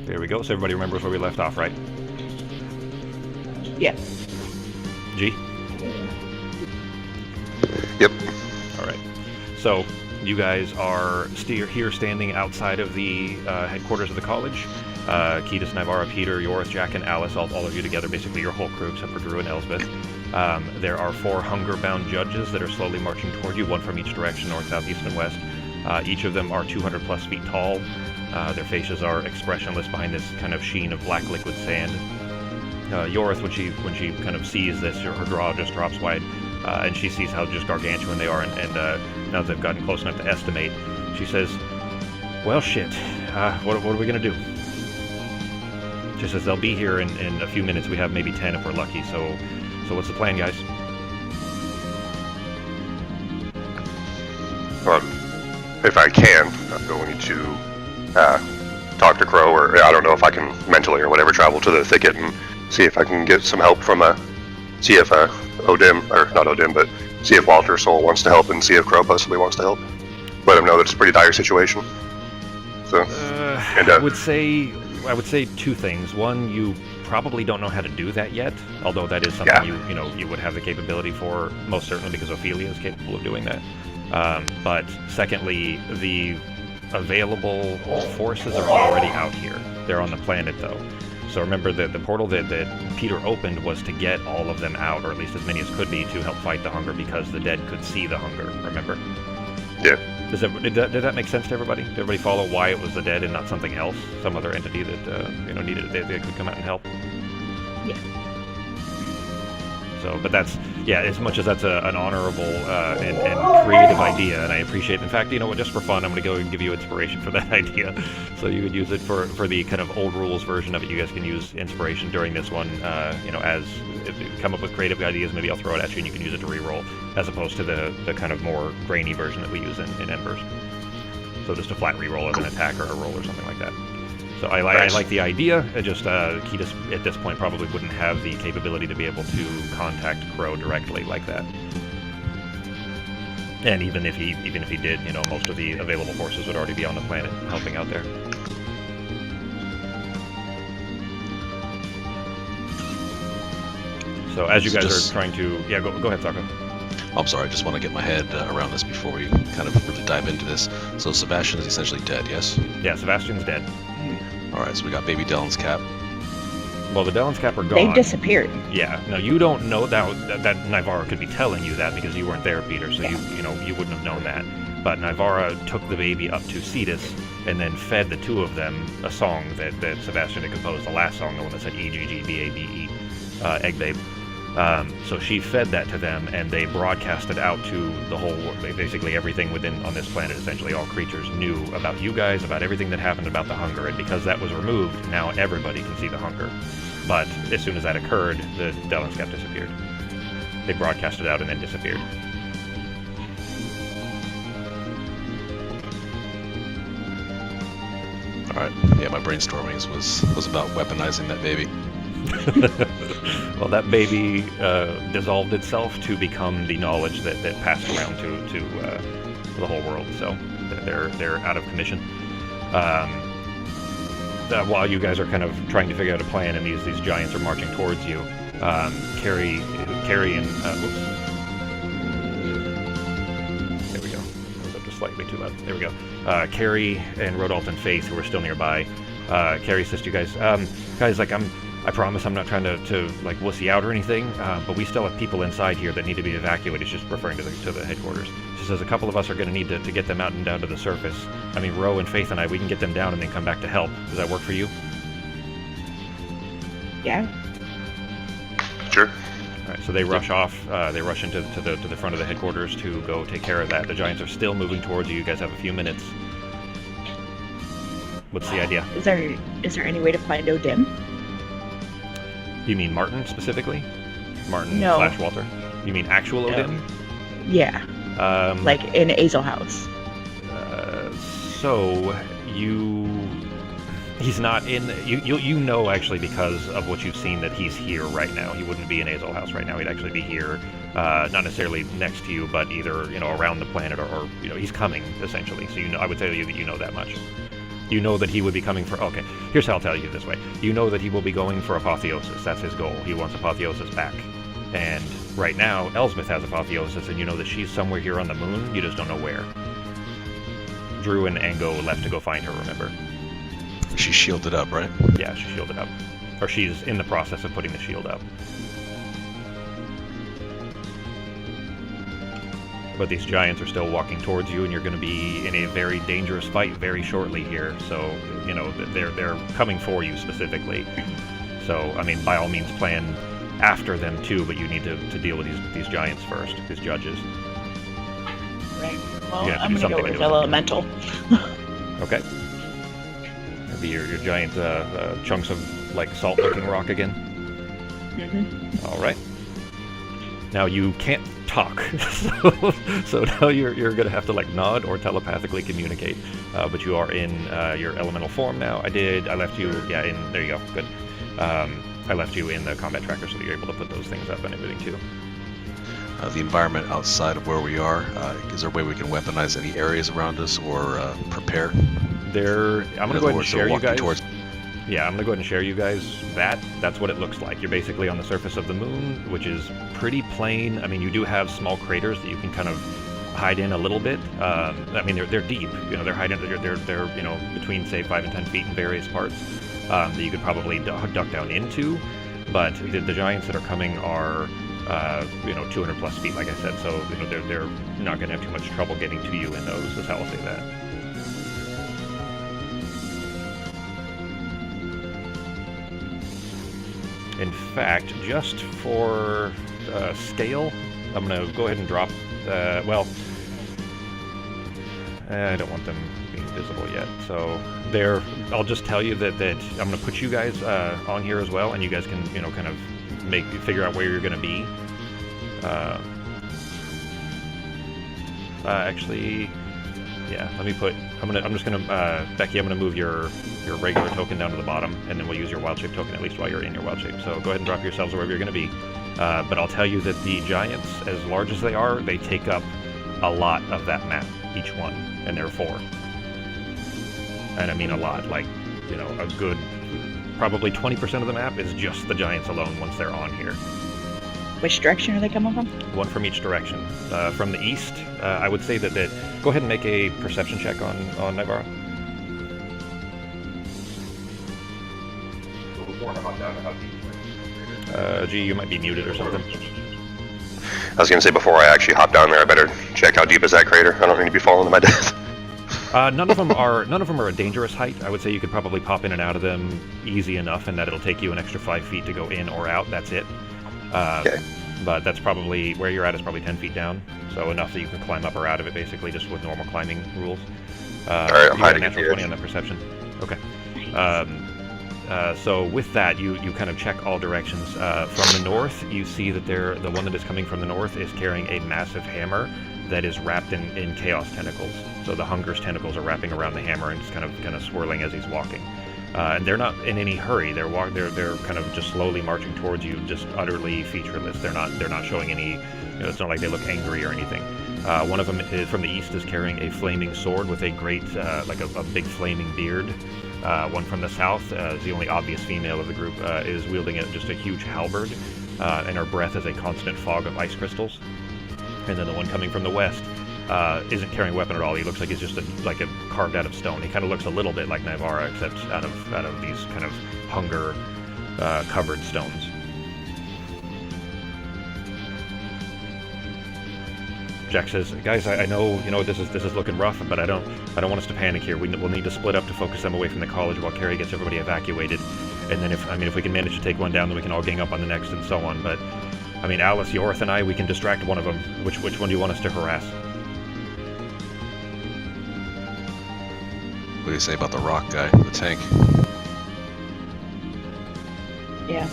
There we go. So everybody remembers where we left off, right? Yeah. G? Yep. All right. So you guys are here standing outside of the headquarters of the college. Ketis, Nivara, Peter, Yoris, Jack, and Alice, all of you together, basically your whole crew except for Drew and Elsbeth. There are 4 hunger-bound judges that are slowly marching toward you, one from each direction, north, south, east, and west. Each of them are 200-plus feet tall. Their faces are expressionless behind this kind of sheen of black liquid sand. Yoris, when she kind of sees this, her jaw just drops wide, and she sees how just gargantuan they are, and now that they've gotten close enough to estimate, she says, well, shit, what are we going to do? She says they'll be here in a few minutes. We have maybe 10 if we're lucky, so what's the plan, guys? If I can, I'm going to talk to Crow, or I don't know if I can mentally or whatever travel to the thicket and see if I can get some help from see if Odim, or not Odim, but see if Walter Soul wants to help and see if Crow possibly wants to help. Let him know that it's a pretty dire situation. So, I would say 2 things. One, you probably don't know how to do that yet, although that is something you would have the capability for, most certainly because Ophelia is capable of doing that. But secondly, the available forces are already out here. They're on the planet, though. So remember that the portal that Peter opened was to get all of them out, or at least as many as could be, to help fight the hunger, because the dead could see the hunger, remember? Yeah. Did that make sense to everybody? Did everybody follow why it was the dead and not something else? Some other entity that needed they could come out and help? Yeah. So, but that's, as much as that's an honorable and creative idea, and I appreciate it. In fact, just for fun, I'm going to go and give you inspiration for that idea. So you could use it for the kind of old rules version of it. You guys can use inspiration during this one, as if you come up with creative ideas, maybe I'll throw it at you and you can use it to re-roll, as opposed to the kind of more grainy version that we use in Embers. So just a flat re-roll of an attack or a roll or something like that. So I like the idea. Just Ketis at this point probably wouldn't have the capability to be able to contact Crow directly like that. And even if he did, most of the available forces would already be on the planet helping out there. So as you guys are trying to, go ahead, Sako. I'm sorry, I just want to get my head around this before we kind of really dive into this. So Sebastian is essentially dead, yes? Yeah, Sebastian's dead. Alright, so we got baby Dellen's cap. Well, the Dellen's cap are gone. They've disappeared. Yeah, no, you don't know that Nivara could be telling you that because you weren't there, Peter, so you wouldn't have known that. But Nivara took the baby up to Cetus and then fed the 2 of them a song that Sebastian had composed, the last song, the one that said E-G-G-B-A-B-E, Egg Babe. So she fed that to them, and they broadcasted out to the whole world. Basically everything on this planet, essentially all creatures, knew about you guys, about everything that happened about the hunger, and because that was removed, now everybody can see the hunger. But as soon as that occurred, the Dellen's cap disappeared. They broadcasted out and then disappeared. Alright, yeah, my brainstorming was about weaponizing that baby. Well, that baby dissolved itself to become the knowledge that passed around to the whole world. So they're out of commission. While you guys are kind of trying to figure out a plan, and these giants are marching towards you, Carrie and there we go. I was up just slightly too loud. There we go. Carrie and Rodolph and Faith, who are still nearby. Carrie says to you guys, I promise I'm not trying to wussy out or anything, but we still have people inside here that need to be evacuated. She's referring to the headquarters. She says a couple of us are going to need to get them out and down to the surface. I mean, Ro and Faith and I, we can get them down and then come back to help. Does that work for you? Yeah. Sure. All right, so they rush off. They rush into the front of the headquarters to go take care of that. The giants are still moving towards you. You guys have a few minutes. What's the idea? Is there any way to find Odim? You mean Martin specifically? Martin No. / Walter? You mean actual Odin? Yeah. Like in Azel House. So you He's not in. You know actually because of what you've seen that he's here right now. He wouldn't be in Azel House right now. He'd actually be here, not necessarily next to you, but either around the planet or he's coming essentially. So I would tell you that you know that much. You know that he would be coming for. Okay, here's how I'll tell you this way. You know that he will be going for Apotheosis. That's his goal. He wants Apotheosis back. And right now, Elsbeth has Apotheosis, and you know that she's somewhere here on the moon. You just don't know where. Drew and Ango left to go find her. Remember? She's shielded up, right? Yeah, she's shielded up. Or she's in the process of putting the shield up. But these giants are still walking towards you, and you're going to be in a very dangerous fight very shortly here. So, they're coming for you specifically. So, I mean, by all means, plan after them too, but you need to deal with these giants first, these judges. Right. Well, Yeah, I'm do gonna go something with to it. elemental. Okay. It'll be your giant chunks of like salt-looking rock again. Mm-hmm. All right. Now you can't talk, so now you're gonna have to like nod or telepathically communicate. But you are in your elemental form now. I left you. Yeah, in there you go. Good. I left you in the combat tracker so that you're able to put those things up and everything too. The environment outside of where we are, is there a way we can weaponize any areas around us or prepare? I'm gonna go ahead and share you guys. Yeah, I'm gonna go ahead and share you guys that's what it looks like. You're basically on the surface of the moon, which is pretty plain. I mean, you do have small craters that you can kind of hide in a little bit. I mean, they're deep. They're hiding. They're between say 5 and 10 feet in various parts that you could probably duck down into. But the giants that are coming are 200 plus feet, like I said. So they're not gonna have too much trouble getting to you in those. Is how I'll say that. In fact, just for scale, I'm going to go ahead and drop, I don't want them being visible yet. So I'll just tell you that I'm going to put you guys on here as well, and you guys can, kind of figure out where you're going to be. Actually, yeah, I'm just going to, Becky, I'm going to move your regular token down to the bottom, and then we'll use your wild shape token at least while you're in your wild shape. So go ahead and drop yourselves wherever you're going to be. But I'll tell you that the giants, as large as they are, they take up a lot of that map, each one, and there are 4. And I mean a lot, like, a good, probably 20% of the map is just the giants alone once they're on here. Which direction are they coming from? One from each direction. From the east, I would say that go ahead and make a perception check on Nivara. G, you might be muted or something. I was going to say, before I actually hop down there, I better check how deep is that crater. I don't need to be falling to my death. None of them are a dangerous height. I would say you could probably pop in and out of them easy enough, and that it'll take you an extra 5 feet to go in or out. That's it. Okay. But that's probably where you're at is probably 10 feet down, so enough that you can climb up or out of it basically just with normal climbing rules. All right, I'm you got a hiding at natural the 20 edge. on that perception. Okay. So with that, you kind of check all directions. From the north, you see that the one that is coming from the north is carrying a massive hammer that is wrapped in chaos tentacles. So the hunger's tentacles are wrapping around the hammer and just kind of swirling as he's walking. And they're not in any hurry. They're kind of just slowly marching towards you, just utterly featureless. They're not showing any. It's not like they look angry or anything. One of them from the east is carrying a flaming sword with a great, like a big flaming beard. One from the south, the only obvious female of the group, is wielding just a huge halberd, and her breath is a constant fog of ice crystals. And then the one coming from the west isn't carrying a weapon at all. He looks like he's just like a carved out of stone. He kind of looks a little bit like Nivara, except out of these kind of hunger covered stones. Jack says, "Guys, I know this is looking rough, but I don't want us to panic here. We'll need to split up to focus them away from the college while Carrie gets everybody evacuated. And then if we can manage to take one down, then we can all gang up on the next and so on. But I mean, Alice, Yorth, and I, we can distract one of them. Which one do you want us to harass?" What do you say about the rock guy, the tank? Yeah.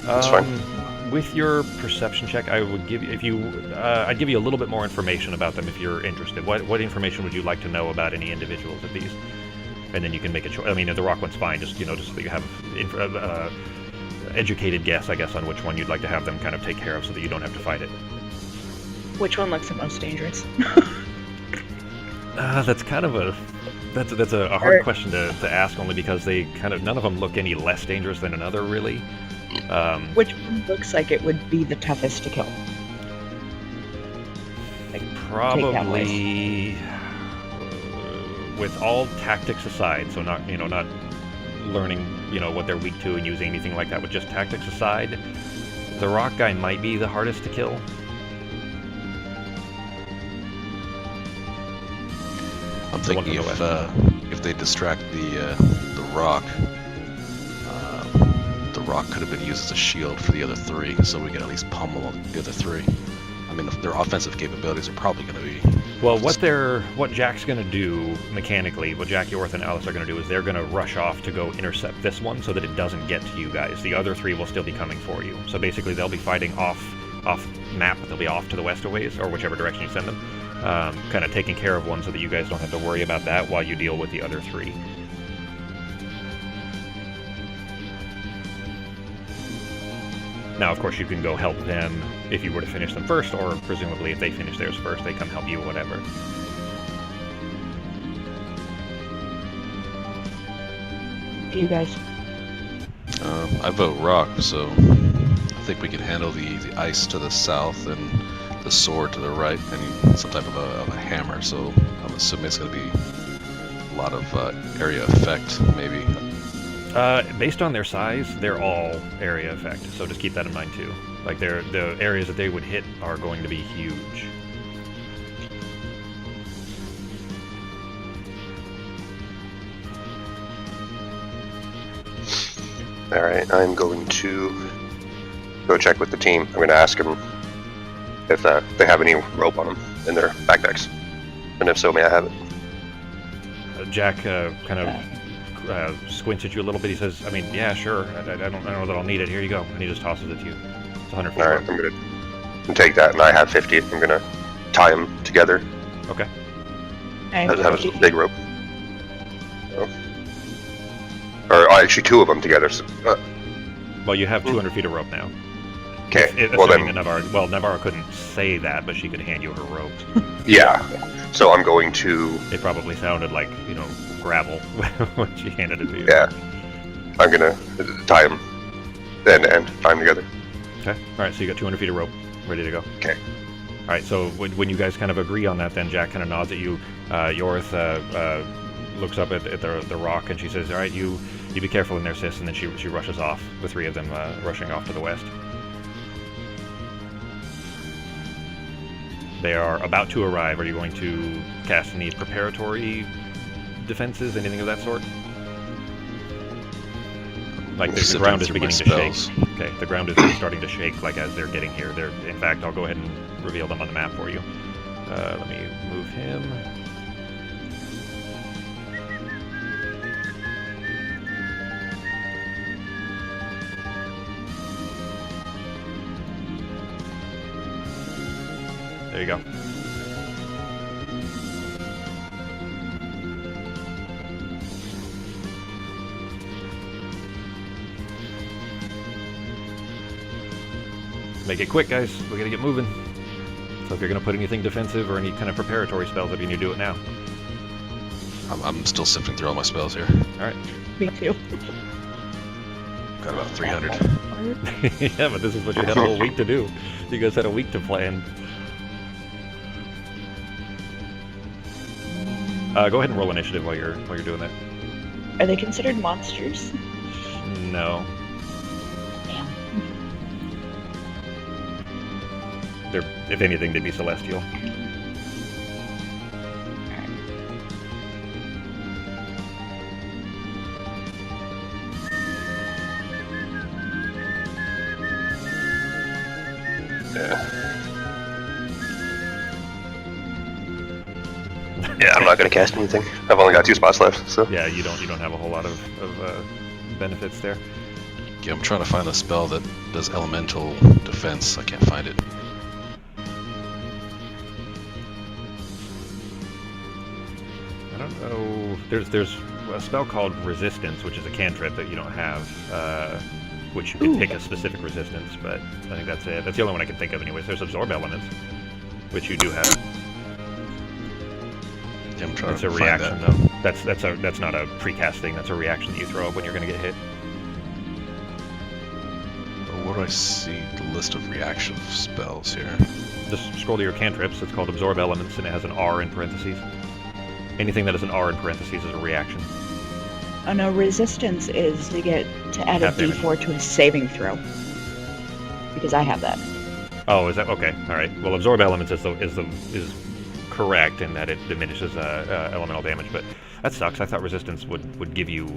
That's fine. With your perception check, I would give you I'd give you a little bit more information about them if you're interested. What information would you like to know about any individuals of these? and then you can make a choice. I mean, the rock one's fine, just just so that you have educated guess, I guess, on which one you'd like to have them kind of take care of, so that you don't have to fight it. Which one looks the most dangerous? That's kind of a hard question to ask, only because they none of them look any less dangerous than another, really. Which one looks like it would be the toughest to kill? Like, probably, with all tactics aside, so not learning what they're weak to and using anything like that, with just tactics aside, the rock guy might be the hardest to kill. I'm thinking if they distract the rock could have been used as a shield for the other three, so we can at least pummel the other three. I mean, their offensive capabilities are probably going to be... Well, what Jack's going to do mechanically, what Jack, Yorth, and Alice are going to do is they're going to rush off to go intercept this one so that it doesn't get to you guys. The other three will still be coming for you. So basically, they'll be fighting off map. They'll be off to the west a ways, or whichever direction you send them. Kind of taking care of one so that you guys don't have to worry about that while you deal with the other three. Now, of course, you can go help them if you were to finish them first, or presumably if they finish theirs first, they come help you, whatever. You guys. I vote rock, so I think we can handle the ice to the south and the sword to the right, and some type of a hammer, so I'm assuming it's going to be a lot of area effect, maybe. Based on their size, they're all area effect, so just keep that in mind too. Like, the areas that they would hit are going to be huge. Alright, I'm going to go check with the team. I'm going to ask them if they have any rope on them in their backpacks. And if so, may I have it? Jack kind of squints at you a little bit. He says, I mean, yeah, sure. I don't know that I'll need it. Here you go. And he just tosses it to you. It's 100 feet. Alright, I'm going to take that, and I have 50. I'm going to tie them together. Okay. I have a big rope. So. Or actually, two of them together. So, well, you have 200 feet of rope now. Okay. Well, then Navarro couldn't say that, but she could hand you her rope. Yeah. So I'm going to... It probably sounded like, gravel when she handed it to you. Yeah. I'm going to tie them end to end, tie them together. Okay. All right, so you got 200 feet of rope ready to go. Okay. All right, so when you guys kind of agree on that, then Jack kind of nods at you. Yorth looks up at the rock, and she says, all right, you be careful in there, sis, and then she rushes off, the three of them rushing off to the west. They are about to arrive. Are you going to cast any preparatory defenses, anything of that sort? Like the ground is beginning to shake. Okay, the ground is starting to shake, like as they're getting here. In fact, I'll go ahead and reveal them on the map for you. Let me move him. There you go. Make it quick, guys. We gotta get moving. So if you're gonna put anything defensive or any kind of preparatory spells, if you need to do it now. I'm still sifting through all my spells here. All right. Me too. Got about 300. Yeah, but this is what you had a whole week to do. You guys had a week to plan. Go ahead and roll initiative while you're doing that. Are they considered monsters? No. Damn. They're, if anything, they'd be celestial. Yeah, I'm not going to cast anything. I've only got 2 spots left, so... Yeah, you don't have a whole lot of benefits there. Yeah, I'm trying to find a spell that does elemental defense. I can't find it. don't know. There's a spell called Resistance, which is a cantrip that you don't have, which you can pick a specific resistance, but I think that's it. That's the only one I can think of anyways. There's Absorb Elements, which you do have. Yeah, I'm trying It's to a find reaction, that. though. That's not a precast thing. That's a reaction that you throw up when you're going to get hit. Where do I see the list of reaction spells here? Just scroll to your cantrips. It's called Absorb Elements, and it has an R in parentheses. Anything that has an R in parentheses is a reaction. Oh no, resistance is to get to add a Half damage. D4 to a saving throw. Because I have that. Oh, is that okay? All right. Well, Absorb Elements is correct in that it diminishes elemental damage, but that sucks. I thought Resistance would give you,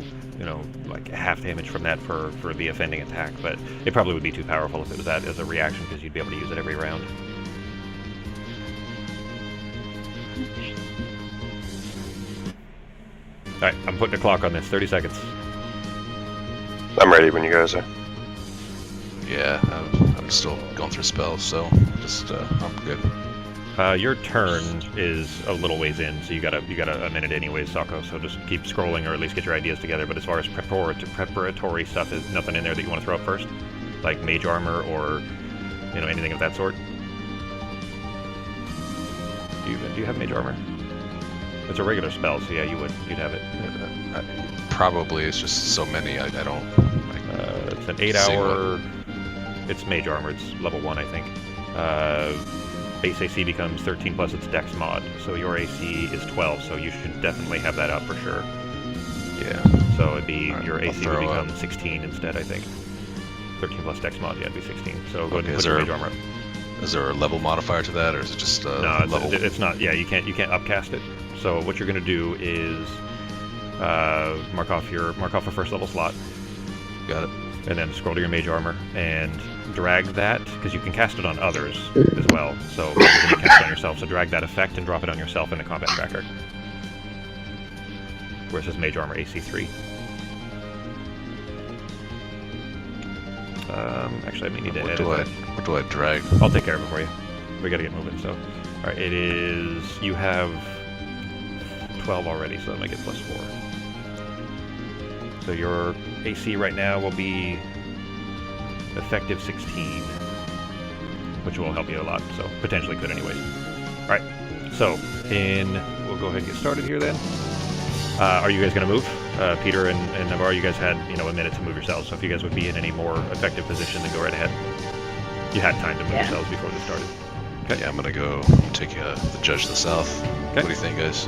like half damage from that for the offending attack, but it probably would be too powerful if it was that as a reaction because you'd be able to use it every round. All right, I'm putting a clock on this. 30 seconds. I'm ready when you guys are. Yeah, I'm still going through spells, so I'm good. Your turn is a little ways in, so you got a minute anyways, Sako. So just keep scrolling, or at least get your ideas together. But as far as preparatory stuff, is nothing in there that you want to throw up first, like mage armor or anything of that sort. Do you have mage armor? It's a regular spell, so yeah, you'd have it. Probably it's just so many. I don't. It's an 8-hour. It's mage armor. It's level 1, I think. Base AC becomes 13 plus its dex mod, so your AC is 12, so you should definitely have that up for sure. Yeah. So it'd be Right, your I'll AC would throw become 16 instead, I think. 13 plus dex mod, yeah, it'd be 16. So go ahead and is put your there- mage armor up. Is there a level modifier to that, or is it just No, level? it's not. Yeah, you can't upcast it. So what you're gonna do is mark off a first level slot, Got it. and then scroll to your mage armor and drag that, because you can cast it on others as well. So you can cast it on yourself. So drag that effect and drop it on yourself in the combat tracker. Where it says mage armor AC 3. Actually, I may need to edit that. What do I drag? I'll take care of it for you. We gotta get moving, so. Alright, it is... You have 12 already, so that might get plus 4. So your AC right now will be effective 16, which will help you a lot, so potentially could anyways. Alright, so we'll go ahead and get started here then. Are you guys gonna move? Peter and Navarre, you guys had, a minute to move yourselves, so if you guys would be in any more effective position, then go right ahead. You had time to move yourselves before this started. Okay. Yeah, I'm gonna go take the judge to the south. Okay. What do you think, guys?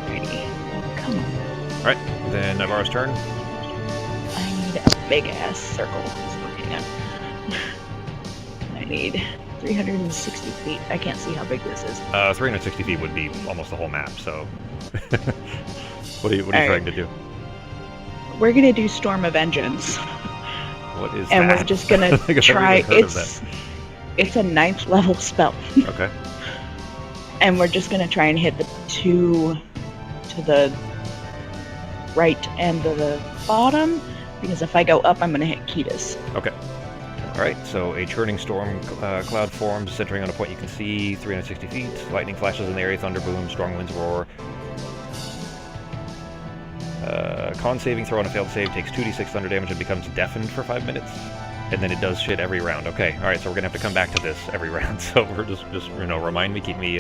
Alrighty. Oh, come on. Alright, then Navarre's turn. I need a big ass circle. So hang on. I need 360 feet. I can't see how big this is. 360 feet would be almost the whole map, so... What are you trying to do? We're gonna do Storm of Vengeance. What is And that? we're just gonna I think I've try. never heard of that. It's a 9th level spell. Okay. And we're just gonna try and hit the 2 to the right and the bottom, because if I go up, I'm gonna hit Ketis. Okay. Alright, so a churning storm cloud forms, centering on a point you can see, 360 feet. Lightning flashes in the area, thunder boom, strong winds roar. Con saving throw on a failed save takes 2d6 thunder damage and becomes deafened for 5 minutes. And then it does shit every round. Okay, alright, so we're gonna have to come back to this every round. So we're just remind me, keep me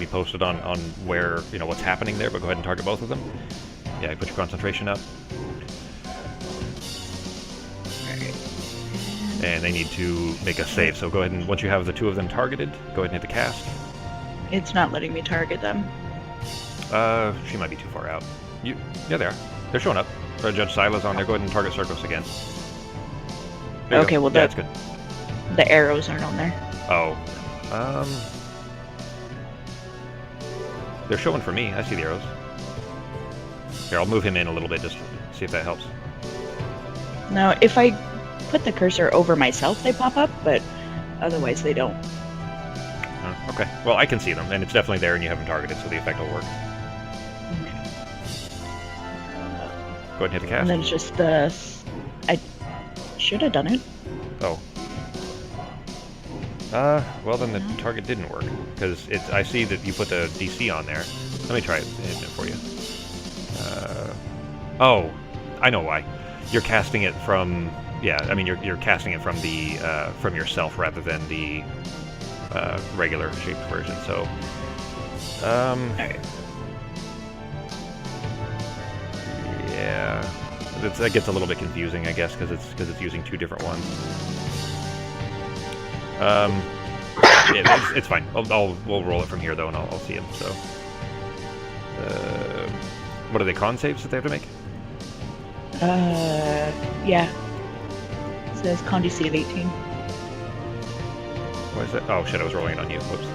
posted on where, what's happening there, but go ahead and target both of them. Yeah, put your concentration up. And they need to make a save, so go ahead and, once you have the 2 of them targeted, go ahead and hit the cast. It's not letting me target them. She might be too far out. Yeah, they are. They're showing up. Judge Sila's on there. Go ahead and target Circus again. There you Okay, go. well, yeah, that's good. The arrows aren't on there. Oh, they're showing for me. I see the arrows. Here, I'll move him in a little bit just to see if that helps. Now, if I put the cursor over myself, they pop up, but otherwise they don't. Okay. Well, I can see them, and it's definitely there, and you have them targeted, so the effect will work. Go ahead and hit the cast. And then it's just the... I should have done it. Oh. Well then the target didn't work, because I see that you put the DC on there. Let me try hitting it for you. Oh, I know why. You're casting it from, yeah, I mean you're casting it from the, from yourself rather than the, regular shaped version, so, Okay. yeah, that gets a little bit confusing, I guess, because it's using two different ones. Yeah, it's fine. We'll roll it from here though, and I'll see him. So, what are they, con saves that they have to make? Yeah. It says con DC of 18. What is that? Oh shit, I was rolling it on you. Whoops.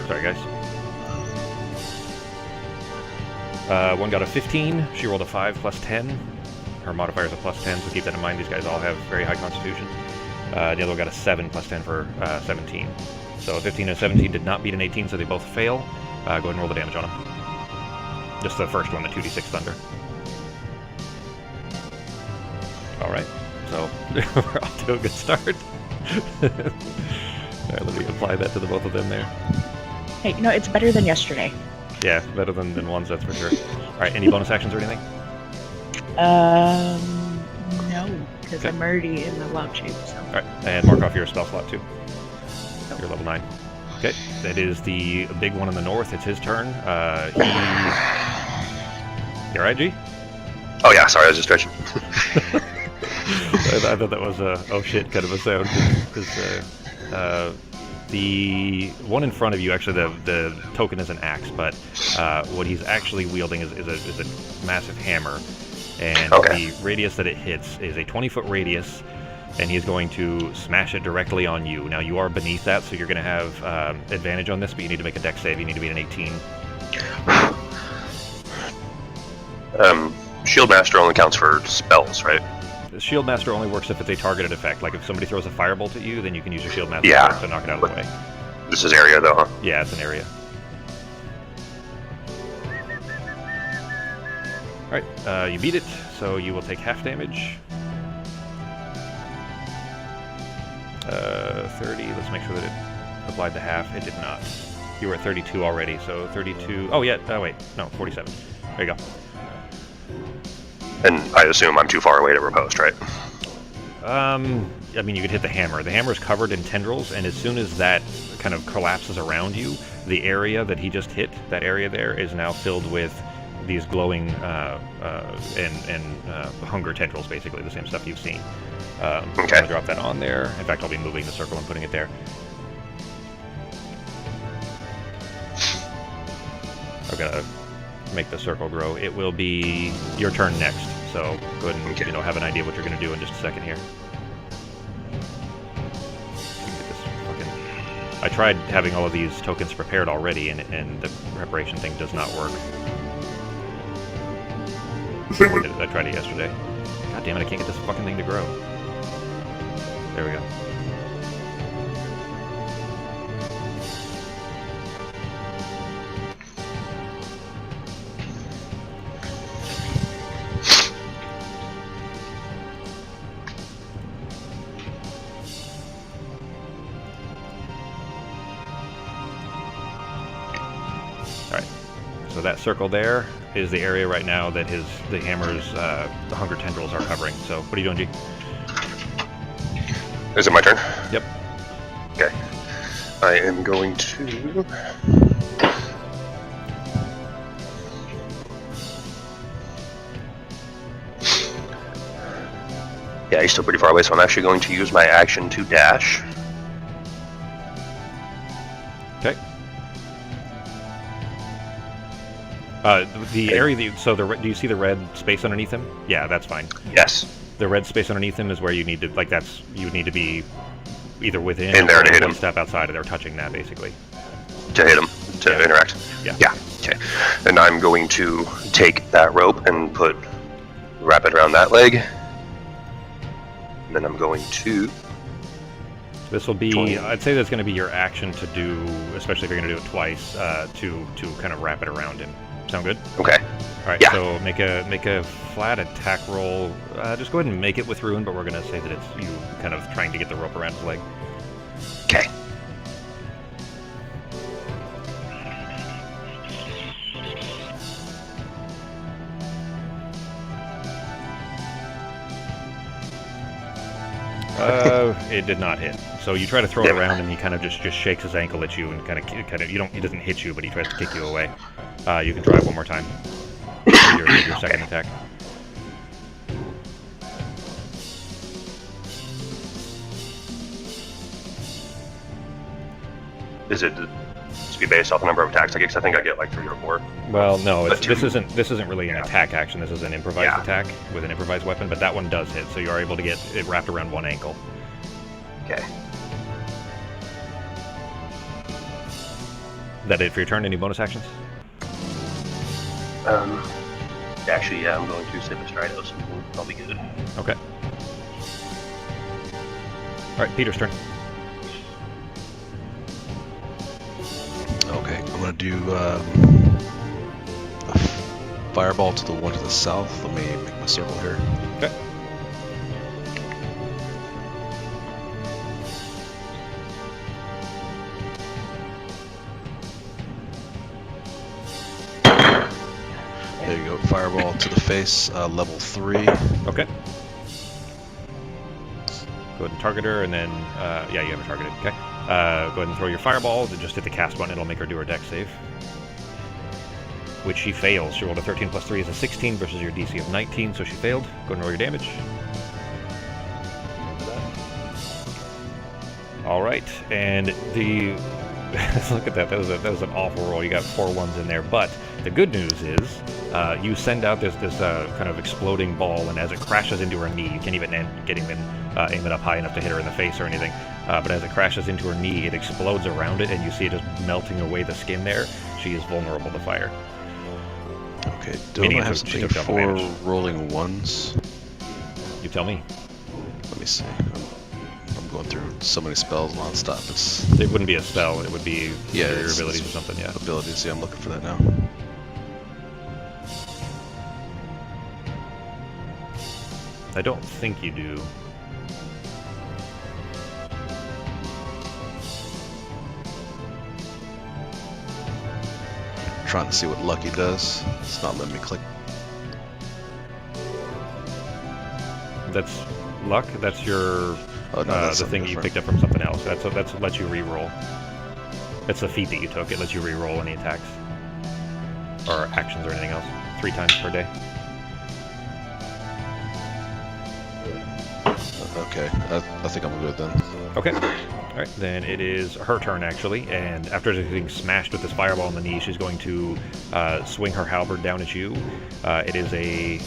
Sorry, guys. One got a 15. She rolled a 5 plus 10. Her modifier is a plus 10, so keep that in mind. These guys all have very high constitution. The other one got a 7 plus 10 for 17. So a 15 and a 17 did not beat an 18, so they both fail. Go ahead and roll the damage on them. Just the first one, the 2d6 thunder. Alright, so we're off to a good start. Alright, let me apply that to the both of them there. Hey, no, it's better than yesterday. Yeah, better than ones, that's for sure. Alright, any bonus actions or anything? No, because Okay. I'm already in the loud shape, so. Alright, and mark off your spell slot too. You're level 9. Okay, that is the big one in the north. It's his turn. You alright, G? Oh yeah, sorry, I was just stretching. I thought that was a oh shit kind of a sound, because the one in front of you, actually the token is an axe, but what he's actually wielding is a massive hammer, and Okay. the radius that it hits is a 20-foot radius, and he's going to smash it directly on you. Now you are beneath that, so you're going to have advantage on this, but you need to make a dex save. You need to beat an 18. Shield Master only counts for spells, right? The Shield Master only works if it's a targeted effect. Like if somebody throws a firebolt at you, then you can use your Shield Master Yeah. to knock it out of the way. This is area though, huh? Yeah, it's an area. Alright, you beat it, so you will take half damage. 30, let's make sure that it applied the half. It did not. You were at 32 already, so 32... Oh, yeah, wait, no, 47. There you go. And I assume I'm too far away to riposte, right? I mean, you could hit the hammer. The hammer is covered in tendrils, and as soon as that kind of collapses around you, the area that he just hit, that area there, is now filled with these glowing hunger tendrils, basically, the same stuff you've seen. I'm going to drop that on there. In fact, I'll be moving the circle and putting it there. I've got to make the circle grow. It will be your turn next, so go ahead and have an idea what you're going to do in just a second here. Get this fucking... I tried having all of these tokens prepared already, and the preparation thing does not work. I tried it yesterday. God damn it, I can't get this fucking thing to grow. There we go. Alright, so that circle there is the area right now that the hammer's the hunger tendrils are covering. So what are you doing, G? Is it my turn? Yep. Okay. I am going to... Yeah, he's still pretty far away, so I'm actually going to use my action to dash. Okay. The area that do you see the red space underneath him? Yeah, that's fine. Yes. The red space underneath him is where you need to, like, you would need to be either within in there or to hit one him. step outside of there, touching that, basically. To hit him, to Yeah. interact. Yeah. Yeah, okay. And I'm going to take that rope and wrap it around that leg. And then I'm going to... This will be, 20. I'd say that's going to be your action to do, especially if you're going to do it twice, to kind of wrap it around him. Sound good? Okay. All right, Yeah. so make a flat attack roll. Just go ahead and make it with ruin, but we're gonna say that it's you kind of trying to get the rope around his leg. Okay. It did not hit. So you try to throw it Yeah. around, and he kind of just shakes his ankle at you, and kind of he doesn't hit you, but he tries to kick you away. You can try one more time. Your second attack. Is it to be based off the number of attacks I get? 'Cause I think I get like 3 or 4. Well, no, But this two- isn't really an attack action. This is an improvised Yeah. attack with an improvised weapon, but that one does hit, so you are able to get it wrapped around one ankle. Okay. Is that it for your turn? Any bonus actions? Actually, yeah, I'm going to save a Stridos. I'll be good. Okay. All right, Peter's turn. Okay, I'm gonna do a fireball to the one to the south. Let me make my circle here. Okay. There you go. Fireball to the face, level 3. Okay. Go ahead and target her, and then, yeah, you have her targeted. Okay. Go ahead and throw your fireball. Just hit the cast button. It'll make her do her dex save. Which she fails. She rolled a 13 plus 3 is a 16 versus your DC of 19, so she failed. Go ahead and roll your damage. All right, and the look at that. That was an awful roll. You got 4 ones in there, but the good news is you send out this kind of exploding ball, and as it crashes into her knee, you can't even aim it up high enough to hit her in the face or anything. But as it crashes into her knee, it explodes around it, and you see it just melting away the skin there. She is vulnerable to fire. Okay, do Meaning I have she something took double for damage. rolling ones? You tell me. Let me see. I'm going through so many spells nonstop. It's It wouldn't be a spell. It would be Yeah, your it's- abilities it's- or something. Yeah. abilities. Yeah, I'm looking for that now. I don't think you do. Trying to see what Lucky does. It's not letting me click. That's luck. That's your Oh no, that's the something thing you different. picked up from something else. That's lets you re-roll. It's the feat that you took. It lets you re-roll any attacks or actions or anything else 3 times per day. Okay, I think I'm good then. Okay. All right. Then it is her turn actually, and after getting smashed with this fireball in the knee, she's going to swing her halberd down at you. It is a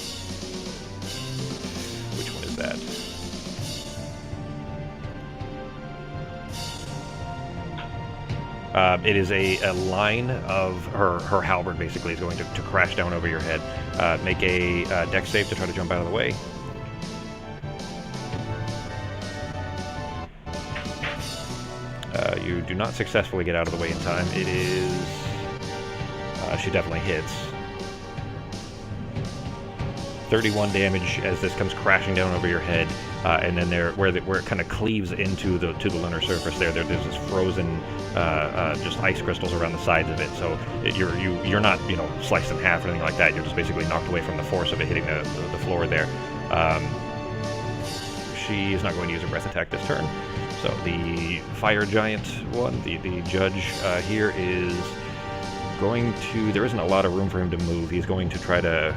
which one is that? It is a line of her halberd basically is going to crash down over your head. Make a dex save to try to jump out of the way. You do not successfully get out of the way in time. It is... she definitely hits. 31 damage as this comes crashing down over your head, and then where it kind of cleaves into the lunar surface there's this frozen just ice crystals around the sides of it. So you're not sliced in half or anything like that. You're just basically knocked away from the force of it hitting the floor there. She is not going to use a breath attack this turn. So the fire giant one, the judge here is going to... There isn't a lot of room for him to move. He's going to try to...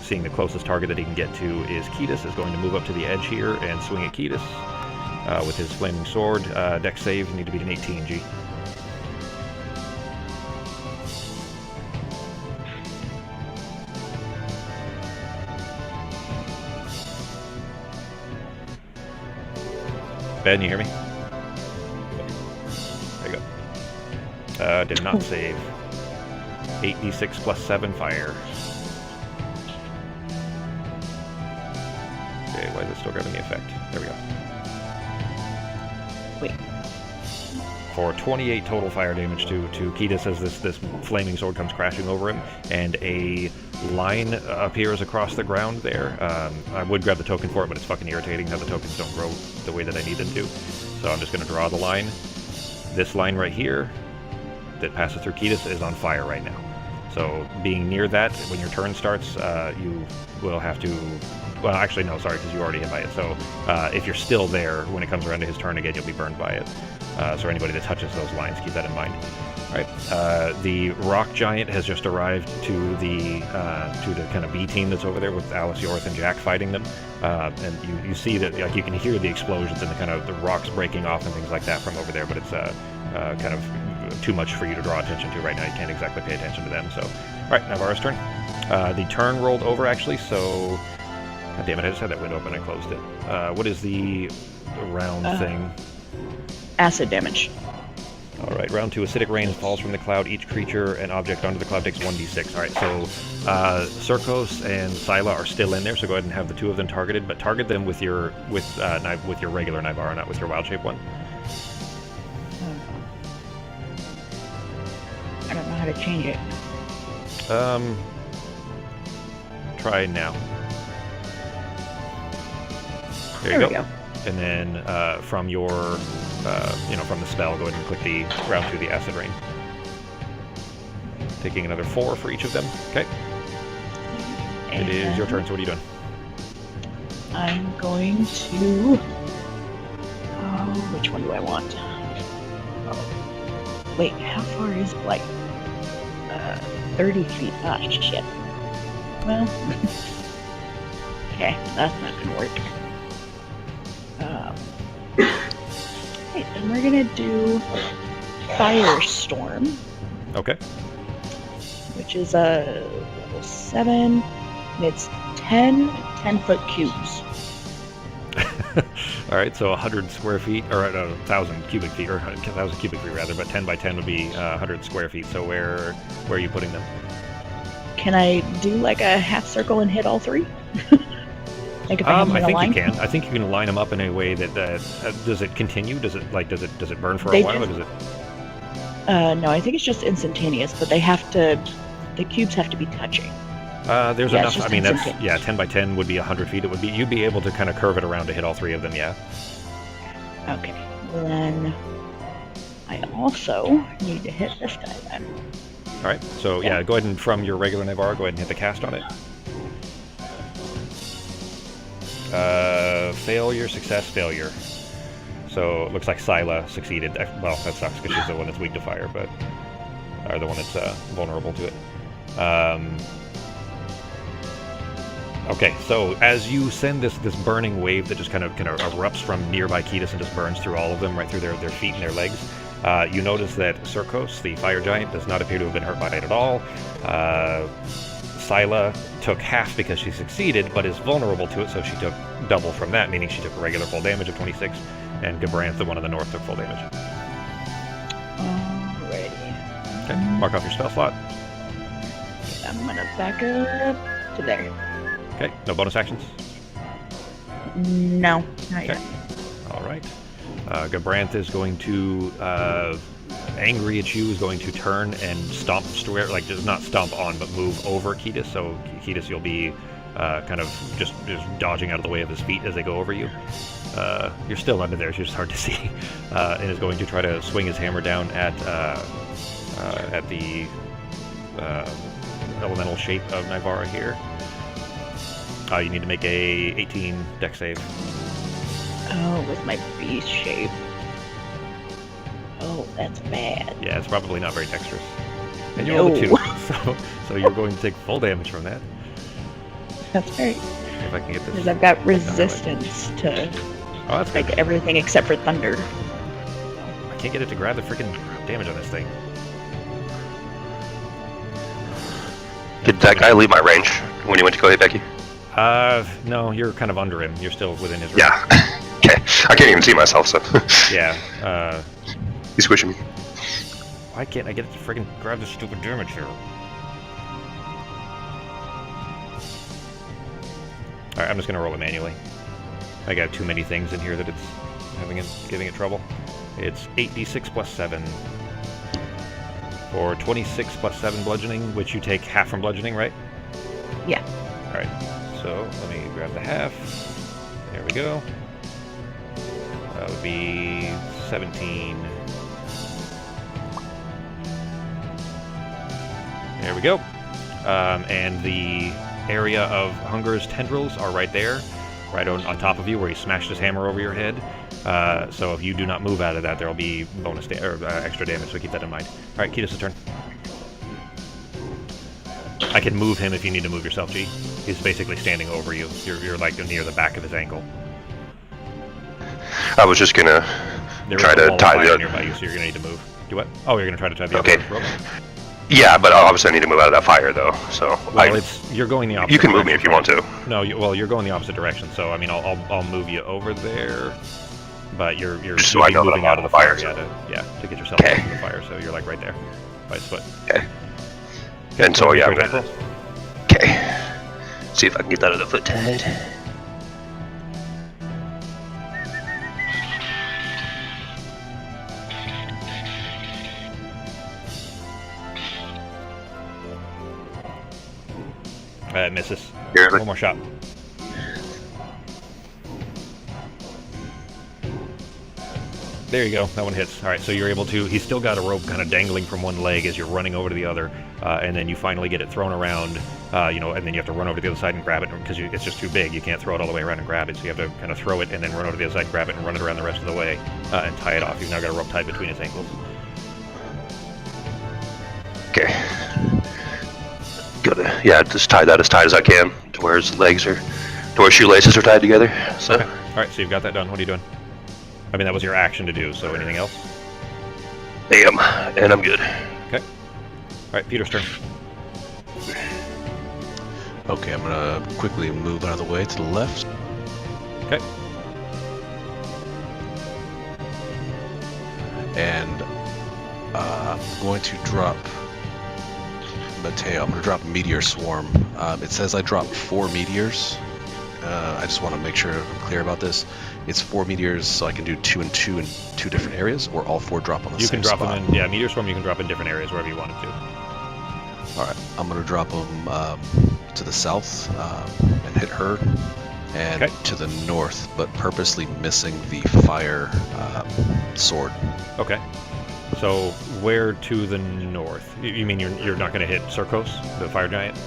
seeing the closest target that he can get to is Ketis, is going to move up to the edge here and swing at Ketis with his flaming sword. Dex save, need to beat an 18, G. Ben, you hear me? There you go. Did not save. 8d6 plus 7 fire. Okay, why is it still grabbing the effect? There we go. Wait. for 28 total fire damage to Ketis as this flaming sword comes crashing over him, and a line appears across the ground there. I would grab the token for it, but it's fucking irritating how the tokens don't grow the way that I need them to. So I'm just going to draw the line. This line right here that passes through Ketis is on fire right now. So being near that, when your turn starts, you will have to... Well, actually, no, sorry, because you already hit by it. So if you're still there, when it comes around to his turn again, you'll be burned by it. So anybody that touches those lines, keep that in mind. All right, the rock giant has just arrived to the kind of B team that's over there with Alice, Yorth, and Jack fighting them. And you see that, like, you can hear the explosions and the kind of the rocks breaking off and things like that from over there, but it's kind of too much for you to draw attention to right now. You can't exactly pay attention to them. So, all right, Navarro's turn. The turn rolled over, actually, so... God damn it, I just had that window open and I closed it. What is the round thing? Acid damage. Alright, round 2. Acidic rain falls from the cloud. Each creature and object under the cloud takes 1d6. Alright, so Circos and Scylla are still in there, so go ahead and have the two of them targeted, but target them with your regular Navarro, not with your wild shape one. I don't know how to change it. Try now. There we go. And then from your, from the spell, go ahead and click the round 2, the acid rain. Taking another 4 for each of them. Okay. And it is your turn, so what are you doing? I'm going to... which one do I want? Oh. Wait, how far is Blight? 30 feet. Ah, shit. Well... okay, that's not gonna work. Okay, then we're gonna do Firestorm. Okay. Which is a level 7, and it's 10-foot cubes. Alright, so 100 square feet, or 1,000 cubic feet, or 1,000 cubic feet rather, but 10 by 10 would be 100 square feet, so where are you putting them? Can I do like a half circle and hit all three? Like if I think line? you can. I think you can line them up in a way that does it continue? Does it burn for a while, or does it? No, I think it's just instantaneous, but they have to. The cubes have to be touching. There's enough. I mean, that's 10 by 10 would be 100 feet. It would be. You'd be able to kind of curve it around to hit all three of them. Yeah. Okay. Well, then I also need to hit this guy then. All right. So yeah, go ahead and from your regular Navarro, go ahead and hit the cast on it. Failure, success, failure. So it looks like Scylla succeeded. Well, that sucks because she's the one that's weak to fire, but or the one that's vulnerable to it. Okay, so as you send this burning wave that just kind of erupts from nearby Ketis and just burns through all of them, right through their feet and their legs, you notice that Circos, the fire giant, does not appear to have been hurt by it at all. Scylla took half because she succeeded, but is vulnerable to it, so she took double from that, meaning she took a regular full damage of 26, and Gabranth, the one in the north, took full damage. Alrighty. Okay, mark off your spell slot. I'm gonna back up to there. Okay, no bonus actions? No, not yet. Alright. Gabranth is going to, angry at you, is going to turn and stomp, like, just not stomp on, but move over Ketis. So, Ketis, you'll be kind of just dodging out of the way of his feet as they go over you. You're still under there, it's just hard to see. And is going to try to swing his hammer down at the elemental shape of Navarra here. You need to make a 18 dex save. Oh, with my beast shape. Oh, that's bad. Yeah, it's probably not very dexterous. And you rolled a 2, so you're going to take full damage from that. That's right. If I can get this. Because I've got resistance to like everything except for thunder. I can't get it to grab the freaking damage on this thing. Did that guy leave my range when he went to go hit Becky? No, you're kind of under him. You're still within his range. Yeah. Okay. I can't even see myself, so. Yeah. He's squishing me. Why can't I get it to freaking grab the stupid damage here? Alright, I'm just gonna roll it manually. I got too many things in here that it's giving it trouble. It's 8d6 plus 7. For 26 plus 7 bludgeoning, which you take half from bludgeoning, right? Yeah. Alright, so let me grab the half. There we go. That would be 17. There we go. And the area of Hunger's tendrils are right there, right on top of you, where he smashed his hammer over your head. So if you do not move out of that, there will be bonus extra damage, so keep that in mind. Alright, Ketis' turn. I can move him if you need to move yourself, G. He's basically standing over you. You're like near the back of his ankle. I was just gonna try to tie the other. Nearby you, so you're gonna need to move. Do what? Oh, you're gonna try to tie the Okay. other rope? Yeah, but obviously I need to move out of that fire, though. So Well, you're going the opposite. You can move me if you want to. No, you're going the opposite direction. So I mean, I'll move you over there. But you're just so I know that moving I'm out of the fire. so. To get yourself out of the fire. So you're like right there, by his foot. Okay. Okay, And so yeah, I'm attack gonna. roll. Okay. See if I can get that other foot tied. It misses. Barely. One more shot. There you go. That one hits. All right, so you're able to... He's still got a rope kind of dangling from one leg as you're running over to the other, and then you finally get it thrown around, and then you have to run over to the other side and grab it because it's just too big. You can't throw it all the way around and grab it, so you have to kind of throw it and then run over to the other side and grab it and run it around the rest of the way and tie it off. You've now got a rope tied between his ankles. Okay. Just tie that as tight as I can to where his legs are, to where his shoelaces are tied together. So. Okay. All right, so you've got that done. What are you doing? I mean, that was your action to do, so anything else? And I'm good. Okay. All right, Peter's turn. Okay, I'm gonna quickly move out of the way to the left. Okay. And I'm going to drop Mateo. I'm gonna drop Meteor Swarm. It says I dropped 4 meteors. I just want to make sure I'm clear about this. It's 4 meteors, so I can do 2 and 2 in 2 different areas, or all 4 drop on the same spot? You can drop them in, Meteor Swarm you can drop in different areas, wherever you wanted to. Alright, I'm going to drop them to the south and hit her, and to the north, but purposely missing the fire sword. Okay. So, where to the north? You mean you're not going to hit Circos, the fire giant?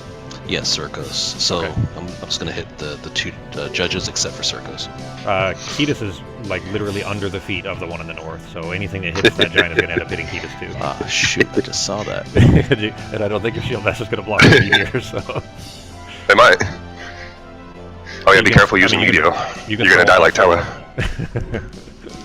Yes, Circos. So I'm just going to hit the 2 judges except for Circos. Ketis is like literally under the feet of the one in the north, so anything that hits that giant is going to end up hitting Ketis too. Ah, shoot, I just saw that. And I don't think your shield vest is going to block the meteor, so... They might. Oh yeah, be careful using Yu-Gi-Oh! You're going to die like Tella.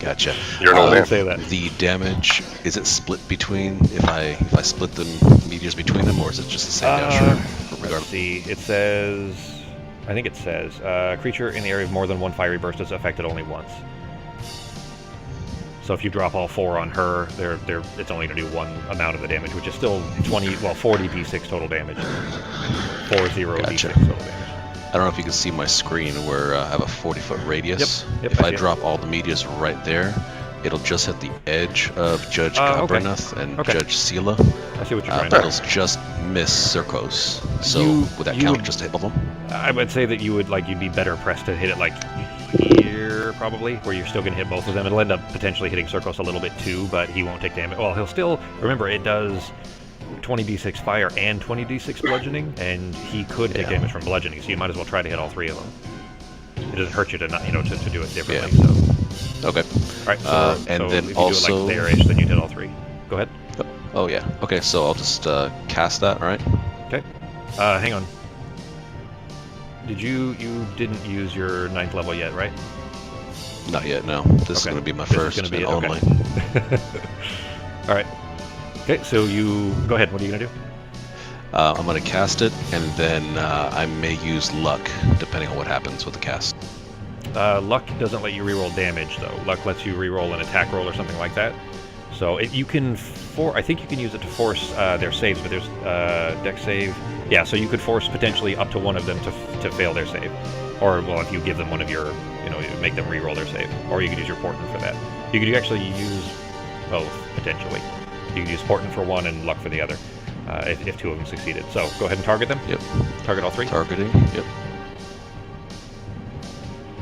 Gotcha. You're an old man. Say that. The damage, is it split between, if I split the meteors between them, or is it just the same damage? Let's see, it says... I think it says, creature in the area of more than one fiery burst is affected only once. So if you drop all 4 on her, it's only going to do 1 amount of the damage, which is still 40 d6 total damage. 40 d6 total damage. I don't know if you can see my screen where I have a 40-foot radius. Yep, if I drop all the meteors right there, it'll just hit the edge of Judge Gabranath and Judge Sela. I see what you're trying to do. It'll just miss Circos. So would that count just to hit all of them? I would say that you'd be better pressed to hit it like here, probably, where you're still going to hit both of them. It'll end up potentially hitting Circos a little bit too, but he won't take damage. Well, he'll still... Remember, it does 20d6 fire and 20d6 bludgeoning, and he could take damage from bludgeoning, so you might as well try to hit all 3 of them. It doesn't hurt you to not, to do it differently. So. Okay. All right. And so then if you also do it like there-ish, then you hit all 3. Go ahead. Oh yeah. Okay, so I'll just cast that. All right. Okay. Hang on. You didn't use your 9th level yet, right? Not yet. No. This is going to be my first and only. All right. Okay, so you go ahead. What are you gonna do? I'm gonna cast it, and then I may use luck depending on what happens with the cast. Luck doesn't let you reroll damage, though. Luck lets you reroll an attack roll or something like that. So you can I think you can use it to force their saves, but there's dex save. Yeah, so you could force potentially up to one of them to fail their save. Or, well, if you give them one of your, you make them re-roll their save. Or you could use your portent for that. You could actually use both, potentially. You could use portent for one and luck for the other, if two of them succeeded. So, go ahead and target them. Yep. Target all three. Targeting. Yep.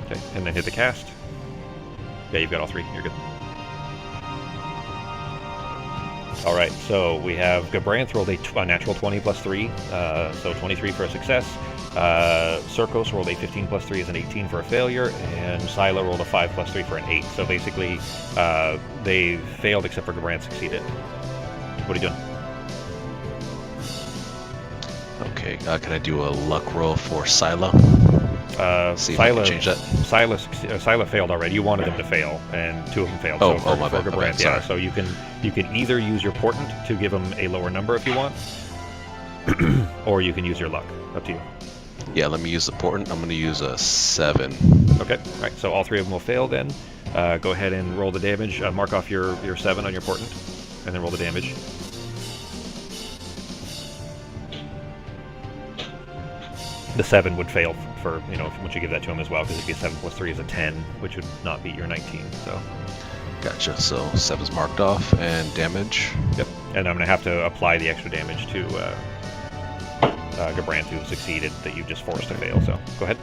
Okay, and then hit the cast. Yeah, you've got all three. You're good. Alright, so we have Gabranth rolled a natural 20 plus 3, so 23 for a success. Circos rolled a 15 plus 3 as an 18 for a failure, and Scylla rolled a 5 plus 3 for an 8. So basically, they failed except for Gabranth succeeded. What are you doing? Okay, can I do a luck roll for Scylla? See if I can change that. Scylla failed already. You wanted them to fail, and two of them failed. Oh, so my bad. Gabranth, yeah. So you can either use your portent to give them a lower number if you want, or you can use your luck. Up to you. Yeah, let me use the portent. I'm going to use a 7. Okay. All right. So all three of them will fail then. Go ahead and roll the damage. Mark off your 7 on your portent, and then roll the damage. The 7 would fail for, once you give that to him as well, because if you get 7 plus 3 is a 10, which would not beat your 19, so. Gotcha, so 7's marked off, and damage. Yep, and I'm going to have to apply the extra damage to Gabranth, who succeeded, that you just forced to fail, so go ahead.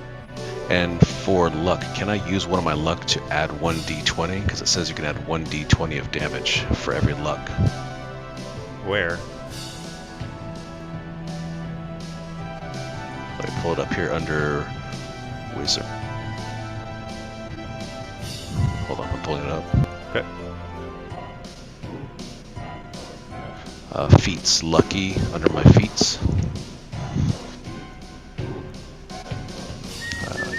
And for luck, can I use one of my luck to add 1d20? Because it says you can add 1d20 of damage for every luck. Where? Let me pull it up here under Wizard. Hold on, I'm pulling it up. Okay. Feats, lucky, under my feats.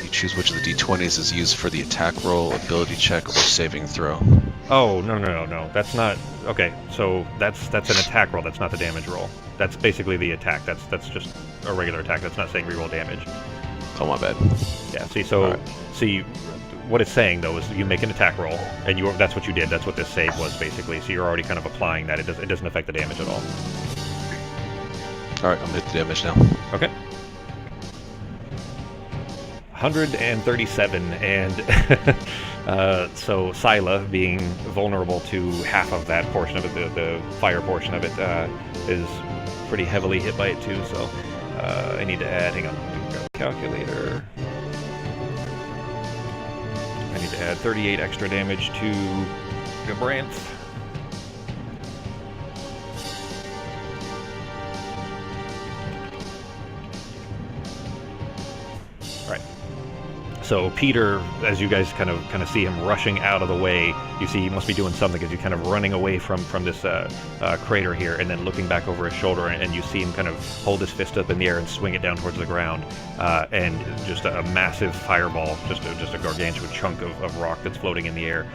You choose which of the d20s is used for the attack roll, ability check, or saving throw. Oh, no. That's not... Okay, so that's an attack roll. That's not the damage roll. That's basically the attack. That's just a regular attack. That's not saying reroll damage. Oh, my bad. Yeah, see, so... Right. See, what it's saying, though, is you make an attack roll, and that's what you did. That's what this save was, basically. So you're already kind of applying that. It doesn't affect the damage at all. Alright, I'm going to hit the damage now. Okay. 137, and so Scylla, being vulnerable to half of that portion of it, the fire portion of it, is pretty heavily hit by it too, so I need to add, hang on, grab a calculator. I need to add 38 extra damage to Gabranth. So Peter, as you guys kind of see him rushing out of the way, you see he must be doing something because he's kind of running away from this crater here, and then looking back over his shoulder, and you see him kind of hold his fist up in the air and swing it down towards the ground, and just a massive fireball, just a gargantuan chunk of rock that's floating in the air,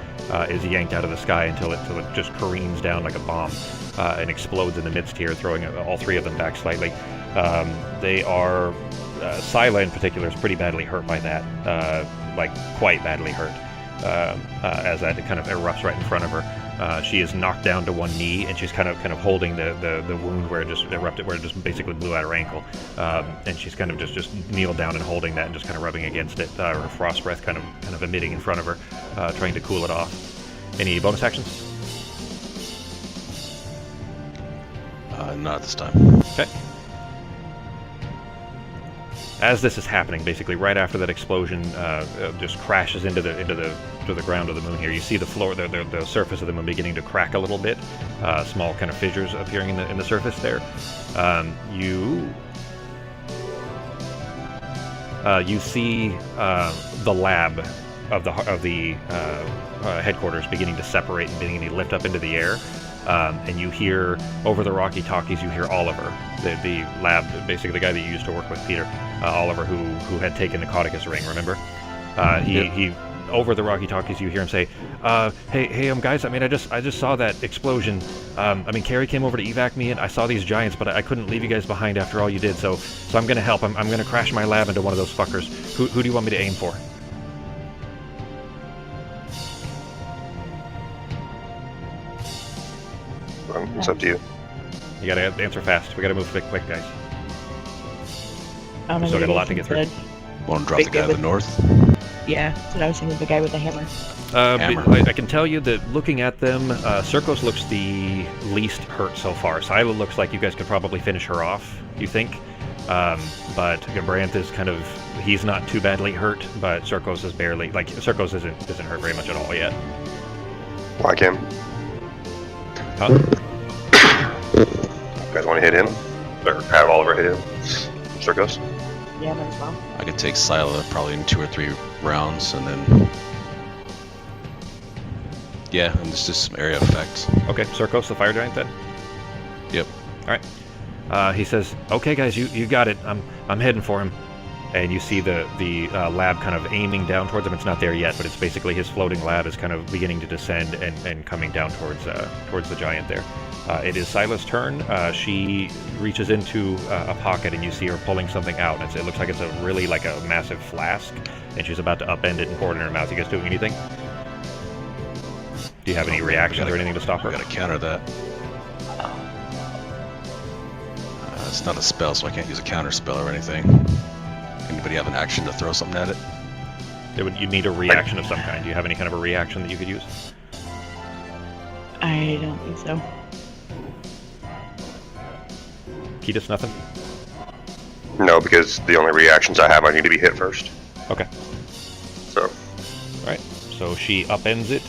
is yanked out of the sky until it just careens down like a bomb and explodes in the midst here, throwing all three of them back slightly. They are... Scylla in particular is pretty badly hurt by that, like quite badly hurt, as that kind of erupts right in front of her. She is knocked down to one knee, and she's kind of holding the wound where it just erupted, where it just basically blew out her ankle, and she's kind of just kneeled down and holding that and just kind of rubbing against it, her frost breath kind of emitting in front of her, trying to cool it off. Any bonus actions? Not at this time. Okay. As this is happening, basically right after that explosion just crashes into the ground of the moon here, you see the floor, the surface of the moon beginning to crack a little bit, small kind of fissures appearing in the surface there. You see the lab of the headquarters beginning to separate and beginning to lift up into the air. And you hear, over the Rocky Talkies, you hear Oliver, the lab, basically the guy that you used to work with, Peter, Oliver, who had taken the Cauticus ring, remember? He over the Rocky Talkies, you hear him say, hey, guys, I just saw that explosion. Carrie came over to evac me, and I saw these giants, but I couldn't leave you guys behind after all you did, so I'm gonna help. I'm gonna crash my lab into one of those fuckers. Who do you want me to aim for? It's up to you. You gotta answer fast. We gotta move quick, guys. I'm Still got a lot to get through. Want to drop Big the guy guy to the with- north? Yeah, that's what I was thinking. The guy with the hammer. Hammer. I can tell you that looking at them, Circos looks the least hurt so far. Sila looks like you guys could probably finish her off, you think? But Gabranth is kind of, he's not too badly hurt, but Circos is barely, like, Circos isn't hurt very much at all yet. Like him. Huh? You guys want to hit him? Or have Oliver hit him? Circos? Yeah, might as well. I could take Sila probably in 2 or 3 rounds, and then... Yeah, and it's just some area effects. Okay, Circos, the fire giant then? Yep. Alright. He says, okay guys, you got it. I'm heading for him. And you see the lab kind of aiming down towards him. It's not there yet, but it's basically his floating lab is kind of beginning to descend and coming down towards the giant there. It is Sila's turn. She reaches into a pocket and you see her pulling something out. It looks like it's a really like a massive flask, and she's about to upend it and pour it in her mouth. You guys doing anything? Do you have any reactions or anything to stop her? I gotta counter that. It's not a spell, so I can't use a counter spell or anything. Anybody have an action to throw something at it? You'd need a reaction of some kind. Do you have any kind of a reaction that you could use? I don't think so. Ketis, nothing? No, because the only reactions I have, I need to be hit first. Okay. So, Alright. So she upends it.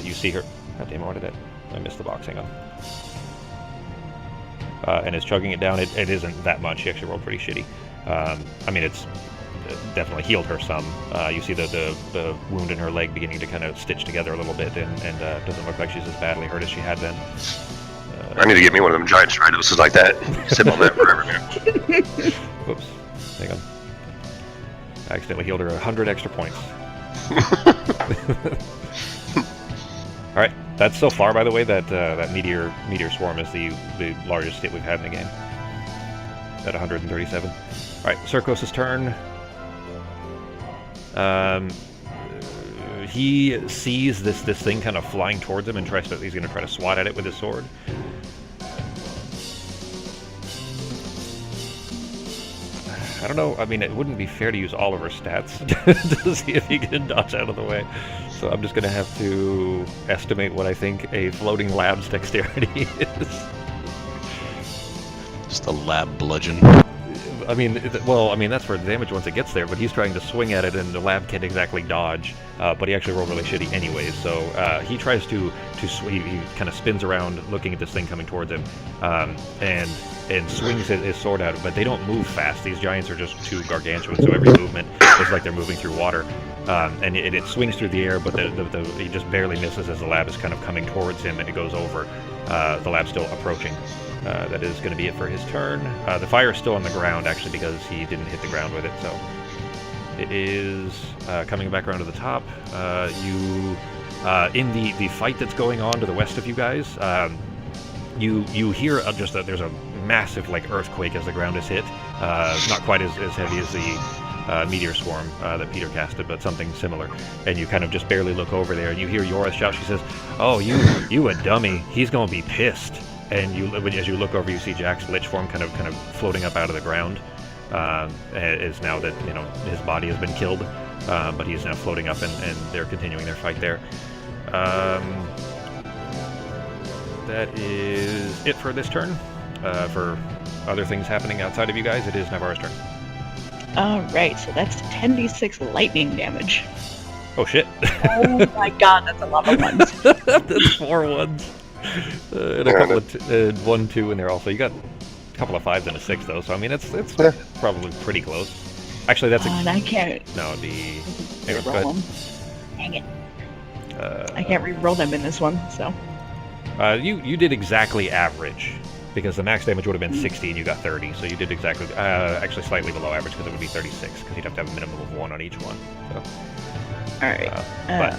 You see her... God damn it, what did I missed the box, hang on. And is chugging it down. It isn't that much. She actually rolled pretty shitty. I mean, it's definitely healed her some. You see the wound in her leg beginning to kind of stitch together a little bit, and doesn't look like she's as badly hurt as she had been. I need to get me one of them giant stridoses like that. Sip on that forever, man. Whoops. Hang on. I accidentally healed her 100 extra points. Alright, that's so far, by the way, that meteor swarm is the largest hit we've had in the game. At 137. Alright, Circos' turn. He sees this thing kind of flying towards him and he's going to try to swat at it with his sword. I don't know, I mean, it wouldn't be fair to use all of her stats to see if he can dodge out of the way. So I'm just going to have to estimate what I think a floating lab's dexterity is. Just a lab bludgeon. I mean, that's for damage once it gets there, but he's trying to swing at it and the lab can't exactly dodge, but he actually rolled really shitty anyways, so he tries to he kind of spins around looking at this thing coming towards him, and swings his sword out, but they don't move fast. These giants are just too gargantuan, so every movement is like they're moving through water, and it swings through the air, but he just barely misses as the lab is kind of coming towards him, and it goes over. The lab's still approaching. That is going to be it for his turn. The fire is still on the ground, actually, because he didn't hit the ground with it, so... It is coming back around to the top. In the fight that's going on to the west of you guys, you hear there's a massive, like, earthquake as the ground is hit. Not quite as heavy as the meteor swarm that Peter casted, but something similar. And you kind of just barely look over there, and you hear Yoris shout. She says, "Oh, you a dummy. He's going to be pissed." And as you look over, you see Jack's lich form kind of floating up out of the ground. Is now that his body has been killed, but he's now floating up, and they're continuing their fight there. That is it for this turn. For other things happening outside of you guys, it is Navarro's turn. Alright, so that's 10d6 lightning damage. Oh shit! Oh my god, that's a lot of ones. That's 4 ones. And a couple of 1, 2 in there also. You got a couple of 5s and a 6 though, so I mean it's probably pretty close. Actually, that's and I can't. No, it'd be. Hang on, go Roll ahead. them. Dang it! I can't re-roll them in this one, so. You did exactly average, because the max damage would have been 60 and you got 30, so you did exactly, actually slightly below average, because it would be 36, because you'd have to have a minimum of 1 on each one. So, Alright. but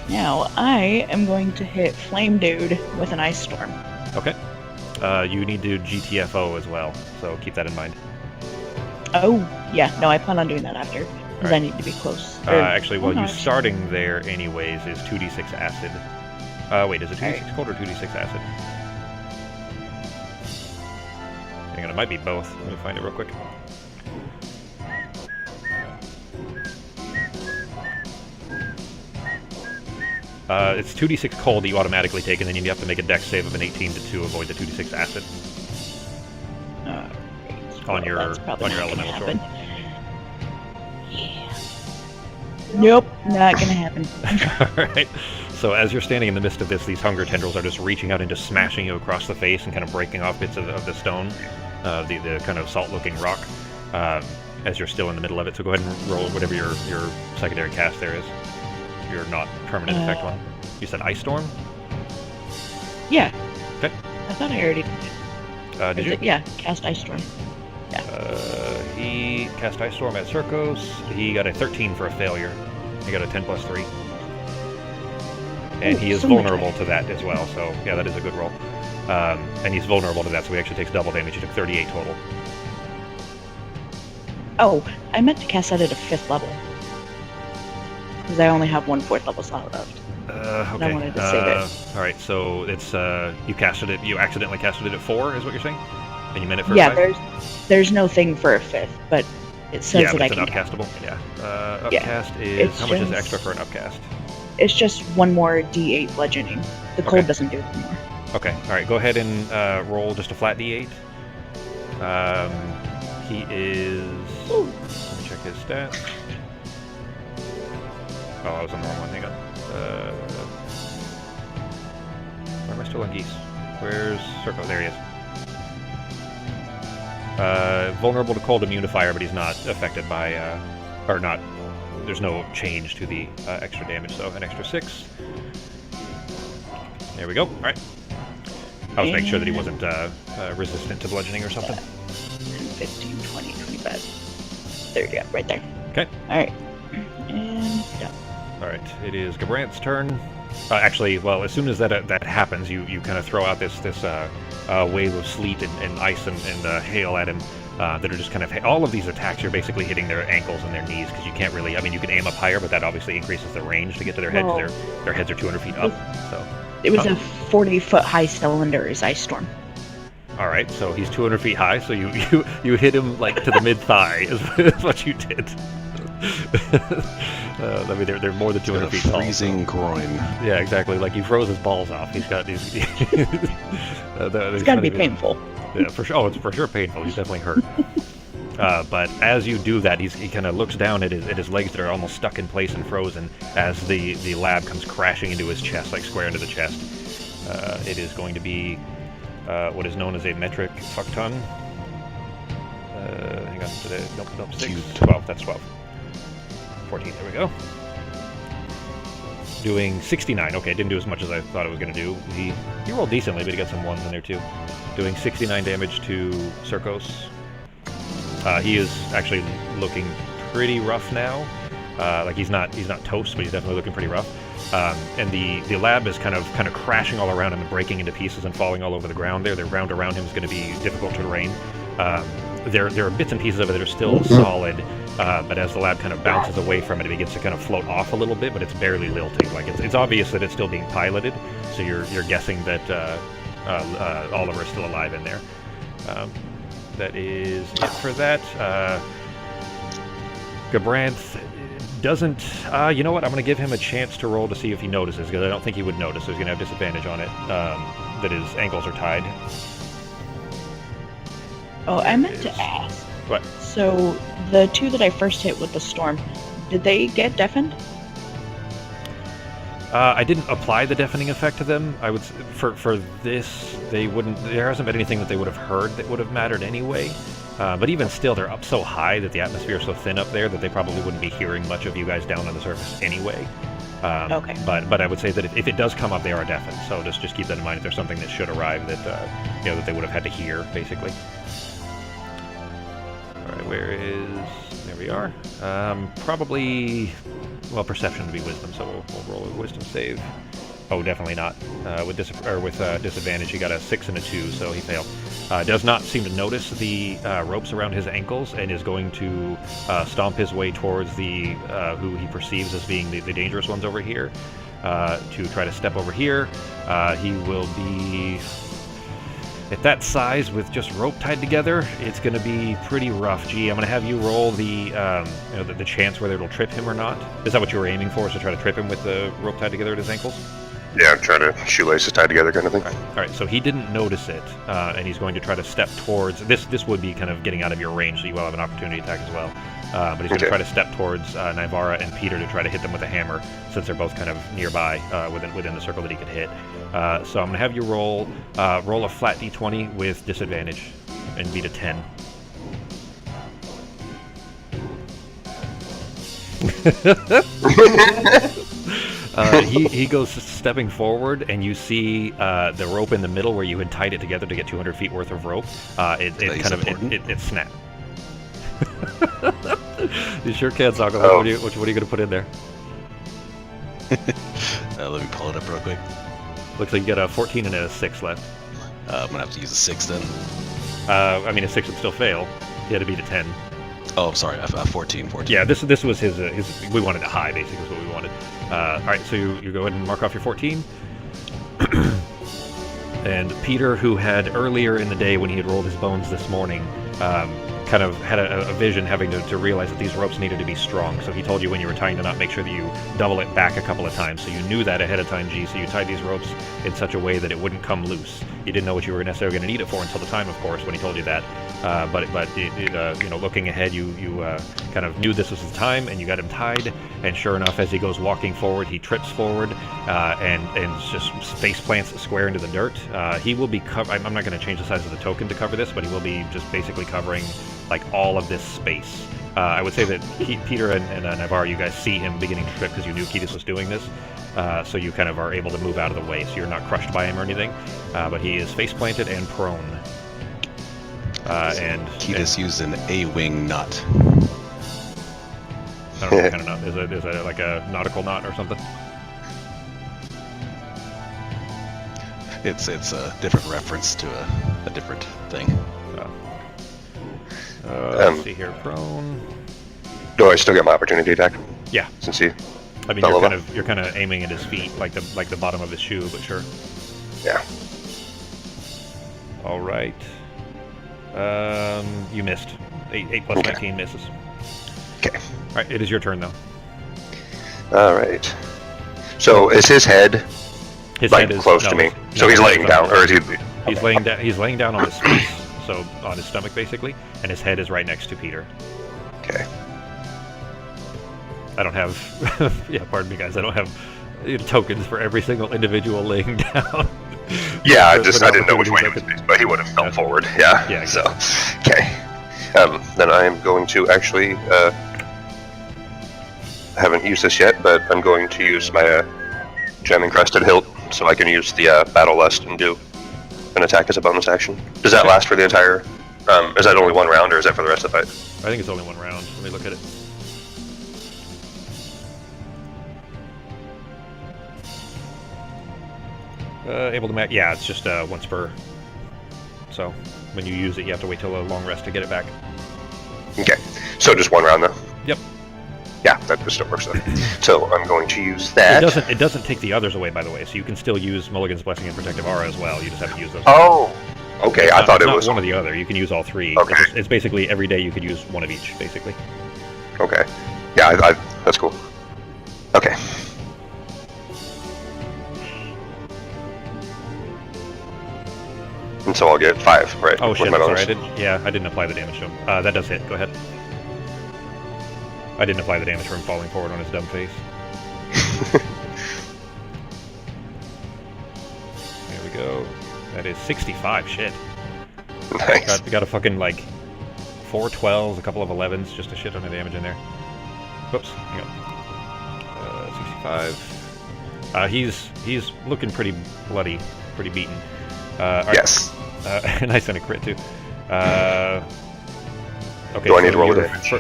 Now, I am going to hit Flame Dude with an Ice Storm. okay. You need to GTFO as well, so keep that in mind. Oh, yeah, no, I plan on doing that after, because I Alright. need to be close. Actually, well, no, you actually. starting there anyways is 2d6 acid. Wait, is it 2d6 cold or 2d6 acid? Hang on, it might be both. Let me find it real quick. It's 2d6 cold that you automatically take, and then you have to make a dex save of an 18 to avoid the 2d6 acid on your elemental sword. Yeah. Nope, not gonna happen. Alright, so as you're standing in the midst of this, these hunger tendrils are just reaching out and just smashing you across the face and kind of breaking off bits of the stone, the kind of salt-looking rock, as you're still in the middle of it. So go ahead and roll whatever your secondary cast there is. Your not permanent effect one. You said Ice Storm? Yeah. Okay. I thought I already Did you? Yeah, cast Ice Storm. Yeah. He cast Ice Storm at Circos. He got a 13 for a failure. He got a 10 plus 3. And he is vulnerable to that as well, so yeah, that is a good roll. And he's vulnerable to that, so he actually takes double damage. He took 38 total. Oh, I meant to cast that at a 5th level. Because I only have 1 4th level slot left. Okay. I wanted to save it. Alright, so it's, you accidentally casted it at 4, is what you're saying? And you meant it for Yeah, 5? there's no thing for a 5th, but it says yeah, that but I it's can an upcastable. Yeah. Upcast is, how much is extra for an upcast? It's just 1 more D8 bludgeoning. The cold doesn't do it anymore. Okay, alright, go ahead and roll just a flat D8. He is... Ooh. Let me check his stats. Oh, I was on the wrong one, hang on. Why am I still on geese? Where's Circle? There he is. Vulnerable to cold, immune to fire, but he's not affected by, or not, there's no change to the extra damage, so an extra 6. There we go, alright. I was making sure that he wasn't resistant to bludgeoning or something. 15, 20, 25, 30, yeah, right there. Okay. Alright. And done. Alright, it is Gabrant's turn. Actually, well, as soon as that happens, you kind of throw out this wave of sleet and ice and hail at him that are just kind of... All of these attacks, you're basically hitting their ankles and their knees, because you can't really... I mean, you can aim up higher, but that obviously increases the range to get to their heads. Their heads are 200 feet up, so... It was a 40-foot high cylinder as Ice Storm. Alright, so he's 200 feet high, so you hit him, like, to the mid-thigh, is what you did. I mean, they're more than 200 feet tall. Freezing groin. Yeah, exactly. Like, you froze his balls off. He's got these... It's gotta be painful. Yeah, for sure. Oh, it's for sure painful. He's definitely hurt. But as you do that, he kind of looks down at his legs that are almost stuck in place and frozen as the lab comes crashing into his chest, like square into the chest. It is going to be what is known as a metric fuck ton. Hang on, nope, 6, 12, that's 12. 14, there we go. Doing 69, okay, didn't do as much as I thought it was going to do. He rolled decently, but he got some 1s in there too. Doing 69 damage to Circos. He is actually looking pretty rough now. Like he's not toast, but he's definitely looking pretty rough. And the lab is kind of crashing all around him and breaking into pieces and falling all over the ground there. The ground around him is going to be difficult terrain. There are bits and pieces of it that are still solid, but as the lab kind of bounces away from it, it begins to kind of float off a little bit, but it's barely lilting. Like it's obvious that it's still being piloted, so you're guessing that Oliver is still alive in there. That is it for that. Gabranth doesn't... you know what? I'm going to give him a chance to roll to see if he notices, because I don't think he would notice, so he's going to have disadvantage on it, that his ankles are tied. Oh, I meant to ask. What? So, the 2 that I first hit with the storm, did they get deafened? I didn't apply the deafening effect to them. I would for this, they wouldn't. There hasn't been anything that they would have heard that would have mattered anyway. But even still, they're up so high that the atmosphere is so thin up there that they probably wouldn't be hearing much of you guys down on the surface anyway. Okay. But I would say that if it does come up, they are deafened. So just keep that in mind. If there's something that should arrive that that they would have had to hear, basically. All right, where is? There we are. Probably. Well, perception would be wisdom, so we'll roll a wisdom save. Oh, definitely not. With disadvantage, he got a 6 and a 2, so he failed. Does not seem to notice the ropes around his ankles and is going to stomp his way towards the who he perceives as being the dangerous ones over here. To try to step over here. He will be At that size, with just rope tied together, it's going to be pretty rough. Gee, I'm going to have you roll the chance whether it'll trip him or not. Is that what you were aiming for? Is to try to trip him with the rope tied together at his ankles? Yeah, I'm trying to shoelaces tied together kind of thing. All right, so he didn't notice it, and he's going to try to step towards... This would be kind of getting out of your range, so you will have an opportunity attack as well. But he's going to try to step towards Nivara and Peter to try to hit them with a hammer, since they're both kind of nearby within the circle that he could hit. So I'm going to have you roll a flat d20 with disadvantage and beat a 10. He goes stepping forward, and you see the rope in the middle where you had tied it together to get 200 feet worth of rope. It snapped. You sure can, Sokka. What are you going to put in there? Let me pull it up real quick. Looks like you got a 14 and a 6 left. I'm gonna have to use a 6 then. I mean, a 6 would still fail. He had to beat a 10. Oh, sorry, 14. Yeah, this was his. We wanted a high, basically, is what we wanted. All right, so you go ahead and mark off your 14. And Peter, who had earlier in the day when he had rolled his bones this morning, kind of had a vision having to realize that these ropes needed to be strong. So he told you when you were tying the knot, make sure that you double it back a couple of times. So you knew that ahead of time, G. So you tied these ropes in such a way that it wouldn't come loose. You didn't know what you were necessarily going to need it for until the time, of course, when he told you that. Looking ahead, you kind of knew this was the time, and you got him tied. And sure enough, as he goes walking forward, he trips forward and just face plants square into the dirt. He will be I'm not going to change the size of the token to cover this, but he will be just basically covering like all of this space. I would say that Peter and Navarre, you guys see him beginning to trip because you knew Kiedis was doing this. So you kind of are able to move out of the way, so you're not crushed by him or anything. But he is face planted and prone. Kiedis used an A-wing knot. I don't know what kind of knot. Is it like a nautical knot or something? It's a different reference to a different thing. Let's see here. Prone. Do I still get my opportunity attack? Yeah. Since he... I mean, you're kind of aiming at his feet, like the bottom of his shoe, but sure. Yeah. All right. You missed. 8 plus 19 misses. Okay. All right, it is your turn though. All right. So is his head head is close to me? So he's laying down, or is he? He's laying down. He's laying down on his face, so on his stomach basically, and his head is right next to Peter. Okay. I don't have. Yeah, pardon me, guys. I don't have tokens for every single individual laying down. Yeah, I didn't know which way he was facing, but he would have fell forward. Yeah. Yeah. So, okay. Then I am going to actually. I haven't used this yet, but I'm going to use my gem encrusted hilt, so I can use the battle lust and do an attack as a bonus action. Does that last for the entire? Is that only one round, or is that for the rest of the fight? I think it's only one round. Let me look at it. Able to match? Yeah, it's just once per. So when you use it, you have to wait till a long rest to get it back. Okay, so just one round though. Yep. Yeah, that still works though. So I'm going to use that. It doesn't take the others away, by the way. So you can still use Mulligan's Blessing and Protective Aura as well. You just haven't used those. Oh, okay. I thought it was one or the other. You can use all three. Okay. It's basically every day you could use one of each, basically. Okay. Yeah, that's cool. Okay. And so I'll get 5, right? Oh with shit! my Sorry, bonus. I didn't apply the damage to him. That does hit. Go ahead. I didn't apply the damage for him falling forward on his dumb face. There we go. That is 65. Shit. Nice. Got a fucking like 4 12s, a couple of 11s, just a shit ton of damage in there. Whoops. Hang on. 65. He's looking pretty bloody, pretty beaten. Yes. Nice and a crit too. Okay. Do I need to roll the damage?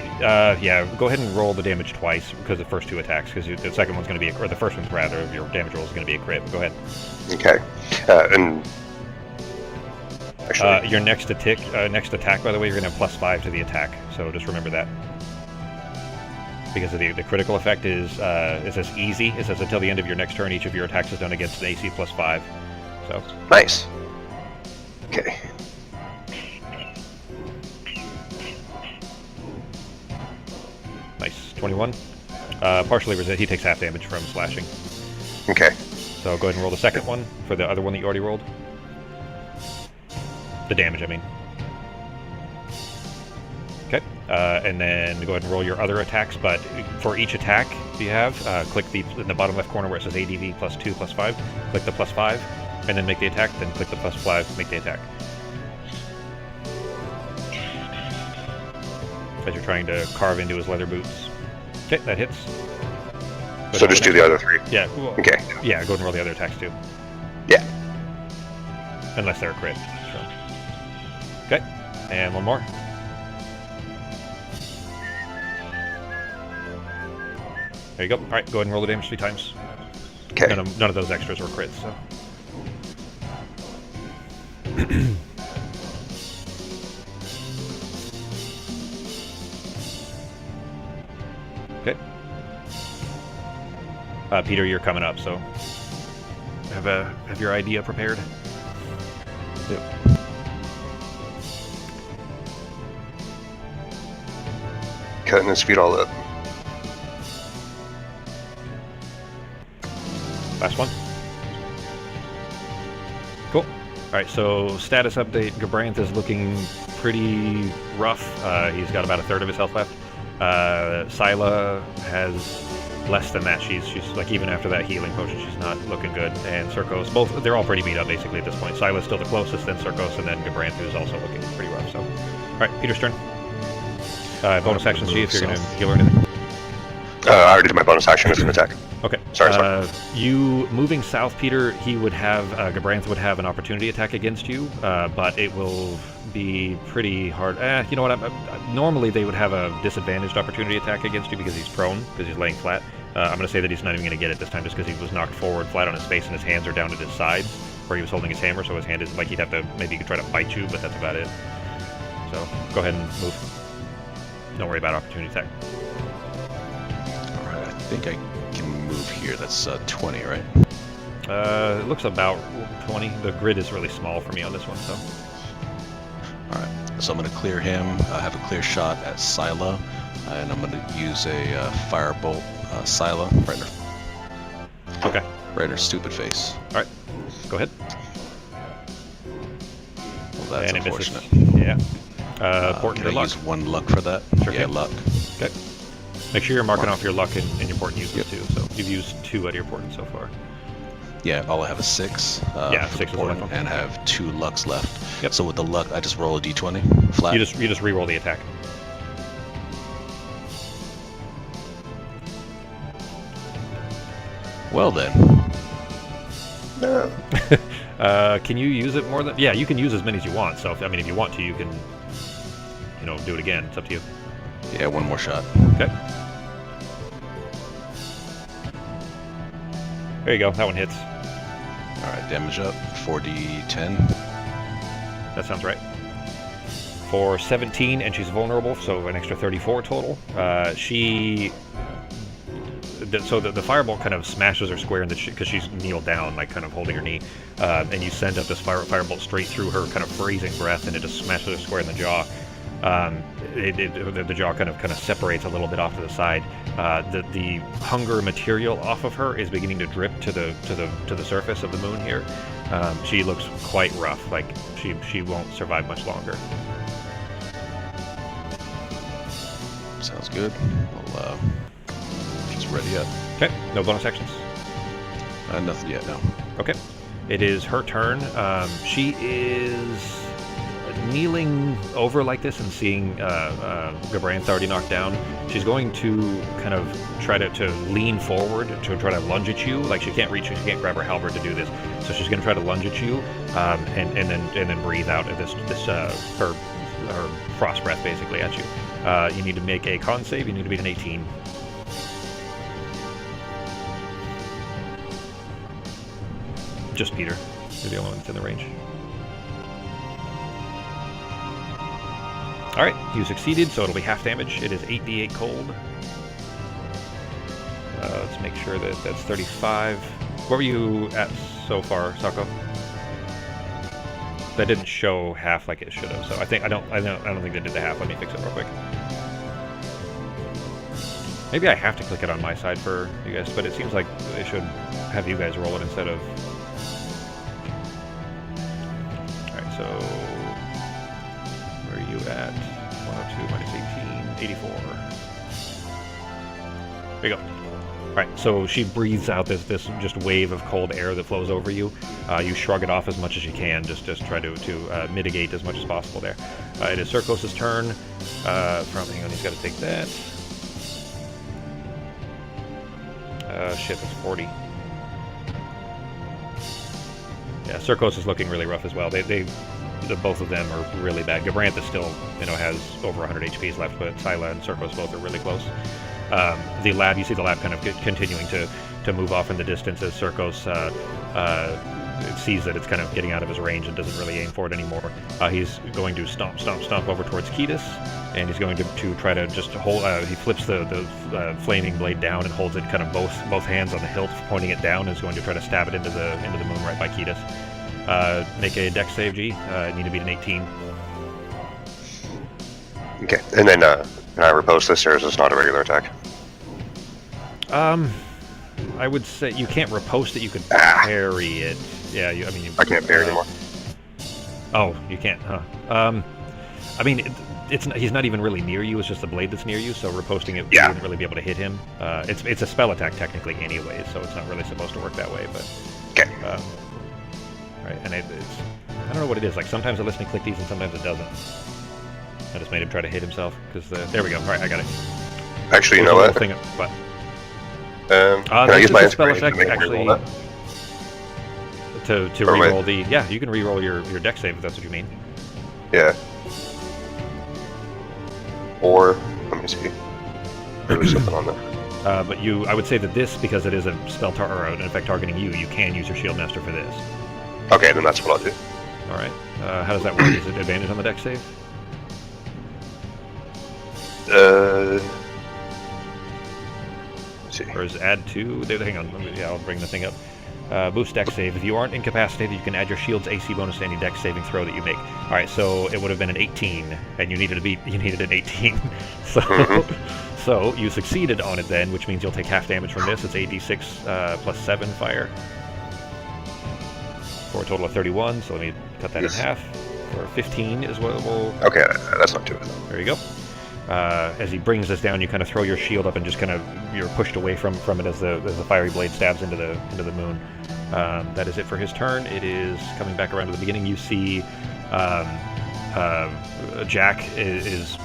Yeah, go ahead and roll the damage twice because the first 2 attacks, because the second one's going to be, or the first one's rather, your damage roll is going to be a crit. Go ahead. Okay. And actually, your next attack, by the way, you're going to have +5 to the attack. So just remember that. Because of the critical effect is it says easy. It says until the end of your next turn, each of your attacks is done against an AC +5. So nice. Okay. Nice. 21. Partially resist. He takes half damage from slashing. Okay. So go ahead and roll the second one for the other one that you already rolled. The damage, I mean. Okay. And then go ahead and roll your other attacks, but for each attack you have, click in the bottom left corner where it says ADV +2 +5. Click the +5, and then make the attack. Then click the +5, make the attack. As you're trying to carve into his leather boots. Okay, that hits. So just do the other 3? Yeah. Well, Okay. yeah, go ahead and roll the other attacks too. Yeah. Unless they're a crit. So. Okay, and one more. There you go. Alright, go ahead and roll the damage 3 times. Okay. None of those extras were crits, so. Okay. Peter, you're coming up, so have your idea prepared. Yep. Cutting his feet all up. Last one. Cool. Alright, so status update. Gabranth is looking pretty rough. He's got about a third of his health left. Scylla has less than that. She's like, even after that healing potion, she's not looking good. And Circos, they're all pretty beat up basically at this point. Scylla's still the closest, then Circos, and then Gabranth, who's also looking pretty rough. So, alright, Peter's turn. Bonus actions, G, if you're going to heal or anything. I already did my bonus action as an attack. Okay. Sorry. You moving south, Peter, he would have, Gabranth would have an opportunity attack against you, but it will be pretty hard. You know what? Normally they would have a disadvantaged opportunity attack against you because he's prone, because he's laying flat. I'm going to say that he's not even going to get it this time just because he was knocked forward flat on his face and his hands are down at his sides where he was holding his hammer, so his hand is like he'd have to, maybe he could try to bite you, but that's about it. So go ahead and move. Don't worry about opportunity attack. Alright, I think I can move here. That's 20, right? It looks about 20. The grid is really small for me on this one, so. Alright, so I'm going to clear him. I have a clear shot at Scylla, and I'm going to use a firebolt Scylla right in her, Okay. right in her stupid face. Alright. Go ahead. Well, that's And it unfortunate. misses. Yeah. Port Can your I luck. use 1 luck for that? Sure Yeah, can. luck. Okay. Make sure you're marking off your luck in your port uses Yep. too. So you've used 2 out of your port so far. Yeah, all I have is 6. Yeah, for 6 the is the port, left one. and have 2 lucks left. Yep. So with the luck, I just roll a d20 flat. You just re-roll the attack. Well then, No. Can you use it more than? Yeah, you can use as many as you want. So if you want to, you can, do it again. It's up to you. yeah, 1 more shot. Okay. There you go. That one hits. All right, damage up. 4d10. That sounds right. For 17, and she's vulnerable, so an extra 34 total. So the firebolt kind of smashes her square in the because she's kneeled down, like kind of holding her knee, and you send up this firebolt straight through her kind of freezing breath, and it just smashes her square in the jaw. The jaw kind of separates a little bit off to the side. The hunger material off of her is beginning to drip to the surface of the moon here. She looks quite rough, like she won't survive much longer. Sounds good. Well, she's ready up. Okay, no bonus actions. Nothing yet, no. Okay, it is her turn. She is kneeling over like this and seeing Gabranth already knocked down. She's going to kind of try to lean forward to try to lunge at you. Like she can't reach you, she can't grab her halberd to do this. So she's going to try to lunge at you, and then breathe out at her frost breath basically at you. You need to make a con save. You need to beat an 18. Just Peter. You're the only one that's in the range. Alright, you succeeded, so it'll be half damage. It is 8d8 cold. Let's make sure that that's 35. What were you at so far, Sako? That didn't show half like it should have. So I don't think they did the half. Let me fix it real quick. Maybe I have to click it on my side for you guys, but it seems like they should have you guys roll it instead of. All right, so where are you at? 102 minus 18, 84. There you go. All right, so she breathes out this just wave of cold air that flows over you. You shrug it off as much as you can, just try to mitigate as much as possible there. It is Circos' turn. Hang on, he's got to take that. Shit, that's 40. Yeah, Circos is looking really rough as well. Both of them are really bad. Gabranth still, has over 100 HPs left, but Scylla and Circos both are really close. The lab, you see the lab kind of continuing to move off in the distance as Circos sees that it's kind of getting out of his range and doesn't really aim for it anymore. He's going to stomp over towards Ketis, and he's going to try to just hold. He flips the flaming blade down and holds it kind of both hands on the hilt, pointing it down, and is going to try to stab it into the moon right by Ketis. Make a dex save, G. Need to beat an 18. Okay, and then can I repulse this, or is this not a regular attack? I would say you can't riposte it. You could parry it. Yeah, I can't parry anymore. Oh, you can't, huh? He's not even really near you. It's just the blade that's near you. So riposting it, you wouldn't really be able to hit him. It's a spell attack technically, anyway. So it's not really supposed to work that way. But okay. Right, and it's I don't know what it is. Like sometimes I listen to click these, and sometimes it doesn't. I just made him try to hit himself because there we go. All right, I got it. Actually, you know what? What? Can I use my spell inspiration effect to actually to reroll the you can reroll your dex save if that's what you mean. Yeah. Or let me see. There's something on there. But I would say that this, because it is a spell or an effect targeting you, you can use your shield master for this. Okay, then that's what I'll do. All right. How does that work? Is it advantage on the dex save? Let's see. Or is add 2? Hang on. I'll bring the thing up. Boost dex save. If you aren't incapacitated, you can add your shield's AC bonus to any dex saving throw that you make. All right, so it would have been an 18, and you needed an 18. So, so you succeeded on it then, which means you'll take half damage from this. It's 8d6 plus 7 fire for a total of 31. So let me cut that in half. Or 15 is what we'll. Okay, that's not too bad. There you go. As he brings this down, you kind of throw your shield up and just kind of you're pushed away from it as the fiery blade stabs into the moon. That is it for his turn. It is coming back around to the beginning. You see Jack is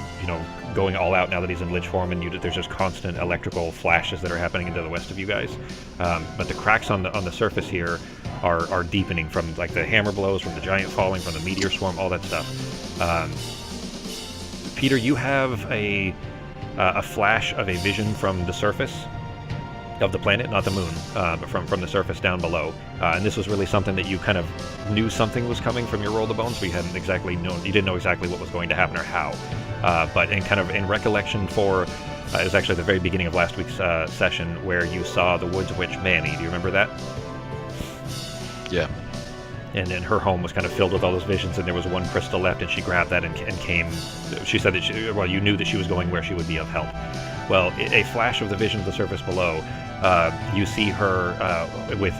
going all out now that he's in lich form, and there's just constant electrical flashes that are happening into the west of you guys. But the cracks on the surface here are deepening from like the hammer blows, from the giant falling, from the meteor swarm, all that stuff. Peter, you have a flash of a vision from the surface of the planet, not the moon, but from the surface down below. And this was really something that you kind of knew something was coming from your roll the bones, but you hadn't exactly known. You didn't know exactly what was going to happen or how. But in recollection for, it was actually the very beginning of last week's session where you saw the Woods Witch Manny. Do you remember that? Yeah. And then her home was kind of filled with all those visions, and there was one crystal left, and she grabbed that and came. She said that you knew that she was going where she would be of help. Well, a flash of the vision of the surface below, you see her with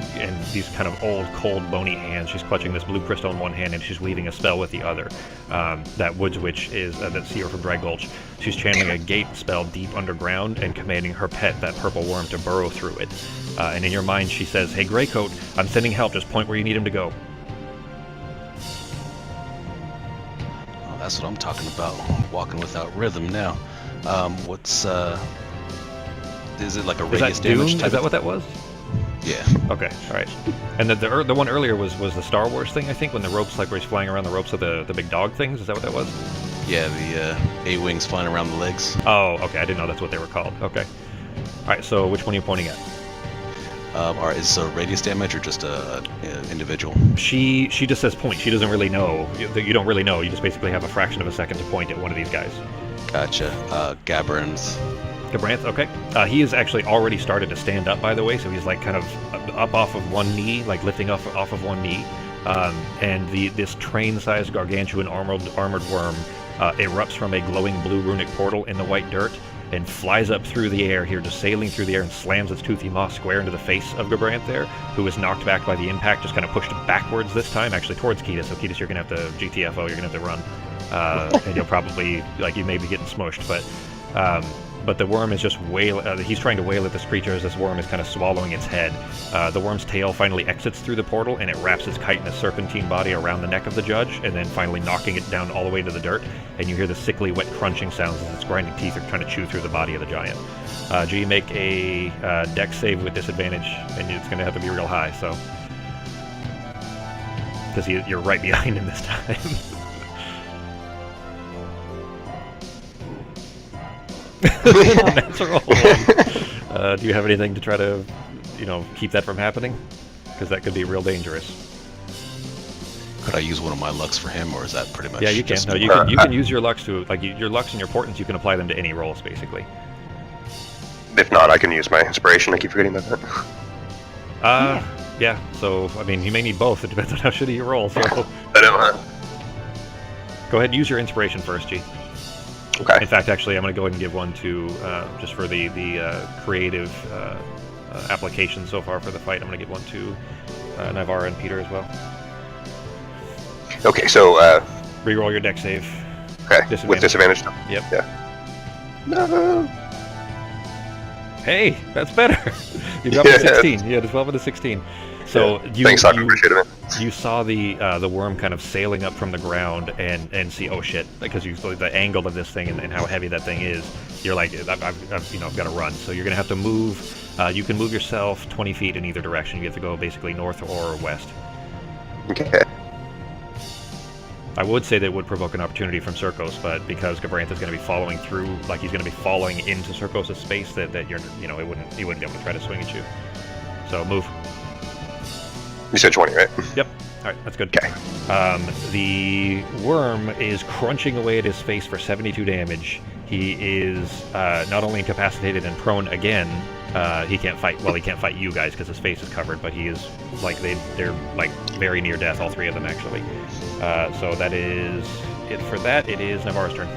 these kind of old, cold, bony hands. She's clutching this blue crystal in one hand, and she's weaving a spell with the other. That Woods Witch is that seer from Dry Gulch. She's channeling a gate spell deep underground and commanding her pet, that purple worm, to burrow through it. And in your mind, she says, "Hey, Greycoat, I'm sending help. Just point where you need him to go." That's what I'm talking about. Walking without rhythm now. What's is it like a radius damage type? Is that what that was? Yeah. Okay. All right. And the one earlier was the Star Wars thing, I think, when the ropes, like where he's flying around the ropes of the big dog things. Is that what that was? Yeah, the A-wings flying around the legs. Oh, okay. I didn't know that's what they were called. Okay. All right. So which one are you pointing at? Or is this a radius damage or just a individual? She just says point. She doesn't really know. You don't really know. You just basically have a fraction of a second to point at one of these guys. Gotcha. Gabranth. Gabranth, okay. He has actually already started to stand up, by the way, so he's like kind of up off of one knee, like lifting off of one knee. and this train-sized gargantuan armored worm erupts from a glowing blue runic portal in the white dirt and flies up through the air here, just sailing through the air, and slams its toothy maw square into the face of Gabranth there, who is knocked back by the impact, just kind of pushed backwards this time, actually towards Ketis. So Ketis, you're going to have to GTFO, you're going to have to run, and you'll probably, you may be getting smushed, but the worm is just he's trying to wail at this creature as this worm is kind of swallowing its head. The worm's tail finally exits through the portal, and it wraps its chitinous serpentine body around the neck of the judge, and then finally knocking it down all the way to the dirt, and you hear the sickly, wet crunching sounds as its grinding teeth are trying to chew through the body of the giant. G, make a dex save with disadvantage, and it's going to have to be real high, so... Because you're right behind him this time. Natural one. Do you have anything to try to, keep that from happening? Because that could be real dangerous. Could I use one of my lucks for him, or is that pretty much? Yeah, you can. No, you can use your lucks to your lucks and your portents. You can apply them to any rolls, basically. If not, I can use my inspiration. I keep forgetting about that. Yeah. So I mean, you may need both. It depends on how shitty you roll. So I don't. Go ahead and use your inspiration first, G. Okay. In fact, actually, I'm going to go ahead and give one to, just for the creative application so far for the fight, I'm going to give one to Nivara and Peter as well. Okay, so... Reroll your dex save. Okay, with disadvantage? Yep. Yeah. No! Hey, that's better! You got to 16. You had a 12 and a 16. So Thanks, I appreciate it. You saw the worm kind of sailing up from the ground and see, oh shit, because you saw the angle of this thing and how heavy that thing is. You're like, I've got to run. So you're gonna have to move. You can move yourself 20 feet in either direction. You have to go basically north or west. Okay. I would say that it would provoke an opportunity from Circos, but because Gabranth is going to be following through, like he's going to be falling into Circos' space, that he wouldn't be able to try to swing at you. So move. You said 20, right? Yep. All right, that's good. Okay. The worm is crunching away at his face for 72 damage. He is not only incapacitated and prone again. He can't fight. Well, he can't fight you guys because his face is covered. But he is they're very near death. All three of them actually. So that is it for that. It is Navara's turn.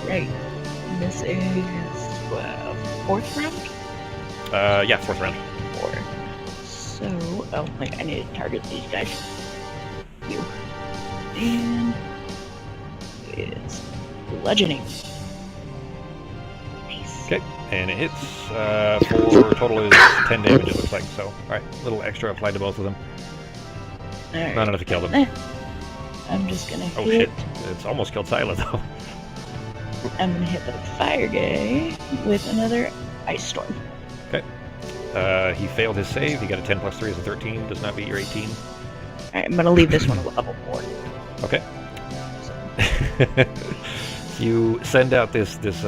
Right. This is fourth round. Yeah, fourth round. 4. So, I need to target these guys. You. And it's bludgeoning. Nice. Okay, and it hits for total is 10 damage. It looks like so. All right, a little extra applied to both of them. All right. Not enough to kill them. I'm just gonna hit. Oh shit! It's almost killed Sila though. I'm gonna hit the fire guy with another ice storm. Okay. He failed his save. He got a 10 plus 3 is a 13. Does not beat your 18. Alright, I'm gonna leave this one a level 4. Okay. You send out this just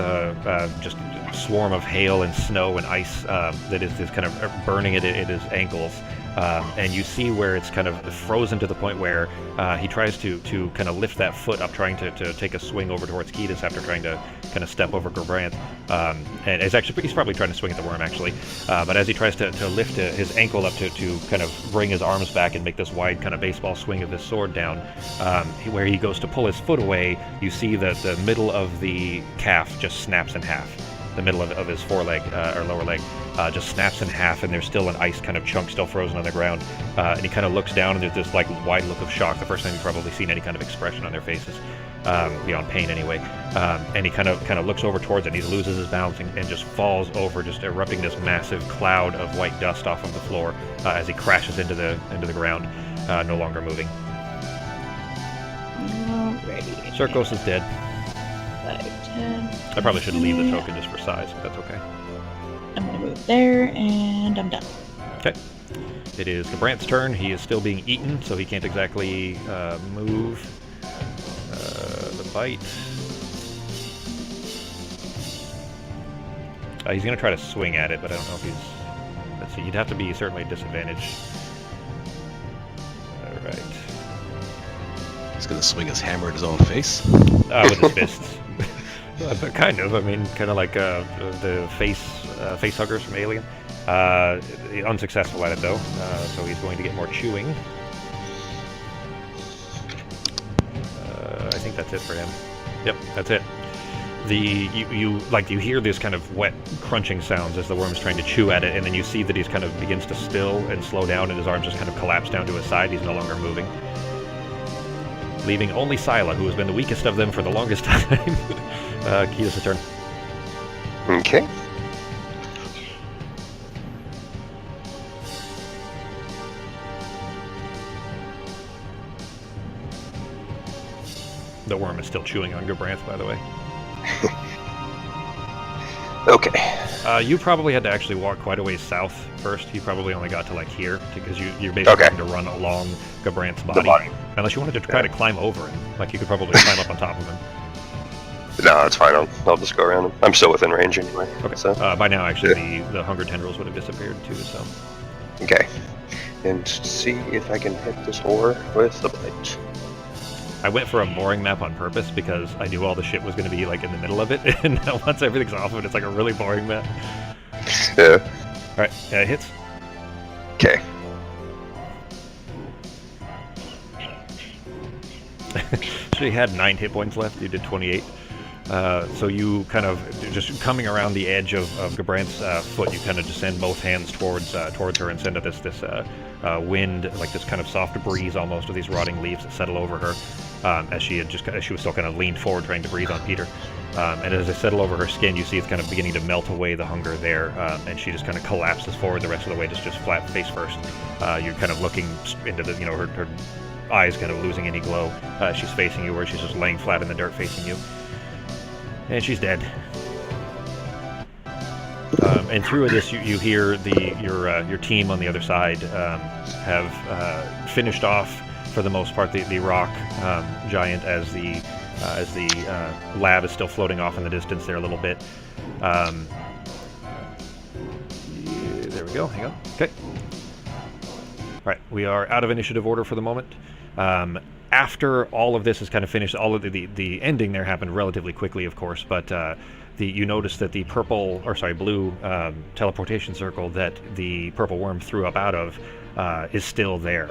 swarm of hail and snow and ice that is kind of burning at his ankles. And you see where it's kind of frozen to the point where he tries to kind of lift that foot up, trying to take a swing over towards Ketis after trying to kind of step over Gabranth. And he's probably trying to swing at the worm, actually. But as he tries to lift his ankle up to kind of bring his arms back and make this wide kind of baseball swing of his sword down, where he goes to pull his foot away, you see that the middle of the calf just snaps in half. The middle of his foreleg, or lower leg, just snaps in half, and there's still an ice kind of chunk still frozen on the ground. And he kind of looks down, and there's this wide look of shock. The first time you've probably seen any kind of expression on their faces, beyond pain anyway. And he kind of looks over towards it, and he loses his balance and just falls over, just erupting this massive cloud of white dust off of the floor as he crashes into the ground, no longer moving. Alrighty. Circos is dead. 5, 10. I probably should leave the token just for size, but that's okay. I'm gonna move there, and I'm done. Okay. It is Gabranth's turn. He is still being eaten, so he can't exactly move. The bite. He's going to try to swing at it, but I don't know if he's... Let's see, you'd have to be certainly disadvantaged. Alright. He's gonna swing his hammer at his own face? With his fists. Kind of. I mean, kind of like the face facehuggers from Alien. Unsuccessful at it though, so he's going to get more chewing. I think that's it for him. Yep, that's it. You hear this kind of wet crunching sounds as the worm's trying to chew at it, and then you see that he's kind of begins to still and slow down, and his arms just kind of collapse down to his side. He's no longer moving, leaving only Scylla, who has been the weakest of them for the longest time. Kida's turn. Okay. The worm is still chewing on Gabranth, by the way. Okay. You probably had to actually walk quite a ways south first. You probably only got to like here because you're basically having to run along Gabranth's body. Unless you wanted to try to climb over him. Like you could probably climb up on top of him. No, it's fine. I'll just go around him. I'm still within range anyway. Okay. So. By now, actually, the hunger tendrils would have disappeared too. So. Okay. And see if I can hit this ore with the bite. I went for a boring map on purpose because I knew all the shit was going to be like in the middle of it, and now once everything's off of it, it's like a really boring map. Yeah. All right, it hits. Okay. She had 9 hit points left. You did 28. So you kind of just coming around the edge of Gabranth's foot, you kind of just send both hands towards her and send this wind, like this kind of soft breeze almost of these rotting leaves that settle over her, as she was still kind of leaned forward trying to breathe on Peter. And as they settle over her skin, you see it's kind of beginning to melt away the hunger there, and she just kind of collapses forward the rest of the way, just flat face first. You're kind of looking into the, her eyes kind of losing any glow. She's facing you, where she's just laying flat in the dirt facing you. And she's dead. And through this, you hear your team on the other side have finished off, for the most part, the rock giant as the lab is still floating off in the distance there a little bit. There we go. Hang on. Okay. All right, we are out of initiative order for the moment. After all of this is kind of finished, all of the ending there happened relatively quickly, of course, but you notice that the blue teleportation circle that the purple worm threw up out of is still there.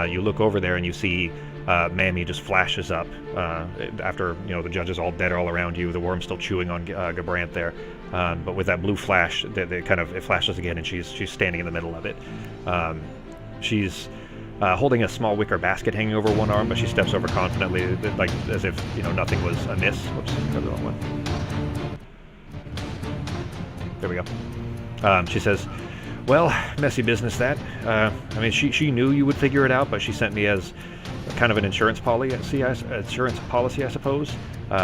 You look over there and you see Mammy just flashes up after the judge is all dead all around you. The worm's still chewing on Gabranth there, but with that blue flash, it flashes again, and she's standing in the middle of it. She's holding a small wicker basket hanging over one arm, but she steps over confidently, like as if nothing was amiss. Whoops, got the wrong one. There we go. She says, "Well, messy business that. I mean, she knew you would figure it out, but she sent me as kind of an insurance policy, I suppose.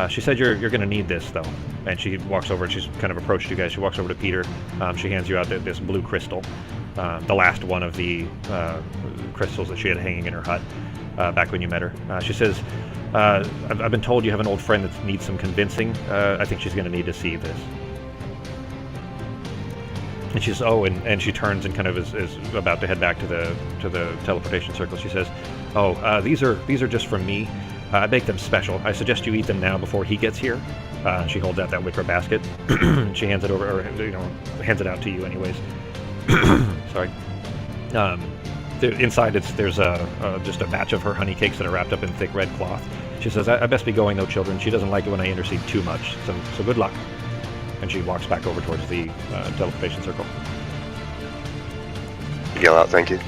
She said you're going to need this, though." And she walks over, and she's kind of approached you guys. She walks over to Peter. She hands you out this blue crystal, the last one of the crystals that she had hanging in her hut back when you met her. She says, I've been told you have an old friend that needs some convincing. I think she's going to need to see this." And she says, and she turns and kind of is about to head back to the teleportation circle. She says, these are just from me. I baked them special. I suggest you eat them now before he gets here. She holds out that wicker basket. She hands it over, or hands it out to you anyways. Sorry. Inside there's just a batch of her honey cakes that are wrapped up in thick red cloth. She says, I best be going though, children. She doesn't like it when I intercede too much. So good luck. And she walks back over towards the teleportation circle. Yell out, thank you.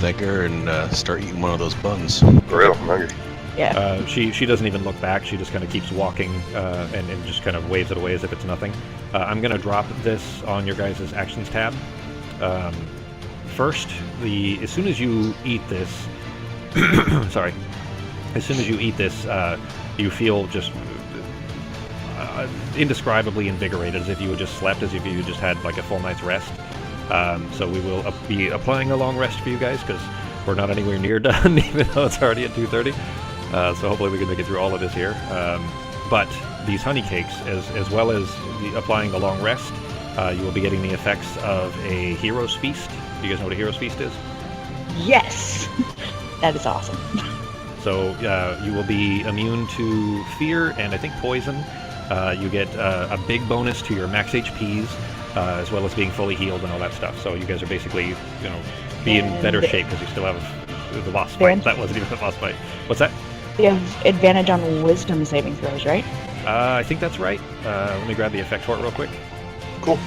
Thank her and start eating one of those buns. For real, I'm hungry. Yeah. She doesn't even look back. She just kind of keeps walking and just kind of waves it away as if it's nothing. I'm going to drop this on your guys' actions tab. First, as soon as you eat this, you feel just indescribably invigorated, as if you had just slept, as if you just had like a full night's rest. So we will be applying a long rest for you guys, because we're not anywhere near done, even though it's already at 2:30. So hopefully we can make it through all of this here. But these honey cakes, as well as applying the long rest, you will be getting the effects of a hero's feast. Do you guys know what a hero's feast is? Yes! That is awesome. So you will be immune to fear and I think poison. You get a big bonus to your max HPs, as well as being fully healed and all that stuff. So you guys are basically, be in better shape because you still have the boss fight. That wasn't even the boss fight. What's that? You have advantage on wisdom saving throws, right? I think that's right. Let me grab the effect for it real quick. Cool.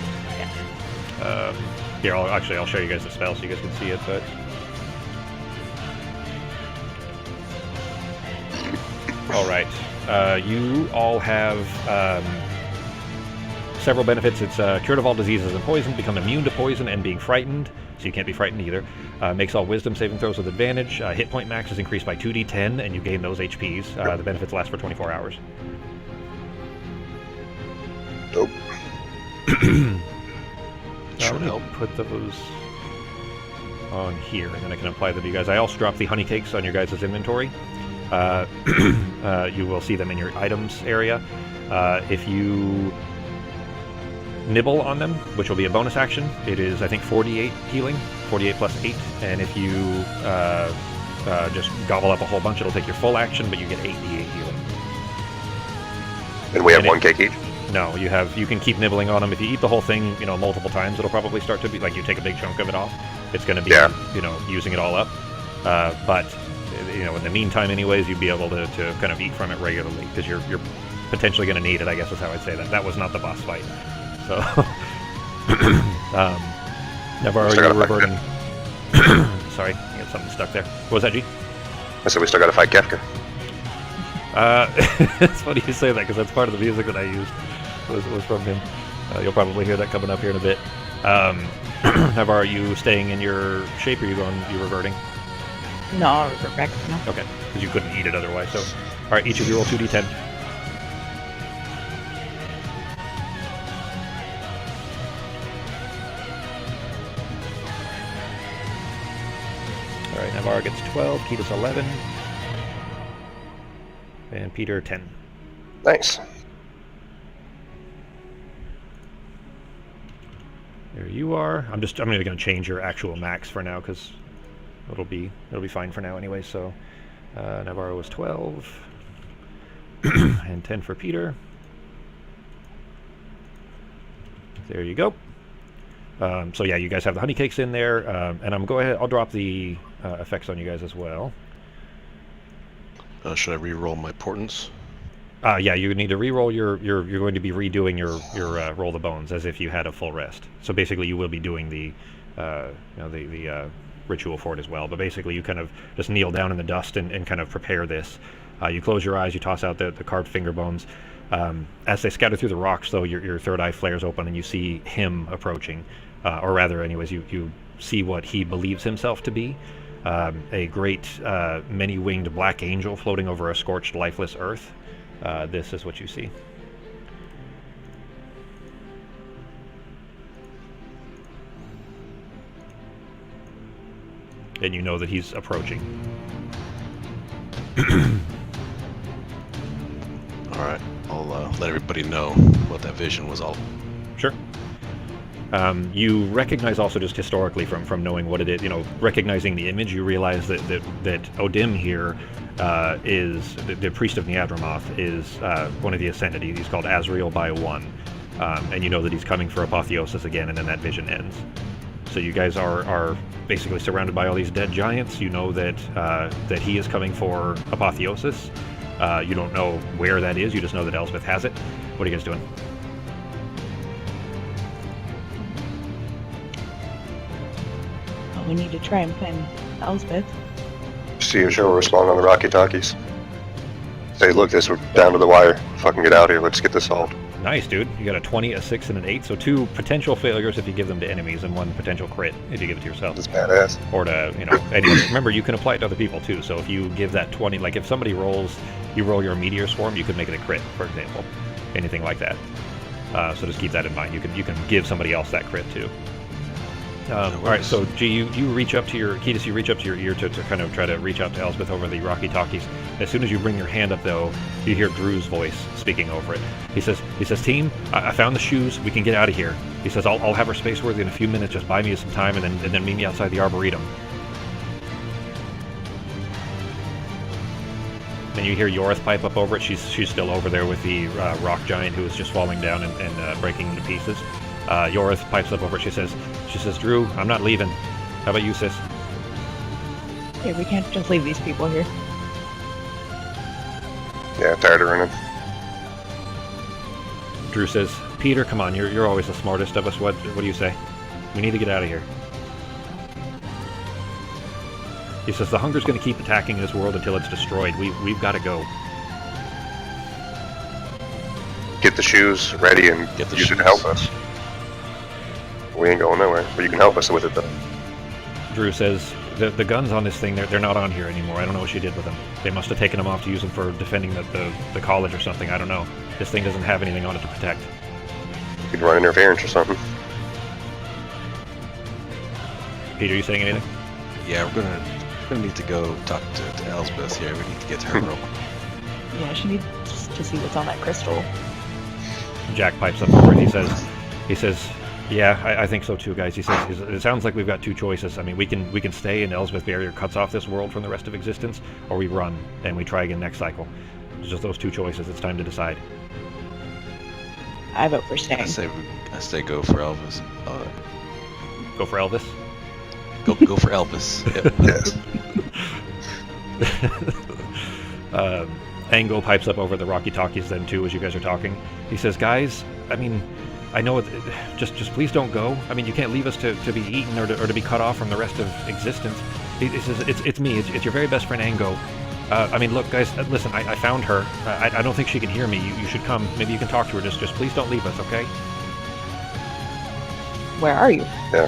Here, I'll show you guys the spell so you guys can see it, but... Alright. You all have several benefits. It's cured of all diseases and poison, become immune to poison and being frightened, so you can't be frightened either. Makes all wisdom saving throws with advantage. Hit point max is increased by 2d10, and you gain those HPs. The benefits last for 24 hours. Nope. Should help. Put those on here, and then I can apply them to you guys. I also dropped the honey cakes on your guys' inventory. You will see them in your items area. If you nibble on them, which will be a bonus action, it is, I think, 48 healing, 48 plus 8, and if you just gobble up a whole bunch, it'll take your full action, but you get 8d8 healing. And we have one cake each? No, you can keep nibbling on them. If you eat the whole thing, multiple times, it'll probably start to be, like, you take a big chunk of it off. It's going to be, using it all up. But in the meantime, anyways, you'd be able to kind of eat from it regularly, because you're potentially going to need it, I guess is how I'd say that. That was not the boss fight. So, Navarro, you're reverting. Sorry, I got something stuck there. What was that, G? I said we still got to fight Kefka. It's funny you say that, because that's part of the music that I used was from him. You'll probably hear that coming up here in a bit. Navarro, are you staying in your shape, or are you reverting? No, I'll revert back. No. Okay, because you couldn't eat it otherwise. So, all right, each of you roll 2d10. All right, Navarro gets 12, Ketis 11, and Peter 10. Nice. There you are. I'm going to change your actual max for now, because it'll be fine for now anyway. So Navarro was 12 and 10 for Peter. There you go. So yeah, you guys have the honey cakes in there, and I'll drop the effects on you guys as well. Should I re-roll my portents? Yeah, you need to re-roll you're going to be redoing your roll the bones as if you had a full rest. So basically, you will be doing the ritual for it as well. But basically, you kind of just kneel down in the dust and kind of prepare this. You close your eyes, you toss out the carved finger bones. As they scatter through the rocks, though, your third eye flares open and you see him approaching. Or rather, anyways, you see what he believes himself to be. A great many-winged black angel floating over a scorched, lifeless earth. This is what you see. And you know that he's approaching. Alright, I'll let everybody know what that vision was all. Sure. You recognize also just historically from knowing what it is, recognizing the image, you realize that Odim here is, the priest of Neadramoth is one of the Ascended. He's called Azrael by one. And you know that he's coming for apotheosis again, and then that vision ends. So you guys are basically surrounded by all these dead giants. You know that he is coming for apotheosis. You don't know where that is, you just know that Elspeth has it. What are you guys doing? Well, we need to try and find Elspeth. See if she'll respond on the Rocky Talkies. Say, look, we're down to the wire. Fucking get out here. Let's get this solved. Nice, dude. You got a 20, a 6, and an 8. So 2 potential failures if you give them to enemies, and 1 potential crit if you give it to yourself. That's badass. Or to, remember, you can apply it to other people, too. So if you give that 20, like if somebody you roll your meteor swarm, you could make it a crit, for example. Anything like that. So just keep that in mind. You can give somebody else that crit, too. All right, so G, you reach up to your Ketis, you reach up to your ear to kind of try to reach out to Elspeth over the Rocky Talkies. As soon as you bring your hand up, though, you hear Drew's voice speaking over it. He says, "Team, I found the shoes. We can get out of here." He says, "I'll have her space worthy in a few minutes. Just buy me some time, and then meet me outside the Arboretum." and you hear Yorith pipe up over it. She's still over there with the rock giant who is just falling down and breaking into pieces. Yorith pipes up over it. She says, Drew, I'm not leaving. How about you, sis? Yeah, we can't just leave these people here. Yeah, tired of running. Drew says, Peter, come on, you're always the smartest of us. What do you say? We need to get out of here. He says, the hunger's going to keep attacking this world until it's destroyed. We've got to go. Get the shoes ready and use it to help us. We ain't going nowhere, but you can help us with it, though. Drew says, the guns on this thing, they're not on here anymore. I don't know what she did with them. They must have taken them off to use them for defending the college or something. I don't know. This thing doesn't have anything on it to protect. You'd run interference or something. Peter, you saying anything? Yeah, we're gonna need to go talk to Elsbeth here. We need to get to her room. Yeah, she needs to see what's on that crystal. Jack pipes up over it. He says, yeah, I think so too, guys. He says, it sounds like we've got two choices. I mean, we can stay and Elsbeth Barrier cuts off this world from the rest of existence, or we run and we try again next cycle. It's just those two choices. It's time to decide. I vote for staying. I say go for Elvis. Go for Elvis? Go for Elvis. Yes. Ango pipes up over the Rocky Talkies then too as you guys are talking. He says, guys, I mean, I know just please don't go. I mean, you can't leave us to be eaten or to be cut off from the rest of existence. He says, it's me. It's your very best friend Ango. I mean, look, guys, listen, I found her. I don't think she can hear me. You should come. Maybe you can talk to her. Just please don't leave us, okay? Where are you? Yeah.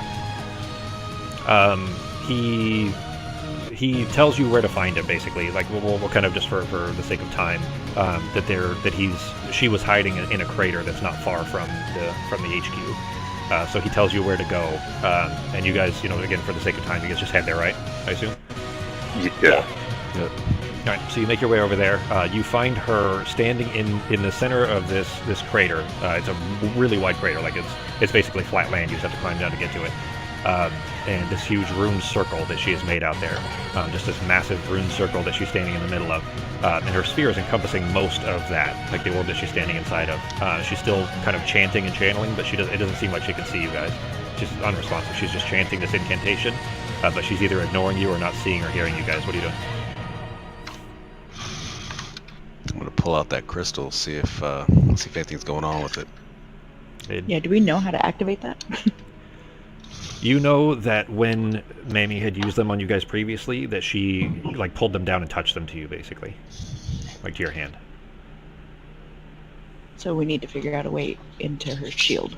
He tells you where to find it, basically. Like we'll kind of just for the sake of time, she was hiding in a crater that's not far from the HQ. So he tells you where to go, and you guys, again for the sake of time, you guys just head there, right? I assume. Yeah. Yep. All right. So you make your way over there. You find her standing in the center of this crater. It's a really wide crater. Like it's basically flat land. You just have to climb down to get to it. And this huge rune circle that she has made out there. Just this massive rune circle that she's standing in the middle of. And her sphere is encompassing most of that, like the orb that she's standing inside of. She's still kind of chanting and channeling, but it doesn't seem like she can see you guys. She's unresponsive. She's just chanting this incantation, but she's either ignoring you or not seeing or hearing you guys. What are you doing? I'm gonna pull out that crystal, see if anything's going on with it. Yeah, do we know how to activate that? You know that when Mamie had used them on you guys previously, that she like pulled them down and touched them to you, basically, like to your hand. So we need to figure out a way into her shield.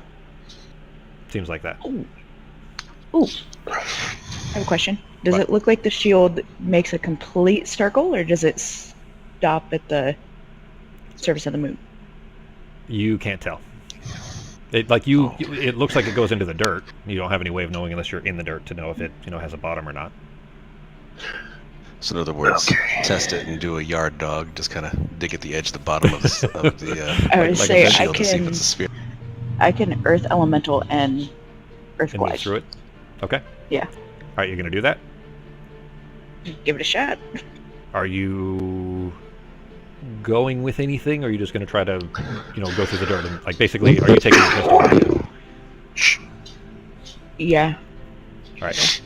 Seems like that. Ooh. I have a question. Does it look like the shield makes a complete circle, or does it stop at the surface of the moon? You can't tell. It looks like it goes into the dirt. You don't have any way of knowing unless you're in the dirt to know if it has a bottom or not. So in other words, test it and do a yard dog. Just kind of dig at the edge of the bottom of the I would say shield to see if it's a sphere. I can Earth Elemental and Earth And move Glide. through it. Okay. Yeah. All right, you're gonna do that. Give it a shot. Are you going with anything, or are you just going to try to, go through the dirt and, like, basically, are you taking the pistol? Yeah. All right.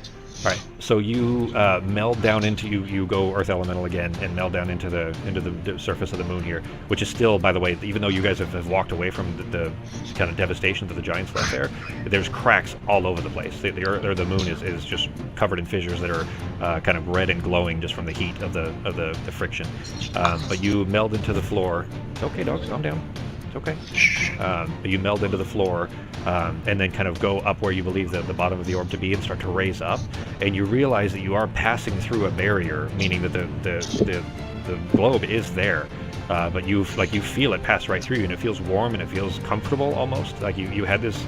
So you meld down into you go Earth Elemental again and meld down into the surface of the moon here, which is still, by the way, even though you guys have walked away from the kind of devastation that the giants left there, there's cracks all over the place. The moon is just covered in fissures that are kind of red and glowing just from the heat of the friction. But you meld into the floor. It's okay, dog. Calm down. It's okay. But you meld into the floor. And then kind of go up where you believe the bottom of the orb to be and start to raise up, and you realize that you are passing through a barrier, meaning that the globe is there, but you feel it pass right through you, and it feels warm and it feels comfortable almost. Like you had this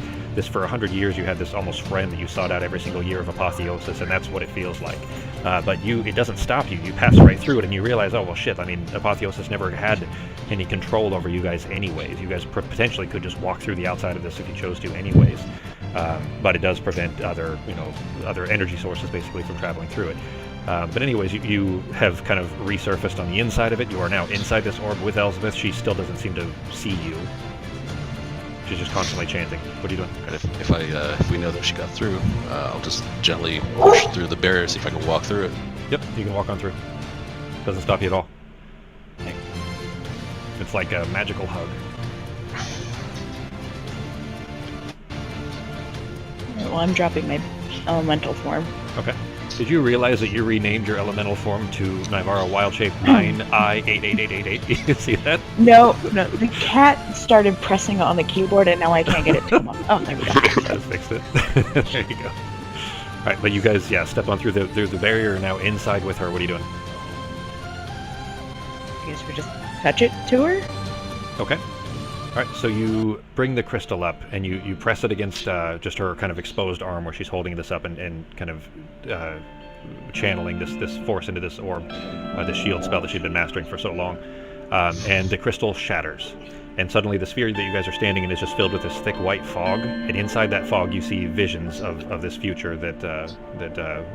for 100 years, you had this almost friend that you sought out every single year of apotheosis, and that's what it feels like. But it doesn't stop you. You pass right through it, and you realize, oh well, shit. I mean, apotheosis never had any control over you guys anyways. You guys potentially could just walk through the outside of this if you chose to anyways. But it does prevent other energy sources basically from traveling through it. But anyways, you have kind of resurfaced on the inside of it. You are now inside this orb with Elsbeth. She still doesn't seem to see you. She's just constantly chanting. What are you doing? And if we know that she got through, I'll just gently push through the barrier, see if I can walk through it. Yep, you can walk on through. Doesn't stop you at all. It's like a magical hug. Well, I'm dropping my elemental form. Okay. Did you realize that you renamed your elemental form to Nivara Wild Shape 9I88888? You see that? No, the cat started pressing on the keyboard and now I can't get it to come up. Oh, there we go. That fixed it. There you go. All right, but you guys, step on through the barrier, now inside with her. What are you doing? I guess we just touch it to her? Okay. All right, so you bring the crystal up and you press it against just her kind of exposed arm where she's holding this up and kind of channeling this force into this orb, this shield spell that she'd been mastering for so long. And the crystal shatters. And suddenly the sphere that you guys are standing in is just filled with this thick white fog. And inside that fog you see visions of this future that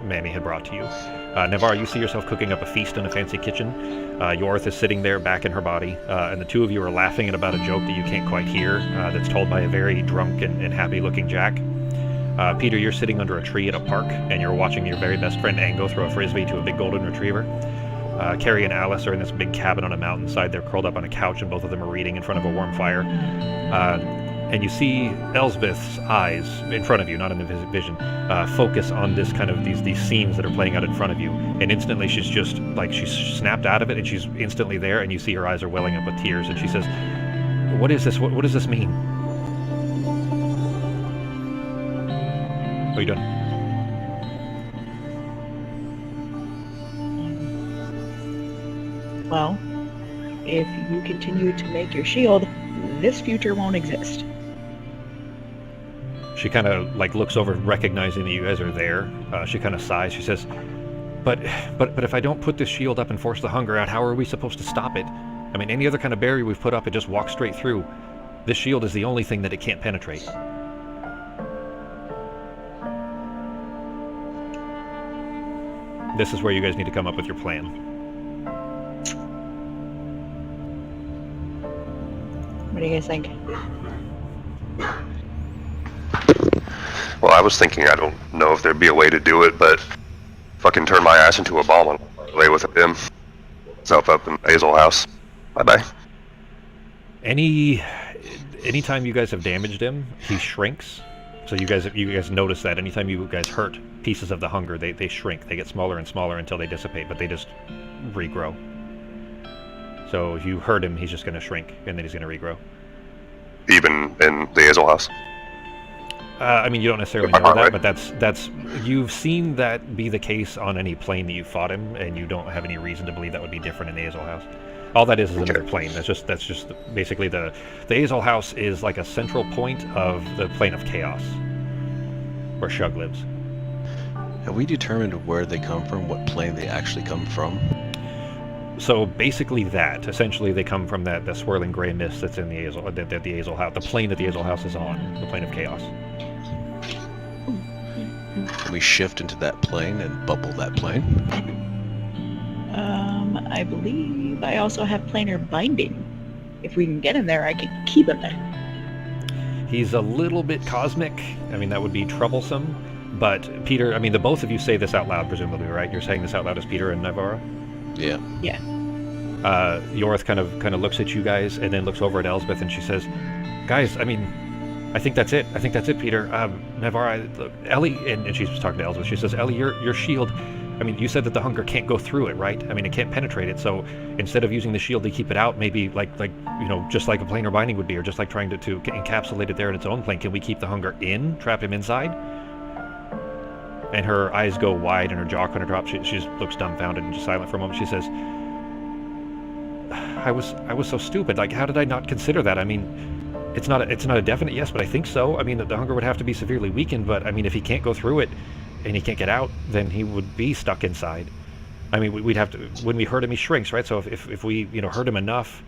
Mammy had brought to you. Navarre, you see yourself cooking up a feast in a fancy kitchen. Yorth is sitting there back in her body. And the two of you are laughing at about a joke that you can't quite hear that's told by a very drunk and happy-looking Jack. Peter, you're sitting under a tree at a park, and you're watching your very best friend Ango throw a frisbee to a big golden retriever. Carrie and Alice are in this big cabin on a mountainside. They're curled up on a couch, and both of them are reading in front of a warm fire. And you see Elsbeth's eyes in front of you, not in the vision, focus on this kind of these scenes that are playing out in front of you. And instantly she's just like she's snapped out of it, and she's instantly there. And you see her eyes are welling up with tears, and she says, "What is this? What does this mean?" What are you doing? Well, if you continue to make your shield, this future won't exist. She kind of like looks over, recognizing that you guys are there. She kind of sighs. She says, "But if I don't put this shield up and force the hunger out, how are we supposed to stop it? I mean, any other kind of barrier we've put up, it just walks straight through. This shield is the only thing that it can't penetrate." This is where you guys need to come up with your plan. What do you guys think? Well, I was thinking I don't know if there'd be a way to do it, but fucking turn my ass into a bomb and lay with him. Self up in Hazel House. Bye-bye. Anytime you guys have damaged him, he shrinks. So you guys notice that anytime you guys hurt pieces of the hunger, they shrink. They get smaller and smaller until they dissipate, but they just regrow. So if you hurt him, he's just going to shrink, and then he's going to regrow. Even in the Hazel House? I mean, you don't necessarily know that, but that's you've seen that be the case on any plane that you fought him, and you don't have any reason to believe that would be different in the Hazel House. All that is another plane. That's just basically the Hazel House is like a central point of the plane of chaos, where Shug lives. Have we determined where they come from, what plane they actually come from? So basically that. Essentially, they come from the swirling gray mist that's in the Hazel, the Hazel House, the plane that the Hazel House is on, the plane of chaos. Can we shift into that plane and bubble that plane? I believe I also have planar binding. If we can get him there, I can keep him there. He's a little bit cosmic. I mean, that would be troublesome. But Peter, I mean, the both of you say this out loud, presumably, right? You're saying this out loud as Peter and Navarra? Yeah. Yeah. Yorth kind of looks at you guys and then looks over at Elsbeth and she says, "Guys, I mean, I think that's it. I think that's it, Peter. Navarra, look, Ellie," and she's talking to Elsbeth. She says, "Ellie, your shield. I mean, you said that the hunger can't go through it, right? I mean, it can't penetrate it. So instead of using the shield to keep it out, maybe like just like a planar binding would be, or just like trying to encapsulate it there in its own plane, can we keep the hunger in, trap him inside?" And her eyes go wide and her jaw kind of drops. She just looks dumbfounded and just silent for a moment. She says, I was so stupid. Like, how did I not consider that? I mean, it's not a definite yes, but I think so. I mean, the hunger would have to be severely weakened, but I mean, if he can't go through it and he can't get out, then he would be stuck inside. I mean, we'd have to, when we hurt him, he shrinks, right? So if we, hurt him enough,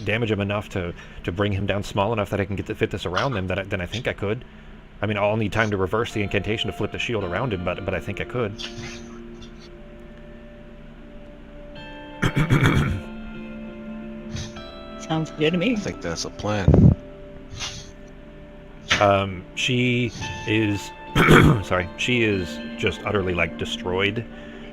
damage him enough to bring him down small enough that I can get to fit this around him, then I think I could. I mean, I'll need time to reverse the incantation to flip the shield around him, but I think I could. Sounds good to me. I think that's a plan. She is, sorry, she is just utterly like destroyed,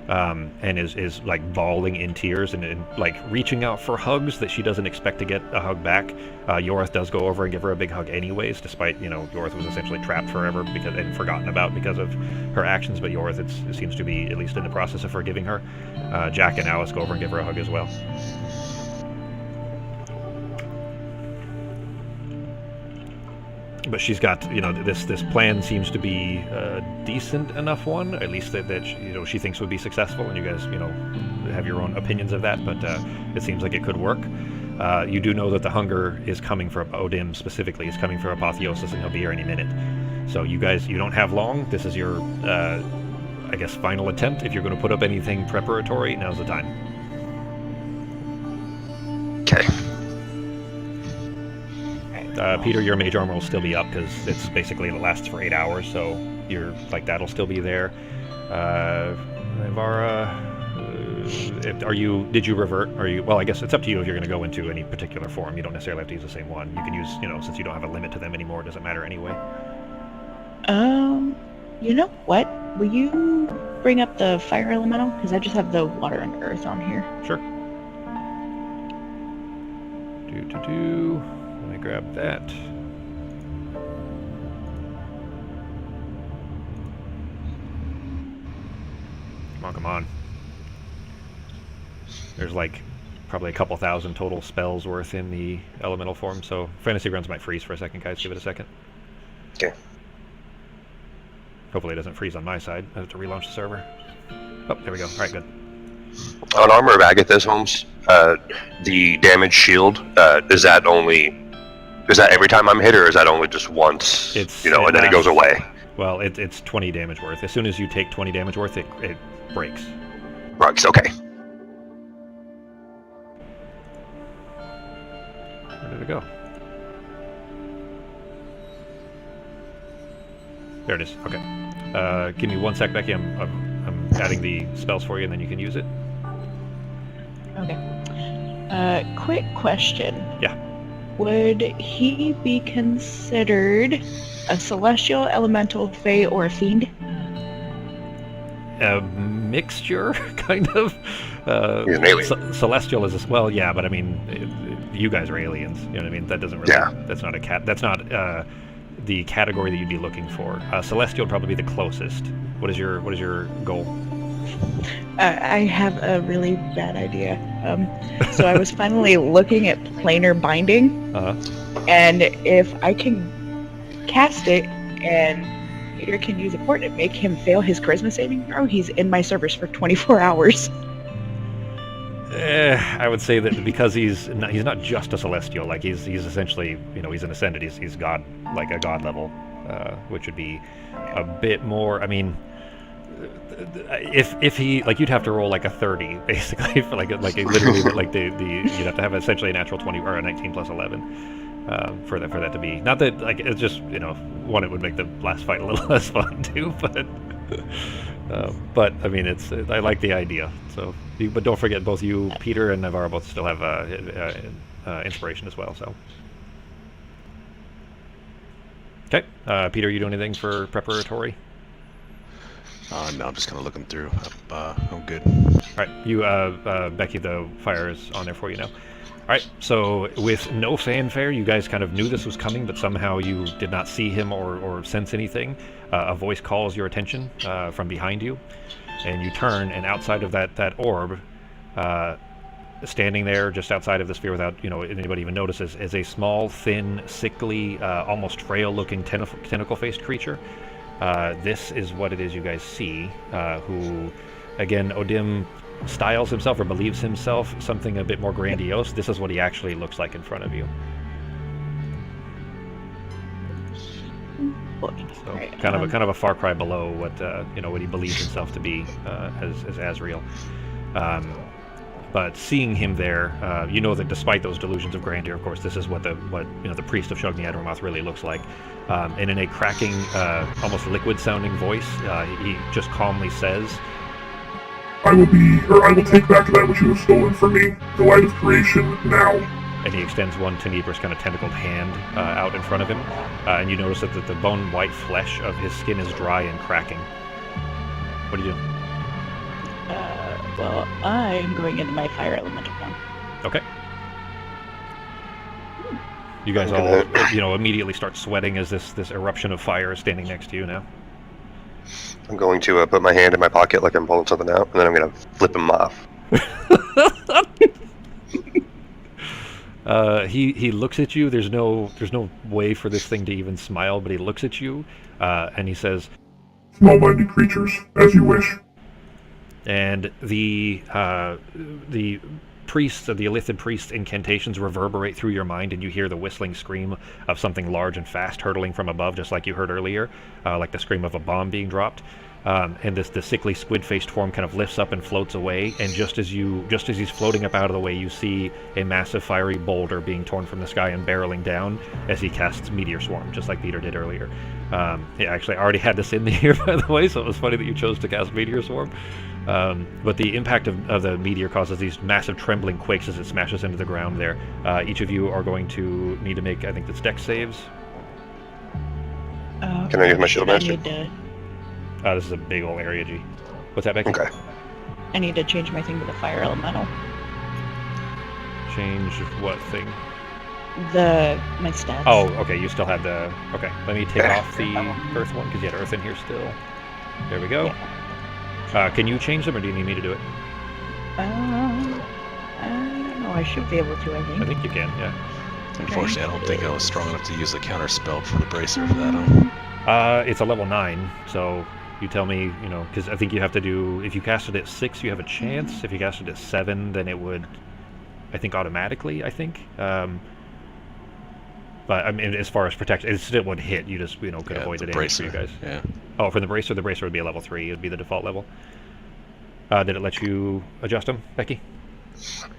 and is like bawling in tears and like reaching out for hugs that she doesn't expect to get a hug back. Yorith does go over and give her a big hug anyways, despite, you know, Yorith was essentially trapped forever because and forgotten about because of her actions, but Yorith it seems to be at least in the process of forgiving her. Jack and Alice go over and give her a hug as well. But she's got, you know, this plan seems to be a decent enough one, at least that she, you know, she thinks would be successful, and you guys, you know, have your own opinions of that, but it seems like it could work. You do know that the hunger is coming from Odim specifically, is coming from Apotheosis, and he'll be here any minute. So you guys, you don't have long. This is your, I guess, final attempt. If you're going to put up anything preparatory, now's the time. Okay. Peter, your mage armor will still be up because it's basically, it lasts for 8 hours, so you're like, that'll still be there. Ivara, did you revert? Well, I guess it's up to you if you're going to go into any particular form. You don't necessarily have to use the same one. You can use, you know, since you don't have a limit to them anymore, it doesn't matter anyway. You know what? Will you bring up the fire elemental? Because I just have the water and earth on here. Sure. Let me grab that. Come on. There's like probably a couple thousand total spells worth in the elemental form, so Fantasy Grounds might freeze for a second, guys. Give it a second. Okay. Hopefully it doesn't freeze on my side. I have to relaunch the server. Oh, there we go. Alright, good. On Armor of Agathis, Holmes, the damage shield, is that every time I'm hit, or is that only just once, and then it goes away? Well, it's 20 damage worth. As soon as you take 20 damage worth, it breaks. Breaks, okay. Where did it go? There it is. Okay. Give me 1 sec, Becky. I'm adding the spells for you, and then you can use it. Okay. Quick question. Yeah. Would he be considered a celestial, elemental, fae, or a fiend? A mixture, kind of. He's an alien. Celestial is well, yeah, but I mean, you guys are aliens. You know what I mean? That doesn't really. Yeah. That's not a cat. That's not the category that you'd be looking for. Celestial would probably be the closest. What is your goal? I have a really bad idea. So I was finally looking at planar binding, and if I can cast it and Peter can use a port and make him fail his charisma saving throw, he's in my servers for 24 hours. I would say that because he's not just a celestial, like he's essentially, he's an ascended, he's god, like a god level, which would be a bit more. I mean, if he, like, you'd have to roll like a 30 basically for like literally like you'd have to have essentially a natural 20 or a 19 plus 11 for that to be, not that, like, it's just, one, it would make the last fight a little less fun too, but I mean, I like the idea. So, but don't forget, both you, Peter, and Navarro both still have inspiration as well. So, okay, Peter, you do anything for preparatory? No, I'm just kind of looking through. I'm good. All right, you, Becky, the fire is on there for you now. All right, so with no fanfare, you guys kind of knew this was coming, but somehow you did not see him or sense anything. A voice calls your attention from behind you, and you turn, and outside of that orb, standing there just outside of the sphere without anybody even notices, is a small, thin, sickly, almost frail-looking tentacle-faced creature. This is what it is you guys see, who, again, Odim styles himself or believes himself something a bit more grandiose. This is what he actually looks like in front of you. So kind of a far cry below what what he believes himself to be as Azrael. But seeing him there, that despite those delusions of grandeur, of course, this is what the priest of Shogni Adromoth really looks like. And in a cracking, almost liquid-sounding voice, he just calmly says, I will take back that which you have stolen from me, the light of creation, now. And he extends one tenebrous kind of tentacled hand out in front of him, and you notice that the bone white flesh of his skin is dry and cracking. What do you do? Well, I'm going into my fire elemental now. Okay. You guys all, immediately start sweating as this eruption of fire is standing next to you now. I'm going to put my hand in my pocket like I'm pulling something out, and then I'm going to flip him off. He looks at you. There's no way for this thing to even smile, but he looks at you, and he says, "Small-minded creatures, as you wish." And the priests, the Illithid priests' incantations reverberate through your mind, and you hear the whistling scream of something large and fast hurtling from above, just like you heard earlier, like the scream of a bomb being dropped. And the sickly squid-faced form kind of lifts up and floats away, and just as he's floating up out of the way, you see a massive fiery boulder being torn from the sky and barreling down as he casts Meteor Swarm, just like Peter did earlier. Actually, I already had this in here, by the way, so it was funny that you chose to cast Meteor Swarm. But the impact of the meteor causes these massive trembling quakes as it smashes into the ground there. Each of you are going to need to make, I think that's dex saves. Can I use my shield master? This is a big old area, G. What's that, Becky? Okay. I need to change my thing to the fire elemental. Change what thing? My stats. Oh, okay, you still have the... Okay, let me take off the earth one, because you had earth in here still. There we go. Yeah. Can you change them, or do you need me to do it? I don't know, I should be able to, I think. I think you can, yeah. Unfortunately, I don't think I was strong enough to use the counter spell for the bracer for that. It's a level 9, so you tell me, because I think you have to do... If you cast it at 6, you have a chance. If you cast it at 7, then it would, I think, automatically, I think. But I mean, as far as protection, it still would hit. You just, could avoid the damage bracer, for you guys. Yeah. Oh, for the bracer would be a level 3. It would be the default level. Did it let you adjust them, Becky?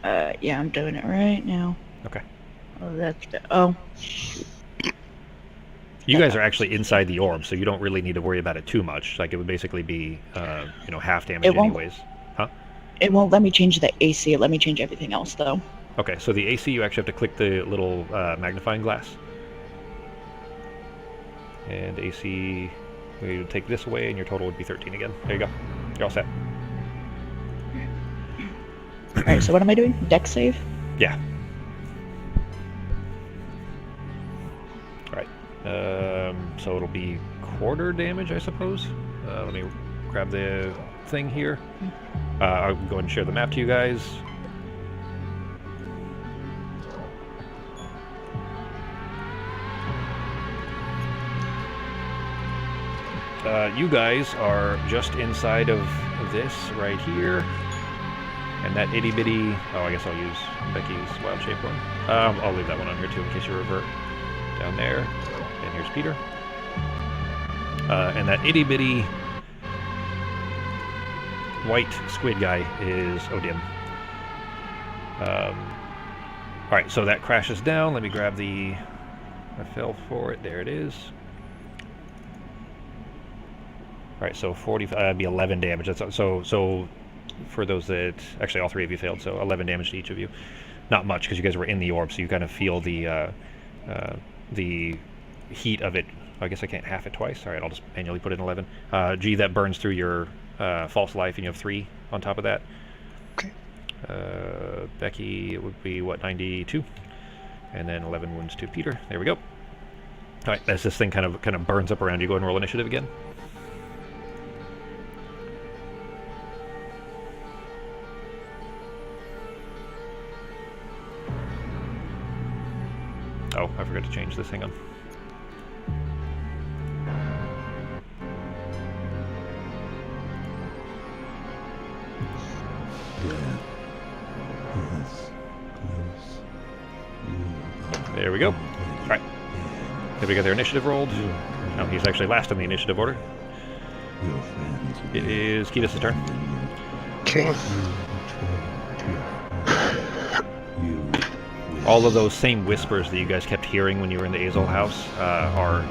Yeah, I'm doing it right now. Okay. Oh, that's... Oh. You guys are actually inside the orb, so you don't really need to worry about it too much. Like, it would basically be, half damage anyways. Huh? It won't let me change the AC. It let me change everything else, though. Okay, so the AC, you actually have to click the little magnifying glass. And AC, we would take this away, and your total would be 13 again. There you go. You're all set. Alright, so what am I doing? Dex save? Yeah. Alright. So it'll be quarter damage, I suppose. Let me grab the thing here. I'll go ahead and share the map to you guys. You guys are just inside of this right here. And that itty bitty... Oh, I guess I'll use Becky's wild shape one. I'll leave that one on here too in case you revert. Down there. And here's Peter. And that itty bitty white squid guy is Odin. Alright, so that crashes down. Let me grab the... I fell for it. There it is. Alright, so 40, that'd be 11 damage. That's so for those that... Actually, all 3 of you failed, so 11 damage to each of you. Not much, because you guys were in the orb, so you kind of feel the heat of it. I guess I can't half it twice. Alright, I'll just manually put in 11. G, that burns through your false life, and you have 3 on top of that. Okay. Becky, it would be, 92? And then 11 wounds to Peter. There we go. Alright, as this thing kind of burns up around you, go ahead and roll initiative again. Oh, I forgot to change this. Hang on. There we go. Alright. Did we get their initiative rolled? No, he's actually last in the initiative order. It is Ketis' turn. Okay. All of those same whispers that you guys kept hearing when you were in the Azel house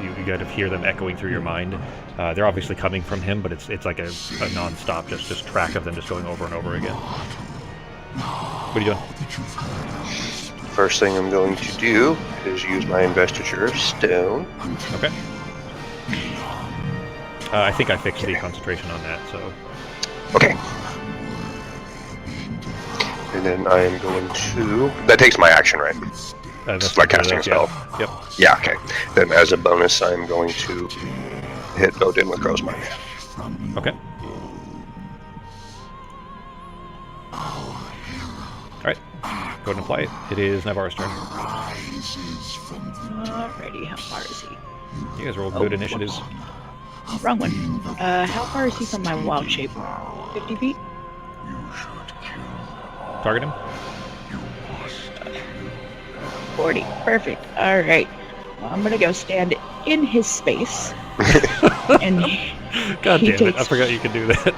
you kind of hear them echoing through your mind. They're obviously coming from him, but it's like a non-stop just track of them just going over and over again. What are you doing? First thing I'm going to do is use my investiture of stone. Okay. I think I fixed the concentration on that, so... Okay. And then I am going to... That takes my action, right? That's like casting a spell. Yeah. Yep. Yeah, okay. Then as a bonus, I'm going to hit Odin with Crow's Mark. Okay. Alright. Go ahead and apply it. It is Navarro's turn. Alrighty, how far is he? You guys rolled good initiatives. Wrong one. How far is he from my wild shape? 50 feet? Target him. 40. Perfect. Alright. Well, I'm gonna go stand in his space. And God he damn it, takes... I forgot you could do that.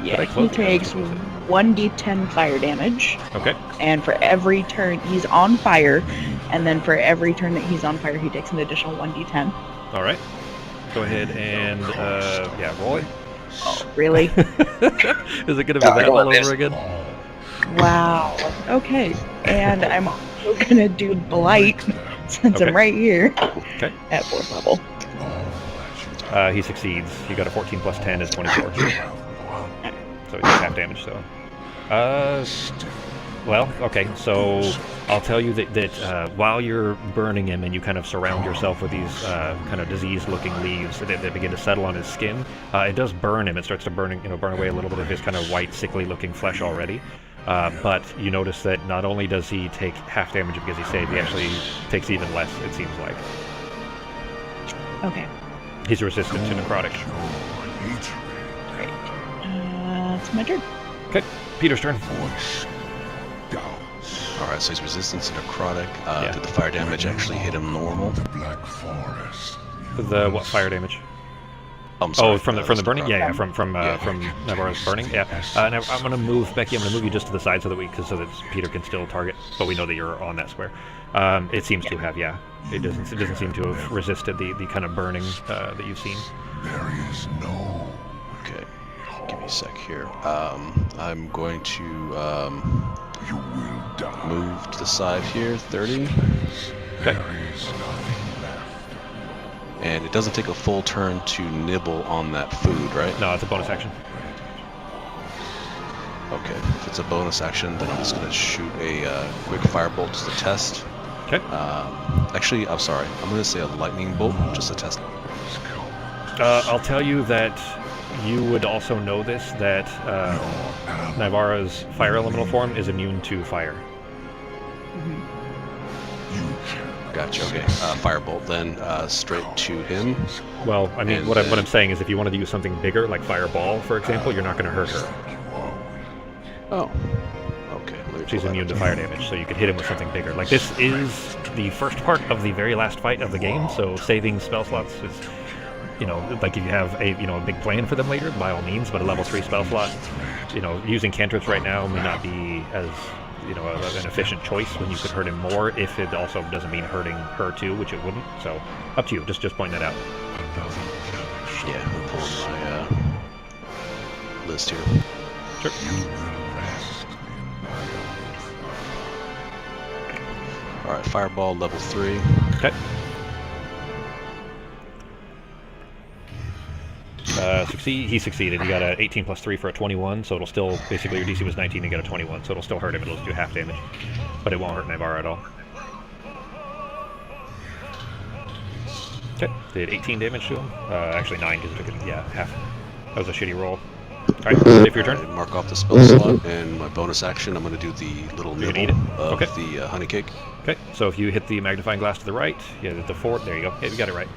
Yeah, he takes 1d10 fire damage. Okay. And for every turn he's on fire, and then for every turn that he's on fire, he takes an additional 1d10. Alright. Go ahead and, roll it. Oh, really? Is it going to be that all over again? Wow. Okay. And I'm also going to do Blight, since Okay. I'm right here. Okay. At 4th level. He succeeds. He got a 14 plus 10 is 24. So he takes half damage, so... well, okay, so I'll tell you that while you're burning him and you kind of surround yourself with these kind of diseased-looking leaves that begin to settle on his skin, it does burn him. It starts to burn away a little bit of his kind of white, sickly-looking flesh already. But you notice that not only does he take half damage because he's saved, he actually takes even less, it seems like. Okay. He's resistant to necrotic. Great. It's my turn. Okay, Peter's turn. Alright, so he's resistant to necrotic. Yeah. Did the fire damage actually hit him normal? The what fire damage? I'm sorry. Oh, from the burning? Yeah, from Navarro's burning. Yeah. Now I'm gonna move Becky. I'm gonna move you just to the side so that Peter can still target, but we know that you're on that square. It seems to have, yeah. It doesn't seem to have resisted the kind of burning that you've seen. Okay. Give me a sec here. I'm going to move to the side here, 30. Okay. And it doesn't take a full turn to nibble on that food, right? No, it's a bonus action. Okay. If it's a bonus action, then I'm just going to shoot a quick firebolt just to test. Okay. Actually, I'm sorry. I'm going to say a lightning bolt just to test. I'll tell you that you would also know this, that Navarro's fire elemental form is immune to fire. Gotcha. Okay. Firebolt then straight to him. Well, I mean, And what I'm saying is if you wanted to use something bigger, like fireball, for example, you're not going to hurt her. Oh. Okay. Let me She's pull that immune to up. fire damage, so you could hit him with something bigger. Like, this is the first part of the very last fight of the game, so saving spell slots is, like if you have a big plan for them later, by all means, but a level 3 spell slot, using cantrips right now may not be as, an efficient choice when you could hurt him more if it also doesn't mean hurting her too, which it wouldn't. So, up to you. Just point that out. Yeah, I'm pulling my list here. Sure. Alright, Fireball level 3. Okay. He succeeded. He got a 18 plus 3 for a 21, so it'll still, basically your DC was 19 and got a 21, so it'll still hurt him. It'll do half damage, but it won't hurt Navarro at all. Okay, did 18 damage to him. Actually 9 because it took it, half. That was a shitty roll. Alright, Dave, your turn. I mark off the spell slot, and my bonus action, I'm going to do the little You're gonna nibble eat it? of Okay. the honey cake. Okay, so if you hit the magnifying glass to the right, the 4, there you go. Yeah, you got it right.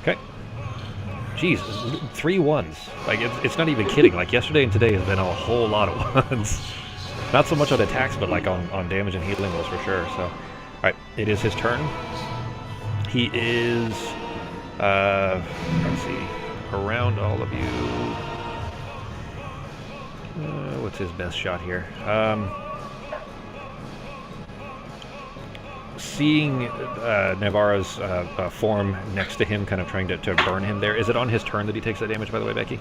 Okay. Jeez, 3 1s. Like, it's not even kidding. Like, yesterday and today has been a whole lot of 1s. Not so much on attacks, but like on damage and healing rolls for sure. So, alright, it is his turn. He is, let's see, around all of you. What's his best shot here? seeing Navarro's form next to him, kind of trying to burn him there. Is it on his turn that he takes that damage, by the way, Becky?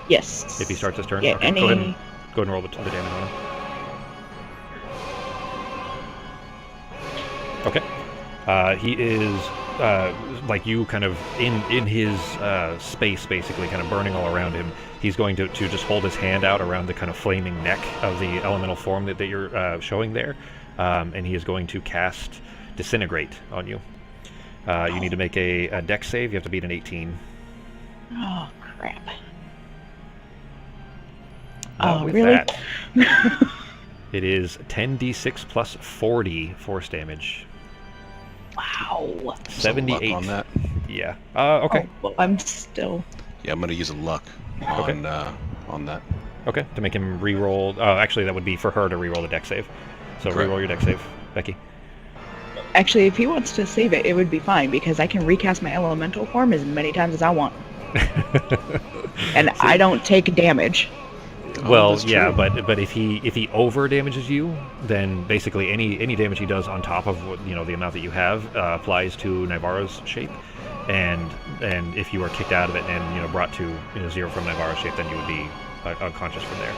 Yes. If he starts his turn? Yeah, okay, go ahead and roll the damage on him. Okay. He is, like you, kind of in his space, basically, kind of burning all around him. He's going to just hold his hand out around the kind of flaming neck of the elemental form that you're showing there. And he is going to cast Disintegrate on you. You need to make a dex save. You have to beat an 18. Oh, crap. With really? That, it is 10d6 plus 40 force damage. Wow. 78 on that. Yeah. Okay. Oh, well, I'm still... Yeah, I'm gonna use a luck on that. Okay, to make him re-roll. Actually, that would be for her to re-roll the dex save. So Correct. re-roll your dex save, Becky. Actually, if he wants to save it, it would be fine, because I can recast my elemental form as many times as I want. And I don't take damage. Well, that's yeah, true. but if he over damages you, then basically any damage he does on top of what, the amount that you have applies to Navarro's shape, and if you are kicked out of it and brought to 0 from Navarro's shape, then you would be unconscious from there.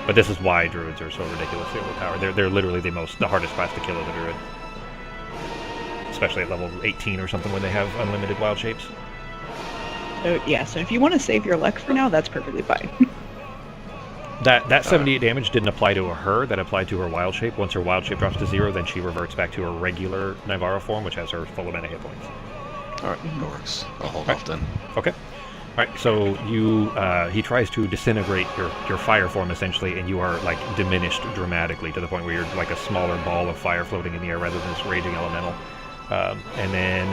But this is why druids are so ridiculously overpowered. They're literally the hardest class to kill as a druid, especially at level 18 or something when they have unlimited wild shapes. So, yeah, so if you want to save your luck for now, that's perfectly fine. That 78 damage didn't apply to her. That applied to her wild shape. Once her wild shape drops to 0, then she reverts back to her regular Navarro form, which has her full amount of hit points. All right, that works. I'll hold off then. Okay. All right. So he tries to disintegrate your fire form essentially, and you are like diminished dramatically to the point where you're like a smaller ball of fire floating in the air rather than this raging elemental. And then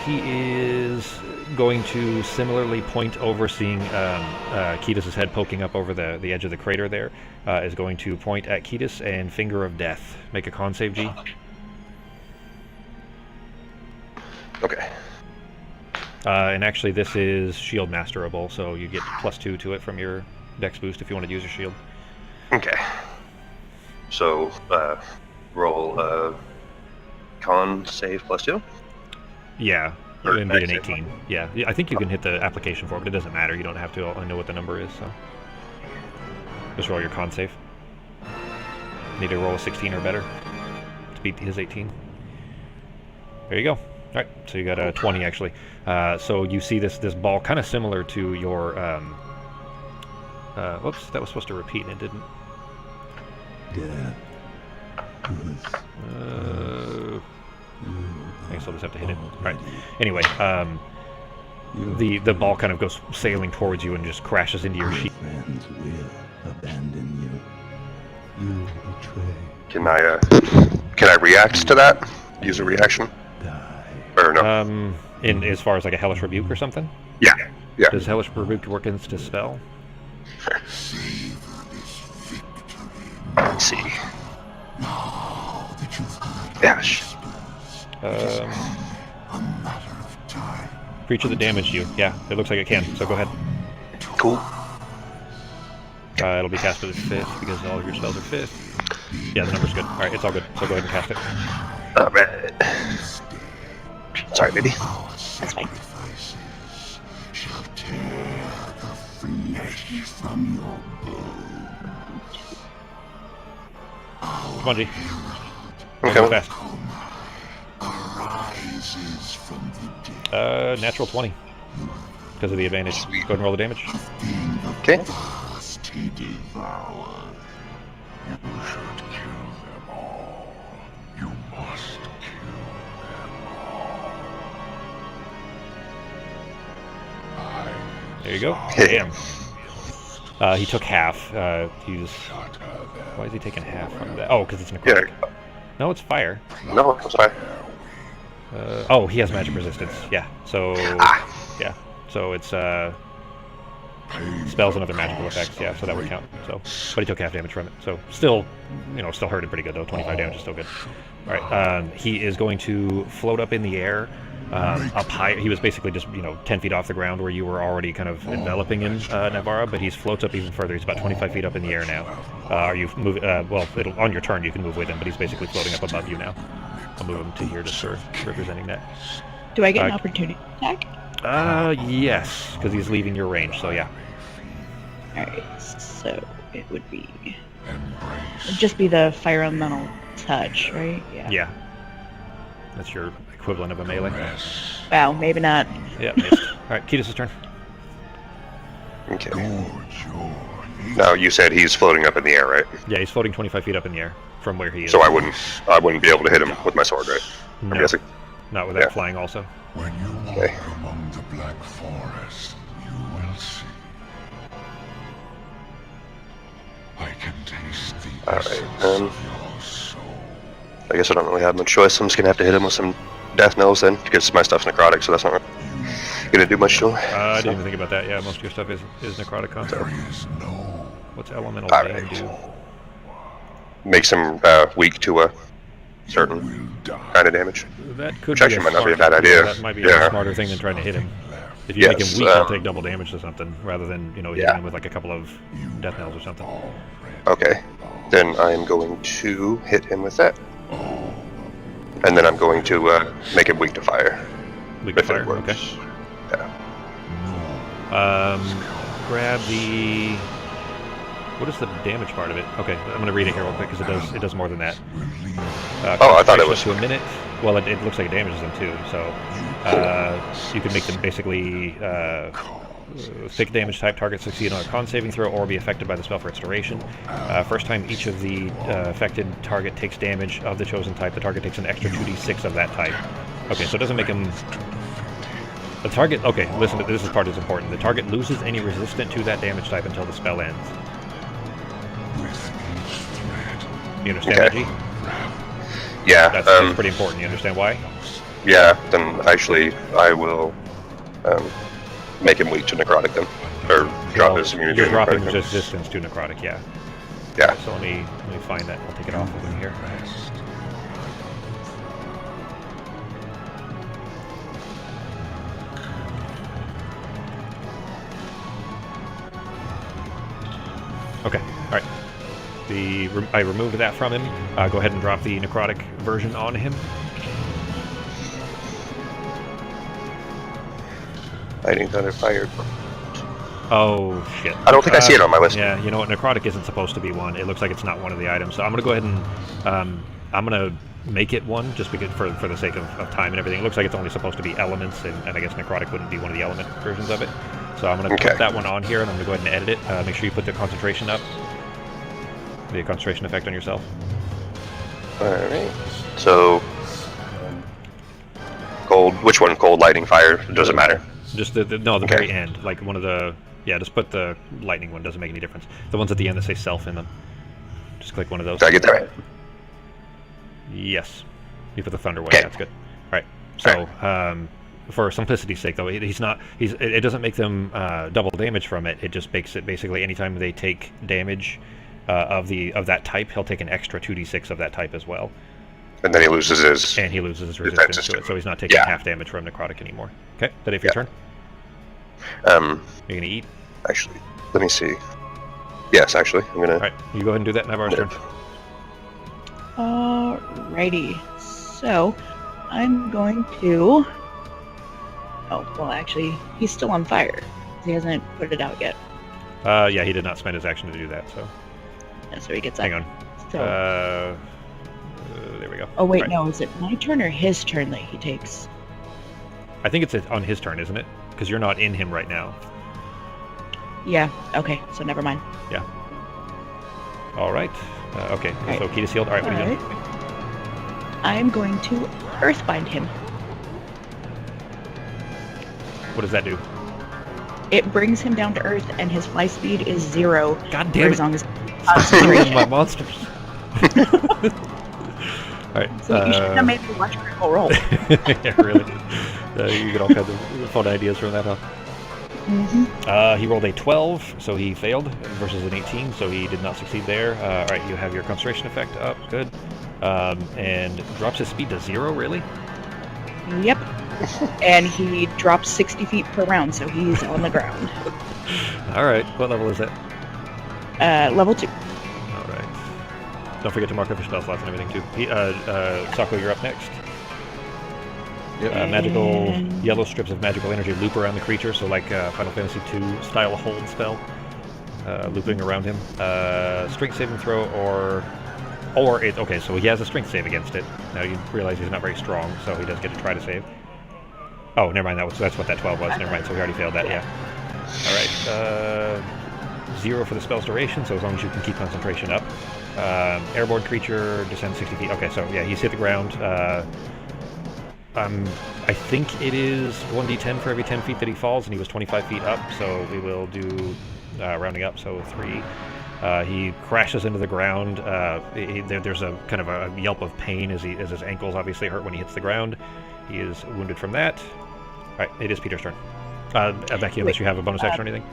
he is going to similarly point over, seeing Ketis' head poking up over the edge of the crater there, is going to point at Ketis and Finger of Death. Make a con save, G. Okay. And actually this is shield masterable, so you get +2 to it from your dex boost if you want to use your shield. Okay. So, roll con save +2? Yeah. Or And beat an dex save. 18. Yeah, I think you can hit the application for it, but it doesn't matter. You don't have to know what the number is, so. Just roll your con save. Need to roll a 16 or better to beat his 18. There you go. All right, so you got a 20 actually. So you see this ball kind of similar to your. Whoops, that was supposed to repeat and it didn't. I guess I'll just have to hit it. All right. Anyway, the ball kind of goes sailing towards you and just crashes into your sheet. Friends will abandon you. You betray. Can I react to that? Use a reaction? Or no? In as far as like a hellish rebuke or something. Yeah. Does hellish rebuke work against a spell? Let's see. Dash. Creature that damaged you. Yeah, it looks like it can. So go ahead. Cool. It'll be cast at 5th because all of your spells are 5th. Yeah, the number's good. All right, it's all good. So go ahead and cast it. Alright. Sorry, baby. That's fine. Come on, G. Okay. Go fast. Natural 20. Because of the advantage. Go ahead and roll the damage. Okay. There you go. Damn. He took half. Why is he taking half from that? Oh, because it's necrotic. Yeah. No, it's fire. No, I'm sorry. Oh, he has magic resistance. Yeah. So. Yeah. So it's spells and other magical effects. Yeah. So that would count. So, but he took half damage from it. So still, still hurted pretty good though. 25 damage is still good. All right. He is going to float up in the air up high. He was basically just 10 feet off the ground where you were already kind of enveloping in Navarra, but he floats up even further. He's about 25 feet up in the air now. Are you moving? Well, on your turn you can move with him, but he's basically floating up above you now. I'll move him to here just for representing that. Do I get an opportunity attack? Yes, because he's leaving your range. So yeah. All right. So it would be. It'd just be the fire elemental touch, right? Yeah. Yeah. That's your equivalent of a melee. Wow, maybe not. Yeah, missed. Alright, Ketis' turn. Okay. Now, you said he's floating up in the air, right? Yeah, he's floating 25 feet up in the air from where he is. So I wouldn't be able to hit him with my sword, right? No, I'm guessing. not without flying also. When you walk among the Black Forest, you will see. I can taste the essence of your soul. I guess I don't really have much choice. I'm just gonna have to hit him with some death knells then, because my stuff's necrotic, so that's not gonna do much to him. I didn't even think about that. Yeah, most of your stuff is necrotic concept. What's elemental bane do? Makes him weak to a certain kind of damage. That could Which actually might not be a bad idea. That might be a smarter thing than trying to hit him. If you make him weak, he'll take double damage to something, rather than hitting him with like a couple of death knells or something. Okay, then I am going to hit him with that. And then I'm going to make him weak to fire. Weak to fire, okay. Yeah. Grab the... What is the damage part of it? Okay, I'm going to read it here real quick, because it does more than that. I thought it was... to a minute. Well, it looks like it damages them too, so... you can make them basically... fixed damage type target succeed on a con saving throw or be affected by the spell for its duration. First time each of the affected target takes damage of the chosen type, the target takes an extra 2d6 of that type. Okay, so it doesn't make him... The target... Okay, listen, this is part that's important. The target loses any resistant to that damage type until the spell ends. You understand that, G? Yeah. That's pretty important. You understand why? Yeah, then actually I will make him weak to necrotic then. Or drop his immunity You're to dropping necrotic. resistance to necrotic, yeah. Yeah. So let me find that. I'll take it off of him here. Okay, alright. I removed that from him. Go ahead and drop the necrotic version on him. Lightning Thunder Fire. Oh, shit. I don't think I see it on my list. Yeah, you know what? Necrotic isn't supposed to be one. It looks like it's not one of the items. So I'm going to go ahead and... I'm going to make it one, just because for the sake of time and everything. It looks like it's only supposed to be elements, and I guess necrotic wouldn't be one of the element versions of it. So I'm going to put that one on here, and I'm going to go ahead and edit it. Make sure you put the concentration up. The concentration effect on yourself. Alright. So... Cold... Which one? Cold, lightning, fire? It doesn't matter. Just the very end. Like one of the... Yeah, just put the lightning one. Doesn't make any difference. The ones at the end that say self in them. Just click one of those. Did I get that right? Yes. You put the thunder one. That's good. Alright. So, for simplicity's sake, though, it doesn't make them double damage from it. It just makes it basically anytime they take damage of that type, he'll take an extra 2d6 of that type as well. And then he loses his... resistance to it, so he's not taking half damage from necrotic anymore. Okay, that it for your turn? You're gonna eat? Actually, let me see. Yes, actually, I'm gonna... Alright, you go ahead and do that, Navarro's turn. Alrighty, so I'm going to... Oh, well actually, he's still on fire. He hasn't put it out yet. Yeah, he did not spend his action to do that, so... Yeah, so he gets Hang up. on. So... there we go. Oh wait, right. no, is it my turn or his turn that he takes? I think it's on his turn, isn't it? Because you're not in him right now. Yeah, okay, so never mind. Yeah. Alright. Okay, so key to sealed. Alright, what are you doing? I'm going to Earthbind him. What does that do? It brings him down to Earth, and his fly speed is 0. God damn it! As long as concentration. My monsters. Alright. So you should have made me watch Critical Role. Yeah, really. You get all kinds of fun ideas from that, huh? Mm-hmm. He rolled a 12, so he failed, versus an 18, so he did not succeed there. Alright, you have your concentration effect up, good. And drops his speed to 0, really? Yep. And he drops 60 feet per round, so he's on the ground. All right. What level is it? Level 2. All right. Don't forget to mark up your spell slots and everything too. Sako, you're up next. Yep. Magical yellow strips of magical energy loop around the creature, so like Final Fantasy II style hold spell, looping around him. Strength saving throw or it. Okay, so he has a strength save against it. Now you realize he's not very strong, so he does get to try to save. Oh, never mind. That's what that 12 was. Never mind. So we already failed that. Yeah. All right. 0 for the spell's duration, so as long as you can keep concentration up. Airborne creature descends 60 feet. Okay, so yeah, he's hit the ground. I think it is 1d10 for every 10 feet that he falls, and he was 25 feet up, so we will do rounding up, so 3. He crashes into the ground. There's a kind of a yelp of pain as his ankles obviously hurt when he hits the ground. He is wounded from that. All right, it is Peter's turn. Becky, unless you have a bonus action or anything.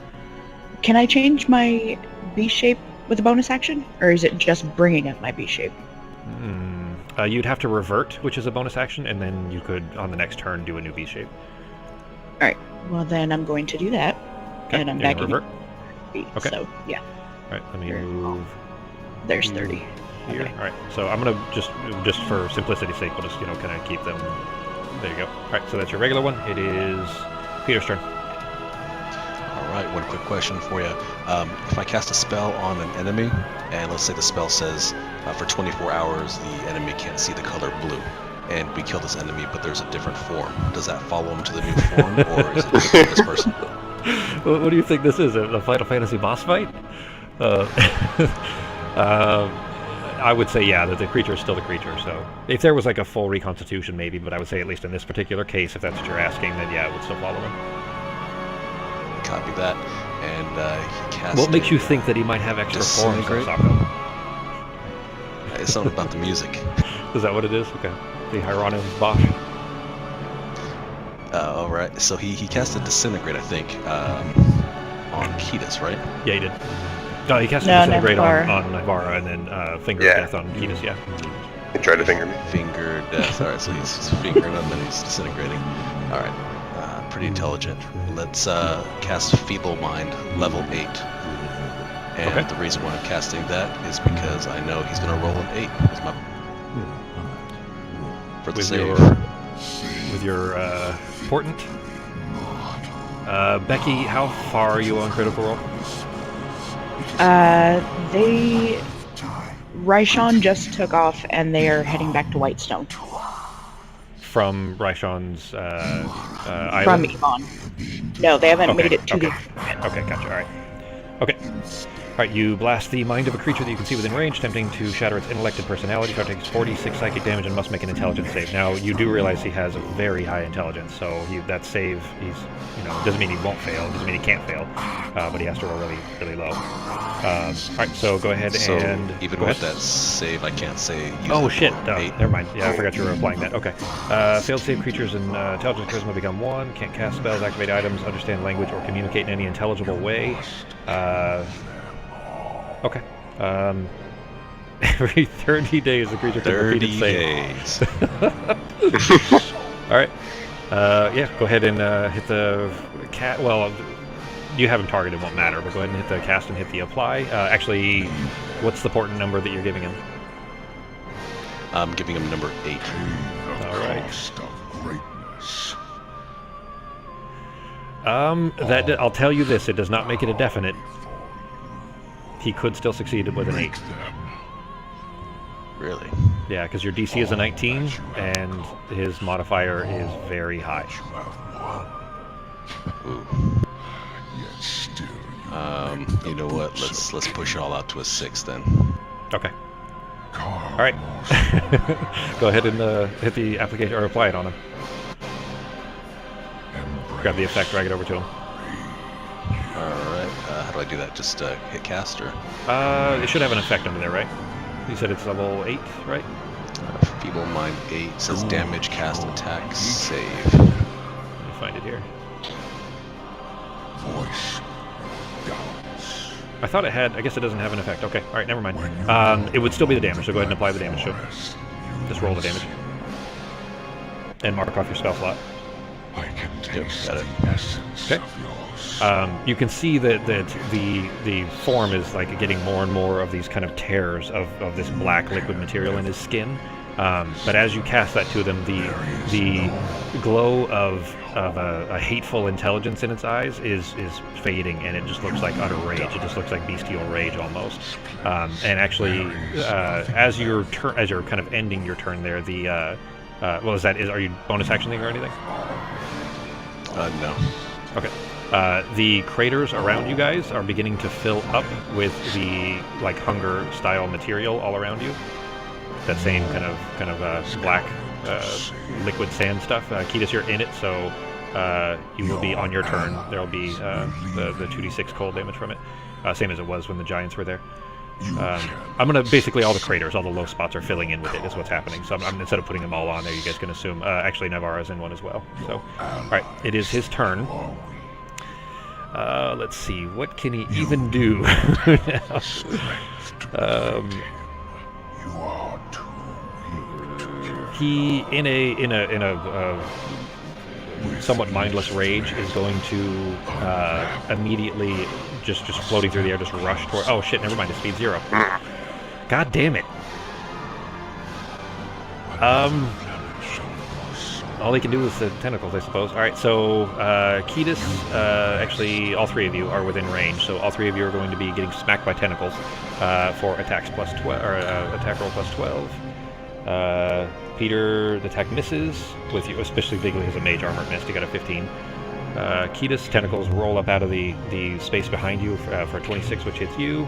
Can I change my B shape with a bonus action, or is it just bringing up my B shape? You'd have to revert, which is a bonus action, and then you could, on the next turn, do a new B shape. All right. Well, then I'm going to do that, Okay, and I'm you back can in revert. B. Okay. So yeah, All right, let me Here. move there's 30. here. Okay. All right, so I'm gonna just for simplicity's sake, we'll just kind of keep them. There you go. All right, so that's your regular one. It is Peter's turn. All right, one quick question for you. If I cast a spell on an enemy, and let's say the spell says for 24 hours the enemy can't see the color blue, and we kill this enemy, but there's a different form, does that follow him to the new form, or is it this person? What do you think this is? A Final Fantasy boss fight? I would say, yeah, that the creature is still the creature. So if there was like a full reconstitution, maybe, but I would say at least in this particular case, if that's what you're asking, then yeah, it would still follow him. Copy that. And he cast. What makes you think that he might have extra forms, Disintegrate? Sako? It's something about the music. Is that what it is? Okay. The Hieronymus Bosch. All right. So he casted Disintegrate, I think, on Ketis, right? Yeah, he did. No, he cast No, Disintegrate Navara. on Navara, and then Finger Yeah. of Death on Ketis, yeah. He tried to finger me. Finger death. All right. So he's fingering him and he's disintegrating. All right. Pretty intelligent. Let's cast Feeble Mind, level 8. And Okay. the reason why I'm casting that is because I know he's going to roll an 8 for the With save. your portent. Becky, how far are you on Critical Role? Raishon just took off, and they are heading back to Whitestone From Raishon's from island? Yvonne. No, they haven't made it to okay. the. Okay, gotcha. All right. Okay. All right, you blast the mind of a creature that you can see within range, attempting to shatter its intellect and personality. Target takes 46 psychic damage and must make an intelligence save. Now, you do realize he has a very high intelligence, so that save, doesn't mean he won't fail, doesn't mean he can't fail, but he has to roll really, really low. All right, so go ahead So and... even go with ahead. that save, I can't say. use Oh it shit! for 8. Never mind. Yeah, I forgot you were applying that. Okay. Failed save creatures and intelligence charisma become 1. Can't cast spells, activate items, understand language, or communicate in any intelligible way. Okay. Every 30 days, the creature can repeat 30 its save. days. All right. Yeah. Go ahead and hit the cat. Well, you have him targeted, won't matter. But go ahead and hit the cast and hit the apply. Actually, what's the portent number that you're giving him? I'm giving him number 8. All right. Cost of greatness. That I'll tell you this: it does not make it a definite. He could still succeed with an 8. Really? Yeah, because your DC is a 19, and his modifier is very high. Ooh. Yet still You know what? Let's push it all out to a 6 then. Okay. you All right. Go ahead and hit the application or apply it on him. Grab the effect, drag it over to him. Alright, how do I do that? Just hit cast or? It should have an effect under there, right? You said it's level 8, right? Feeble Mind 8 says damage, cast, attack, save. Let me find it here. voice doubts. I thought it had. I guess it doesn't have an effect. Okay. All right. Never mind. It would still be the damage. So go ahead and apply the damage to it. Just roll the damage and mark off your spell slot. I can Yep, taste got it. the essence Okay. of your soul. You can see that the form is like getting more and more of these kind of tears of this black liquid material in his skin. But as you cast that to them, the glow of a hateful intelligence in its eyes is fading, and it just looks like utter rage. It just looks like bestial rage almost. And actually, as you're kind of ending your turn there, are you bonus actioning or anything? No. Okay. The craters around you guys are beginning to fill up with the like hunger style material all around you. That same kind of black liquid sand stuff. Ketis, you're in it, so you will be on your turn. There will be the 2d6 cold damage from it, same as it was when the giants were there. I'm gonna basically all the craters, all the low spots are filling in with it. Is what's happening. So I'm instead of putting them all on there, you guys can assume. Actually, Navarra's in one as well. So, all right, it is his turn. Let's see, what can he even do now? He, in a somewhat mindless rage, is going to immediately just floating through the air, just rush toward. Oh shit! Never mind. His speed 0. God damn it. All he can do is the tentacles, I suppose. All right, so Ketis, actually, all three of you are within range, so all three of you are going to be getting smacked by tentacles for attacks plus 12 or attack roll plus 12. Peter, the attack misses with you, especially Bigley has a mage armor missed. He got a 15. Ketis, tentacles roll up out of the space behind you for 26, which hits you.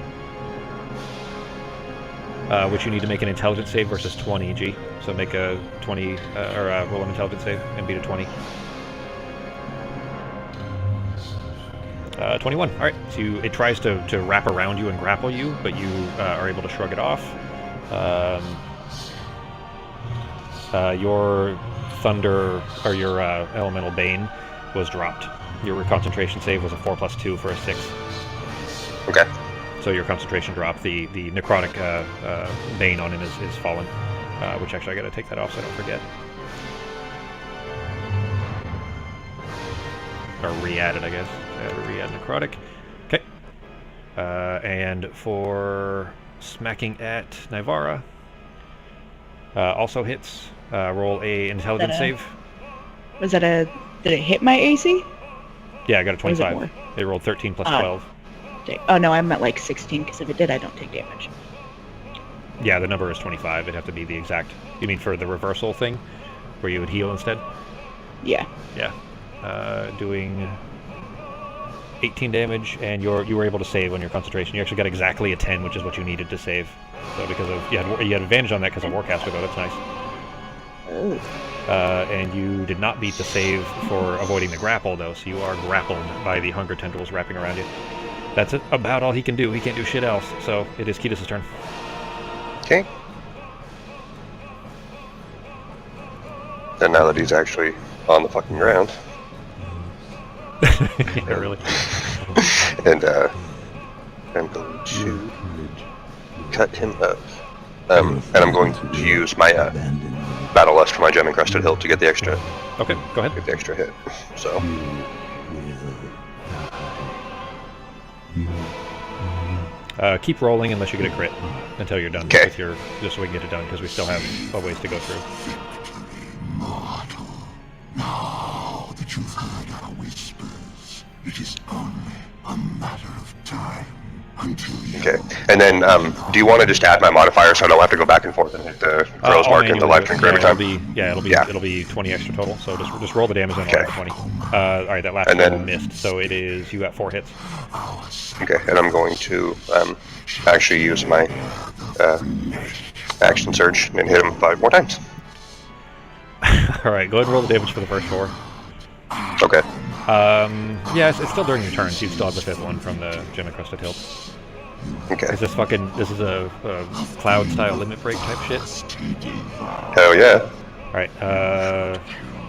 Which you need to make an intelligence save versus 20, G. So make a 20, or roll an intelligence save and beat a 20. 21. All right. So it tries to wrap around you and grapple you, but you are able to shrug it off. Your thunder, or your elemental bane was dropped. Your concentration save was a 4 plus 2 for a 6. Okay. So your concentration dropped. The necrotic bane on him is fallen, which actually I gotta take that off so I don't forget. Or re-added, I guess. Re-add necrotic. Okay. And for smacking at Navarra, also hits. Roll a intelligence save. Did it hit my AC? Yeah, I got a Or is it 25. more? It rolled 13 plus 12. Oh no, I'm at like 16, because if it did, I don't take damage. Yeah, the number is 25. It'd have to be the exact. You mean for the reversal thing, where you would heal instead? Yeah. Yeah. Doing 18 damage, and you were able to save on your concentration. You actually got exactly a 10, which is what you needed to save. So because of you had advantage on that because of Warcaster, though. That's nice. Oh. And you did not beat the save for avoiding the grapple, though. So you are grappled by the hunger tendrils wrapping around you. That's about all he can do. He can't do shit else. So it is Ketis' turn. Okay. And now that he's actually on the fucking ground. Yeah, really. And I'm going to cut him up. And I'm going to use my Battle Lust for my gem encrusted hilt to get the extra. Okay, go ahead. Get the extra hit. So. Keep rolling unless you get a crit until you're done. Okay. Just so we can get it done, because we still have a ways to go through. Mortal, now that you've heard our whispers, it is only a matter of time until you... Okay. And then, do you want to just add my modifier so I don't have to go back and forth and hit the crow's mark and the life drink every time? It'll be 20 extra total. So just roll the damage and roll 20. All right, that last And one then- missed. So you got 4 hits. Okay, and I'm going to actually use my action surge and hit him 5 more times. All right, go ahead and roll the damage for the first 4. Okay. Yeah, it's still during your turns. You still have the 5th one from the gem encrusted hilt. Okay. This is a cloud style limit break type shit. Hell yeah. All right,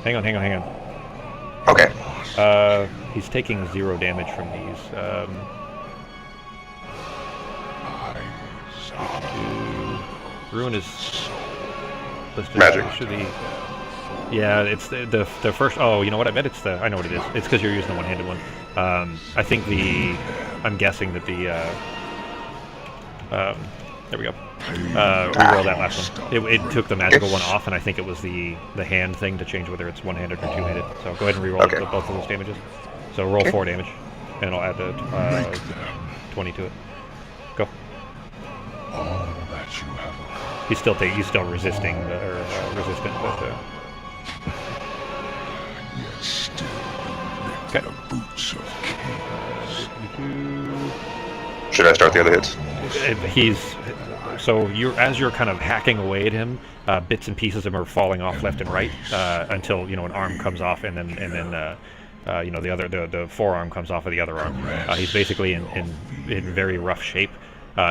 hang on. Okay. He's taking 0 damage from these. Ruin is listed. Magic. Yeah, it's the first. Oh, you know what? I bet it's the. I know what it is. It's because you're using the one-handed one. I think I'm guessing that the. There we go. Reroll that last one. It took the magical one off, and I think it was the hand thing to change whether it's one-handed or two-handed. So go ahead and reroll both of those damages. So roll 4 damage, and I'll add the 20 to it. Go. All that you have. He's still resisting resistant, but. Okay. Should I start the other hits? As you're kind of hacking away at him, bits and pieces of him are falling off left and right until an arm comes off, and then the forearm comes off of the other arm. He's basically in very rough shape.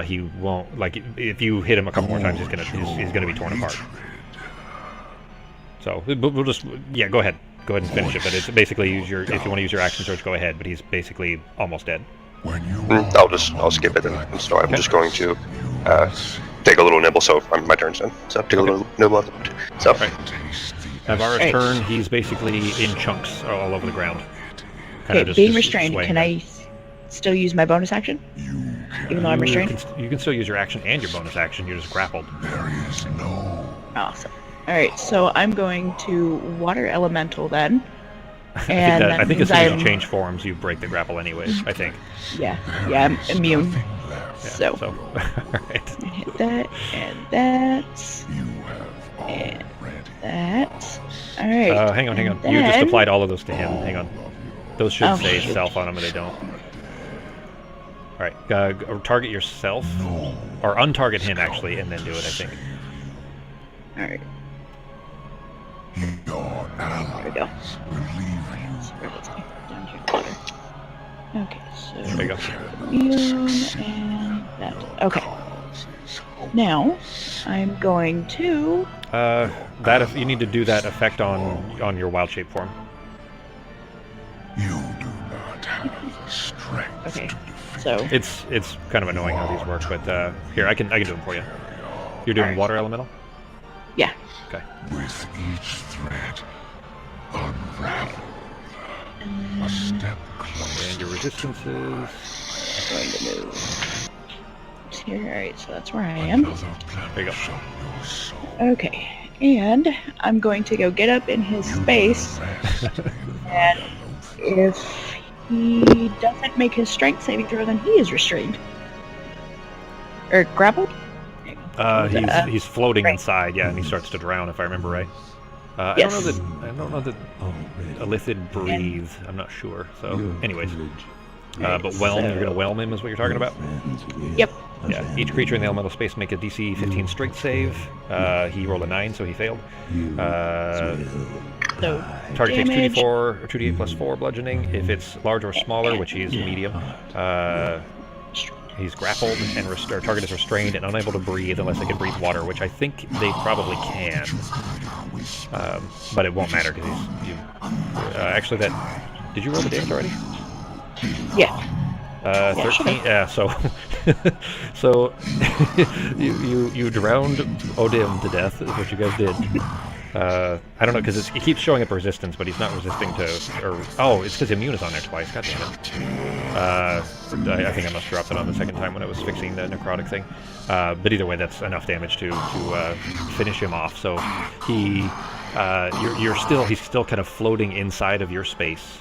He won't if you hit him a couple more times, he's gonna be torn apart. So we'll just go ahead. Go ahead and finish it, but it's basically if you want to use your action surge, go ahead. But he's basically almost dead. I'll skip it then. So I'm just going to take a little nibble. So my turn's done. So take a little nibble at the so. Right. Navarra's turn. He's basically in chunks all over the ground. Okay, being restrained. Can I still use my bonus action? Even though I'm restrained? You can still use your action and your bonus action. You're just grappled. Awesome. Alright, so I'm going to Water Elemental then. And I think as soon as you change forms, you break the grapple anyways, I think. Yeah, I'm immune. Yeah, so. Alright. Hit that, and that, and that. Alright. Hang on. You just applied all of those to him. Hang on. Those should say self on them, but they don't. Alright, target yourself. Or untarget him, actually, and then do it, I think. Alright. There we go. Okay, so there you go. immune and that. Okay. Now I'm going to if you need to do that effect on your wild shape form. You do not have the strength. Okay. So it's kind of annoying how these work, but here I can do them for you. You're doing water elemental? Yeah. Okay. With each thread unraveled, a step closer. And your resistances. Going to move here. Alright, so that's where I am. There you go. Okay. And I'm going to go get up in his space. And if he doesn't make his strength saving throw, then he is restrained. Or grappled? He's floating inside, yeah, and he starts to drown, if I remember right. Yes. I don't know that Illithid breathe. I'm not sure. So, anyways, but whelm. You're gonna whelm him, is what you're talking about. Yep. Yeah. Each creature in the elemental space make a DC 15 strength save. He rolled a 9, so he failed. So Target takes damage. 2d4 or 2d8 plus 4 bludgeoning. If it's large or smaller, which he's medium, he's grappled and target is restrained and unable to breathe unless they can breathe water, which I think they probably can. But it won't matter because actually did you roll the damage already? Yeah. 13. Yeah. So you drowned Odim to death is what you guys did. I don't know because it keeps showing up resistance, but he's not resisting to. It's because immune is on there twice. God damn it. I think I must have dropped it on the second time when I was fixing the necrotic thing. But either way, that's enough damage to finish him off. So he's still kind of floating inside of your space.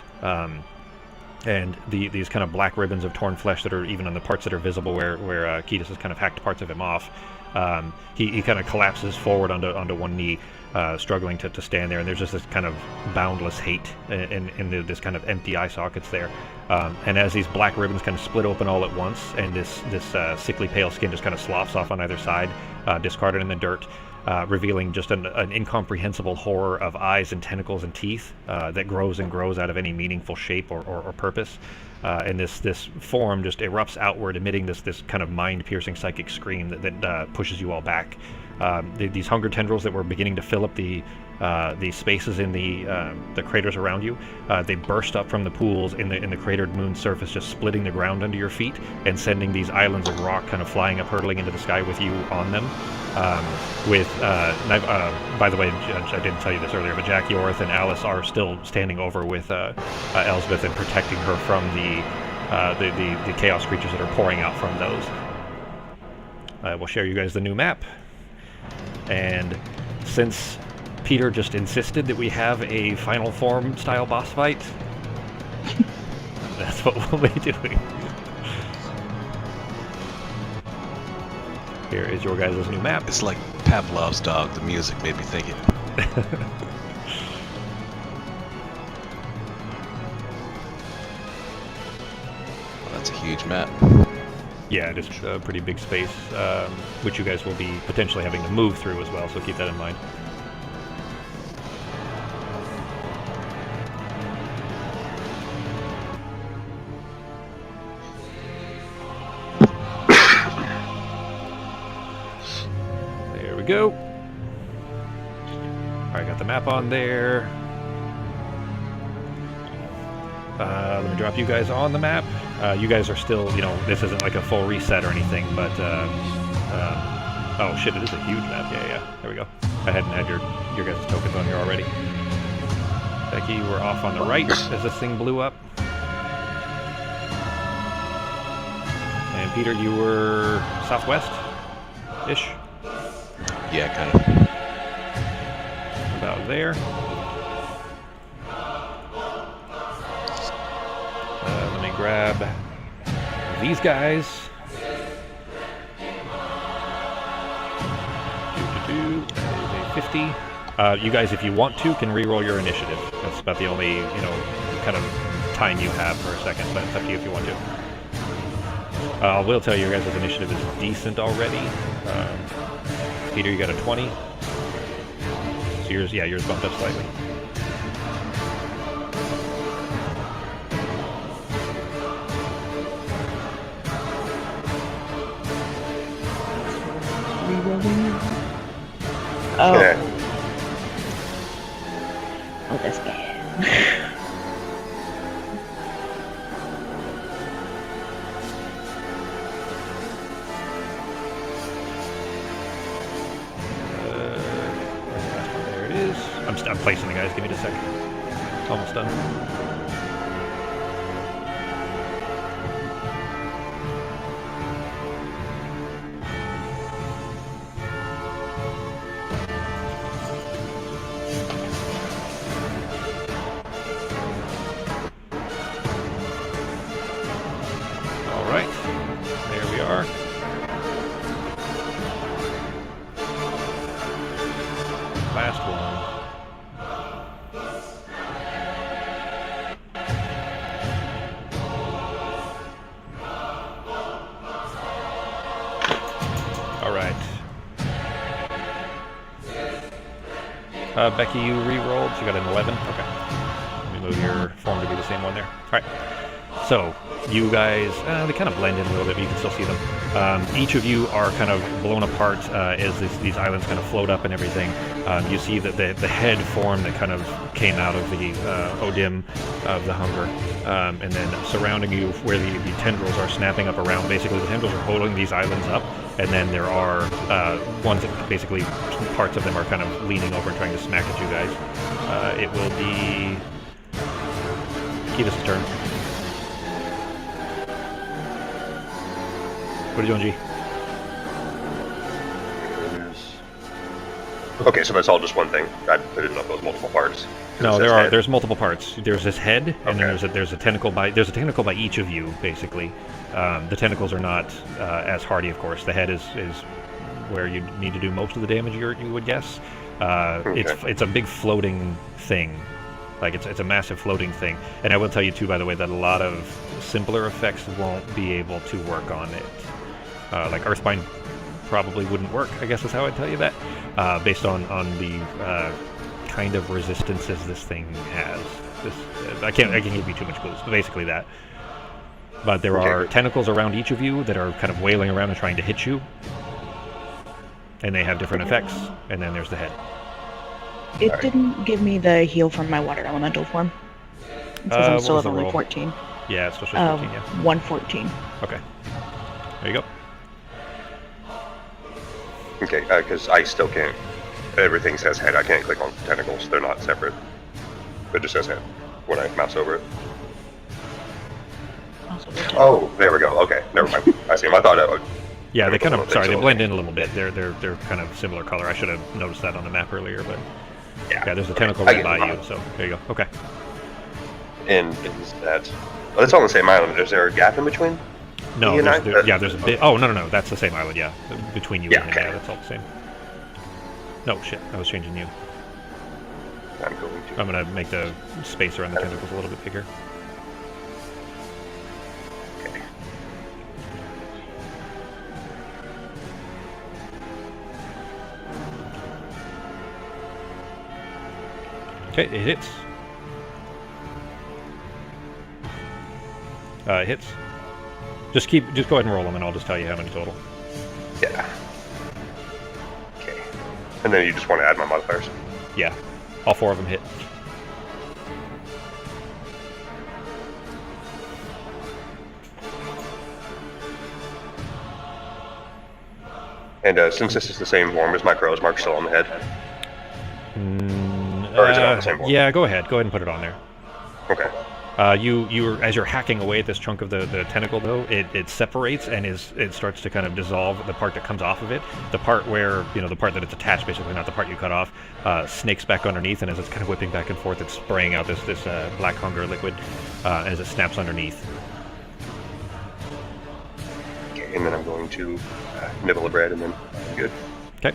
And these kind of black ribbons of torn flesh that are even on the parts that are visible where Ketis has kind of hacked parts of him off. He kind of collapses forward onto one knee, struggling to stand there, and there's just this kind of boundless hate in this kind of empty eye sockets there. And as these black ribbons kind of split open all at once, and this sickly pale skin just kind of sloughs off on either side, discarded in the dirt, revealing just an incomprehensible horror of eyes and tentacles and teeth that grows and grows out of any meaningful shape or purpose. And this form just erupts outward, emitting this kind of mind-piercing psychic scream that pushes you all back. These hunger tendrils that were beginning to fill up the the spaces in the craters around you, they burst up from the pools in the cratered moon surface, just splitting the ground under your feet and sending these islands of rock kind of flying up, hurtling into the sky with you on them. By the way, I didn't tell you this earlier, but Jack, Yorth, and Alice are still standing over with Elsbeth and protecting her from the chaos creatures that are pouring out from those. I will share you guys the new map. And since Peter just insisted that we have a Final Form style boss fight, that's what we'll be doing. Here is your guys' new map. It's like Pavlov's dog. The music made me think it. Well, that's a huge map. Yeah, it is a pretty big space, which you guys will be potentially having to move through as well, so keep that in mind. There we go. Alright, got the map on there. Let me drop you guys on the map. You guys are still, this isn't like a full reset or anything, but, oh shit, it is a huge map. Yeah, there we go. I hadn't had your guys' tokens on here already. Becky, you were off on the right as this thing blew up. And Peter, you were southwest-ish? Yeah, kind of. About there. Let me grab these guys. That is a 50. You guys, if you want to, can re-roll your initiative. That's about the only, kind of time you have for a second, but it's up to you if you want to. I will tell you guys' initiative is decent already. Peter, you got a 20. So yours bumped up slightly. Oh. Okay. Oh, this guy. There it is. I'm placing the guys. Give me just a second. It's almost done. Last one. All right. Becky, you re-rolled. So you got an 11. Okay. Let me move your form to be the same one there. All right. So you guys, they kind of blend in a little bit, but you can still see them. Each of you are kind of blown apart as these islands kind of float up and everything. You see that the head form that kind of came out of the Odim of the Hunger, and then surrounding you where the tendrils are snapping up around. Basically, the tendrils are holding these islands up, and then there are ones that basically parts of them are kind of leaning over and trying to smack at you guys. It will be Ketis' turn. What are you doing, G? Okay, so that's all just one thing. I didn't know if it was multiple parts. No, there's multiple parts. There's this head, and then there's a tentacle by each of you, basically. The tentacles are not as hardy, of course. The head is where you need to do most of the damage, you would guess. It's a big floating thing. Like it's a massive floating thing. And I will tell you too, by the way, that a lot of simpler effects won't be able to work on it. Like Earthbind probably wouldn't work, I guess is how I'd tell you that, based on the kind of resistances this thing has. I can't give you too much clues, but basically that. But there are tentacles around each of you that are kind of wailing around and trying to hit you. And they have different effects. And then there's the head. It didn't give me the heal from my water elemental form. It says I'm what still was at the only roll? 14. Yeah, it's still shows 14, yeah. 114. Okay. There you go. Okay, because I still can't. Everything says head. I can't click on tentacles. They're not separate. It just says head when I mouse over it. Oh, there we go. Okay, never mind. I see them. I thought I would. Yeah, they kind of, sorry, they so- blend in a little bit. They're kind of similar color. I should have noticed that on the map earlier, but yeah, there's a tentacle I right get by it. you, so there you go. Okay. And is that? Well, it's on the same island. Is there a gap in between? No, You and I- there's a bit. Oh, no, that's the same island, yeah. Between you Yeah, and him, okay. yeah, that's all the same. No, shit, I was changing you. I'm going to. I'm gonna make the space around the tentacles a little bit bigger. Okay. Okay, it hits. It hits. Just go ahead and roll them, and I'll just tell you how many total. Yeah. Okay. And then you just want to add my modifiers. Yeah, all 4 of them hit. And since this is the same form as my crow, is Mark still on the head? Or is it on the same form? Yeah, go ahead and put it on there. Okay. As you're hacking away at this chunk of the tentacle, though, it separates and it starts to kind of dissolve the part that comes off of it. The part where, the part that it's attached, basically, not the part you cut off, snakes back underneath, and as it's kind of whipping back and forth, it's spraying out this black hunger liquid as it snaps underneath. Okay, and then I'm going to nibble the bread, and then I'm good. Okay.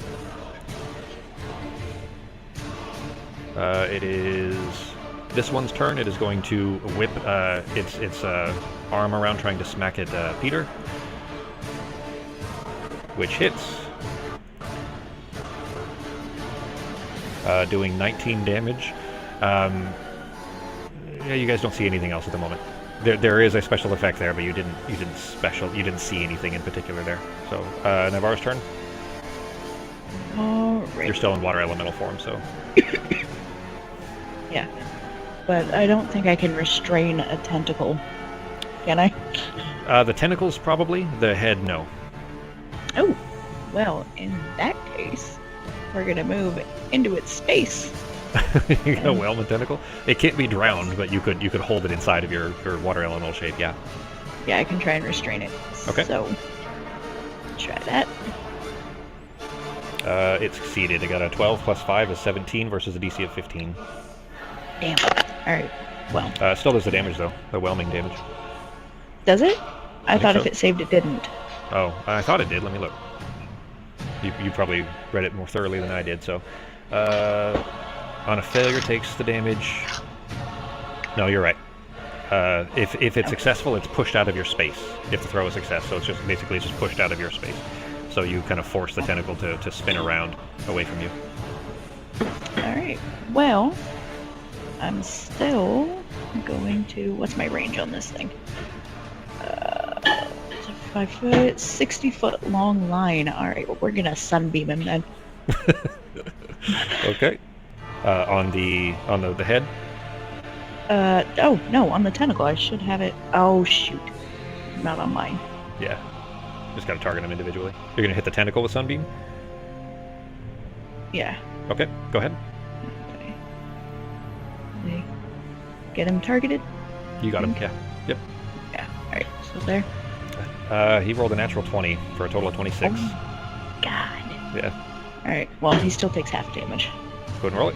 It is this one's turn. It is going to whip its arm around, trying to smack at Peter, which hits, doing 19 damage. Yeah, you guys don't see anything else at the moment. There is a special effect there, but you didn't see anything in particular there. So Navarro's turn. Alright. You're still in water elemental form, so. Yeah. But I don't think I can restrain a tentacle. Can I? The tentacles probably. The head, no. Oh. Well, in that case, we're gonna move into its space. You got a whaleman tentacle. It can't be drowned, but you could hold it inside of your water elemental shape. Yeah. Yeah, I can try and restrain it. Okay. So, try that. It succeeded. It got a 12 plus 5 is 17 versus a DC of 15. Damn. Alright. Well. Still does the damage though. The whelming damage. Does it? I think thought so. if it saved, it didn't. Oh, I thought it did. Let me look. You probably read it more thoroughly than I did. So, on a failure, takes the damage. No, you're right. If it's successful, it's pushed out of your space. If the throw is success, so it's just basically just pushed out of your space. So you kind of force the tentacle to spin around away from you. Alright. Well, I'm still going to... What's my range on this thing? It's a 5 foot, 60 foot long line. Alright, well, we're gonna sunbeam him then. Okay. On the head. Oh, no, on the tentacle. I should have it. Oh, shoot. Not on mine. Yeah. Just gotta target them individually. You're gonna hit the tentacle with Sunbeam? Yeah. Okay, go ahead. Okay. Get him targeted? You got him, yeah. Yep. Yeah. Alright, so there. He rolled a natural 20 for a total of 26. Oh, God. Yeah. Alright, well, he still takes half damage. Go ahead and roll it.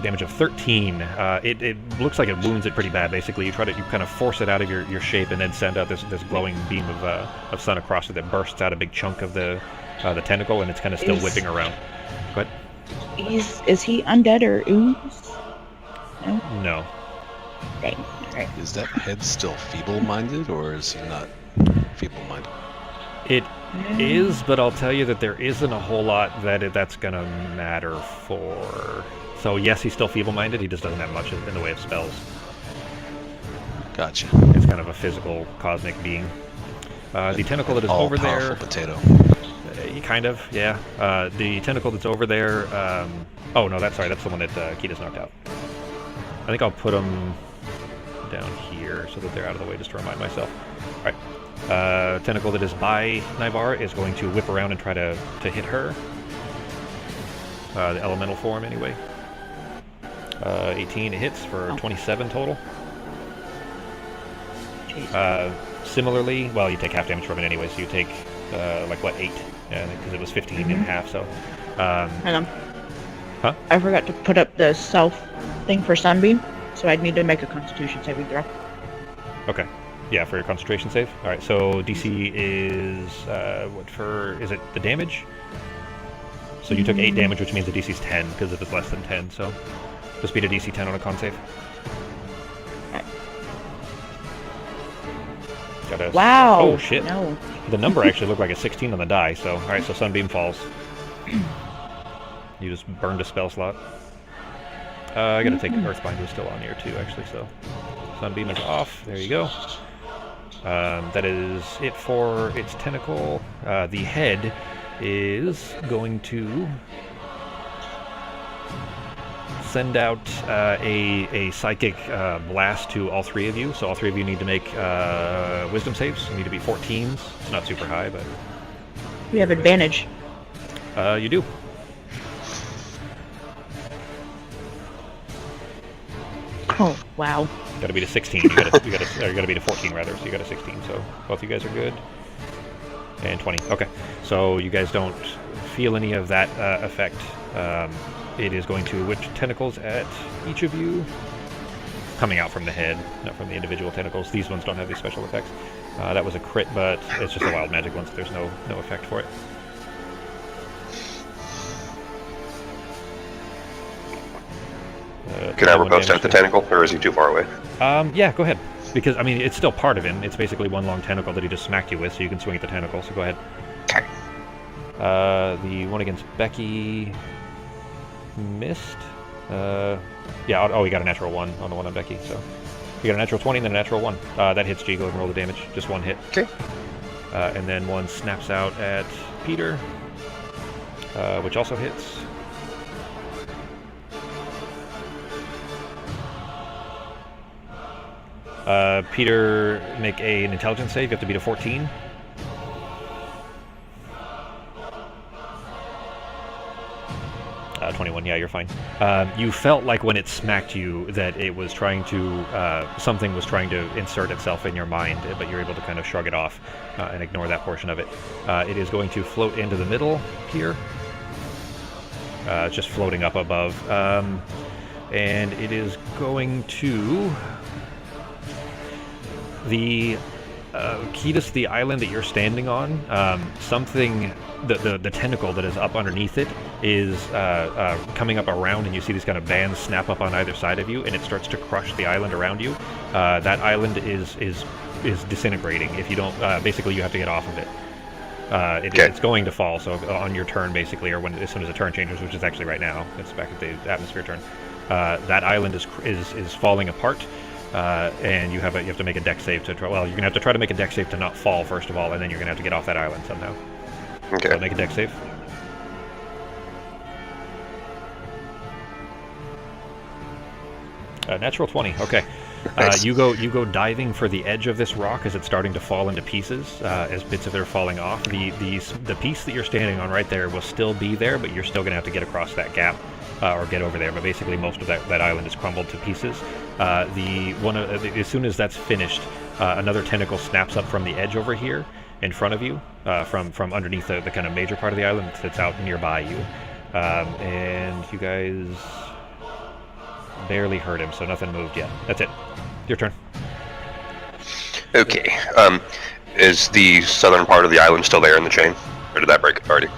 Damage of 13. It looks like it wounds it pretty bad. Basically, you kind of force it out of your shape, and then send out this glowing beam of sun across it that bursts out a big chunk of the tentacle, and it's kind of still whipping around. Go ahead. Is he undead or ooze? No. No. Dang. Alright. Is that head still feeble-minded, or is he not feeble-minded? It is, but I'll tell you that there isn't a whole lot that's gonna matter for. So yes, he's still feeble-minded. He just doesn't have much in the way of spells. Gotcha. It's kind of a physical, cosmic being. The tentacle that is over there. Potato. Kind of, yeah. The tentacle that's over there. Oh no, that's the one that Kita's knocked out. I think I'll put them down here so that they're out of the way, just to remind myself. All right. Tentacle that is by Naivar is going to whip around and try to hit her. The elemental form, anyway. 18 hits for 27 total. Similarly, well, you take half damage from it anyway, so you take, 8? Yeah, because it was 15 in half, so... Hang on. Huh? I forgot to put up the self thing for Sunbeam, so I'd need to make a Constitution saving throw. Okay. Yeah, for your concentration save. Alright, so DC is, is it the damage? So you took 8 damage, which means the DC's 10, because if it's less than 10, so... Just beat a DC 10 on a con save. Wow! Oh, shit. No. The number actually looked like a 16 on the die, so... Alright, so Sunbeam falls. You just burned a spell slot. I gotta take Earthbind was still on here too, actually, so... Sunbeam is off. There you go. That is it for its tentacle. The head is going to... send out a psychic blast to all 3 of you. So all 3 of you need to make wisdom saves. You need to be 14s. It's not super high, but... We have advantage. You do. Oh, wow. Gotta beat a 16. You gotta beat a 14 rather, so you got a 16. So both you guys are good. And 20. Okay. So you guys don't feel any of that effect. It is going to whip tentacles at each of you, coming out from the head, not from the individual tentacles. These ones don't have these special effects. That was a crit, but it's just a wild magic one, so there's no effect for it. Can I riposte at the tentacle, or is he too far away? Yeah, go ahead. Because, I mean, it's still part of him. It's basically one long tentacle that he just smacked you with, so you can swing at the tentacle, so go ahead. Okay. The one against Becky... missed. Yeah, oh, he got a natural 1 on the one on Becky, so... You got a natural 20 and then a natural 1. That hits G. Go ahead and roll the damage. Just 1 hit. Okay. And then 1 snaps out at Peter, which also hits. Peter, make an intelligence save. You have to beat a 14. Uh, 21, yeah, you're fine. You felt like when it smacked you that it was trying to, something was trying to insert itself in your mind, but you're able to kind of shrug it off and ignore that portion of it. It is going to float into the middle here. It's just floating up above. And it is going to... The Ketis, the island that you're standing on, something, the tentacle that is up underneath it is coming up around, and you see these kind of bands snap up on either side of you, and it starts to crush the island around you. That island is disintegrating. If you don't, basically you have to get off of it. It's going to fall, so on your turn, basically, or as soon as the turn changes, which is actually right now, it's back at the atmosphere turn, that island is falling apart. And you have to make a dex save to try. Well, you're gonna have to try to make a dex save to not fall first of all, and then you're gonna have to get off that island somehow. Okay. So make a dex save. Natural 20. Okay. Nice. You go diving for the edge of this rock as it's starting to fall into pieces, as bits of it are falling off. The piece that you're standing on right there will still be there, but you're still gonna have to get across that gap. Or get over there, but basically most of that island is crumbled to pieces. As soon as that's finished, another tentacle snaps up from the edge over here in front of you, from underneath the kind of major part of the island that's out nearby you. And you guys barely hurt him, so nothing moved yet. That's it. Your turn. Okay. Is the southern part of the island still there in the chain, or did that break already?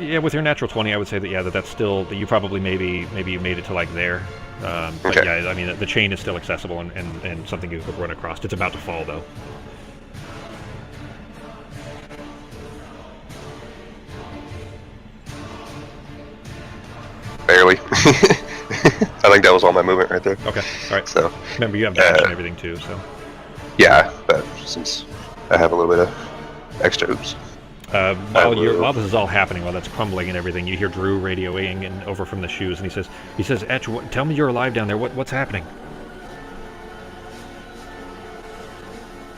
Yeah, with your natural 20, I would say that that's still, that you probably maybe you made it to like there. But okay. Yeah, I mean the chain is still accessible and something you could run across. It's about to fall though. Barely. I think that was all my movement right there. Okay, all right. So remember, you have damage and everything too, so. Yeah, but since I have a little bit of extra oops. While this is all happening, while that's crumbling and everything, you hear Drew radioing and over from the shoes, and he says, Etch, tell me you're alive down there. What's happening?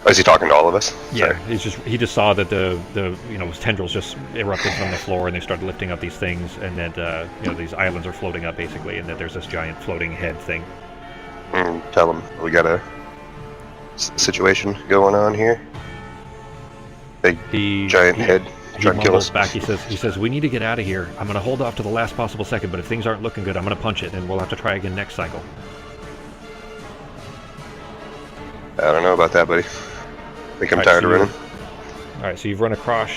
Is he talking to all of us? Yeah, he just saw that the tendrils just erupted from the floor, and they started lifting up these things, and that these islands are floating up basically, and that there's this giant floating head thing. Tell him we got a situation going on here. Big giant head trying to kill us. Back. He says we need to get out of here. I'm gonna hold off to the last possible second, but if things aren't looking good, I'm gonna punch it, and we'll have to try again next cycle. I don't know about that, buddy. I think I'm tired of running. Alright, so you've run across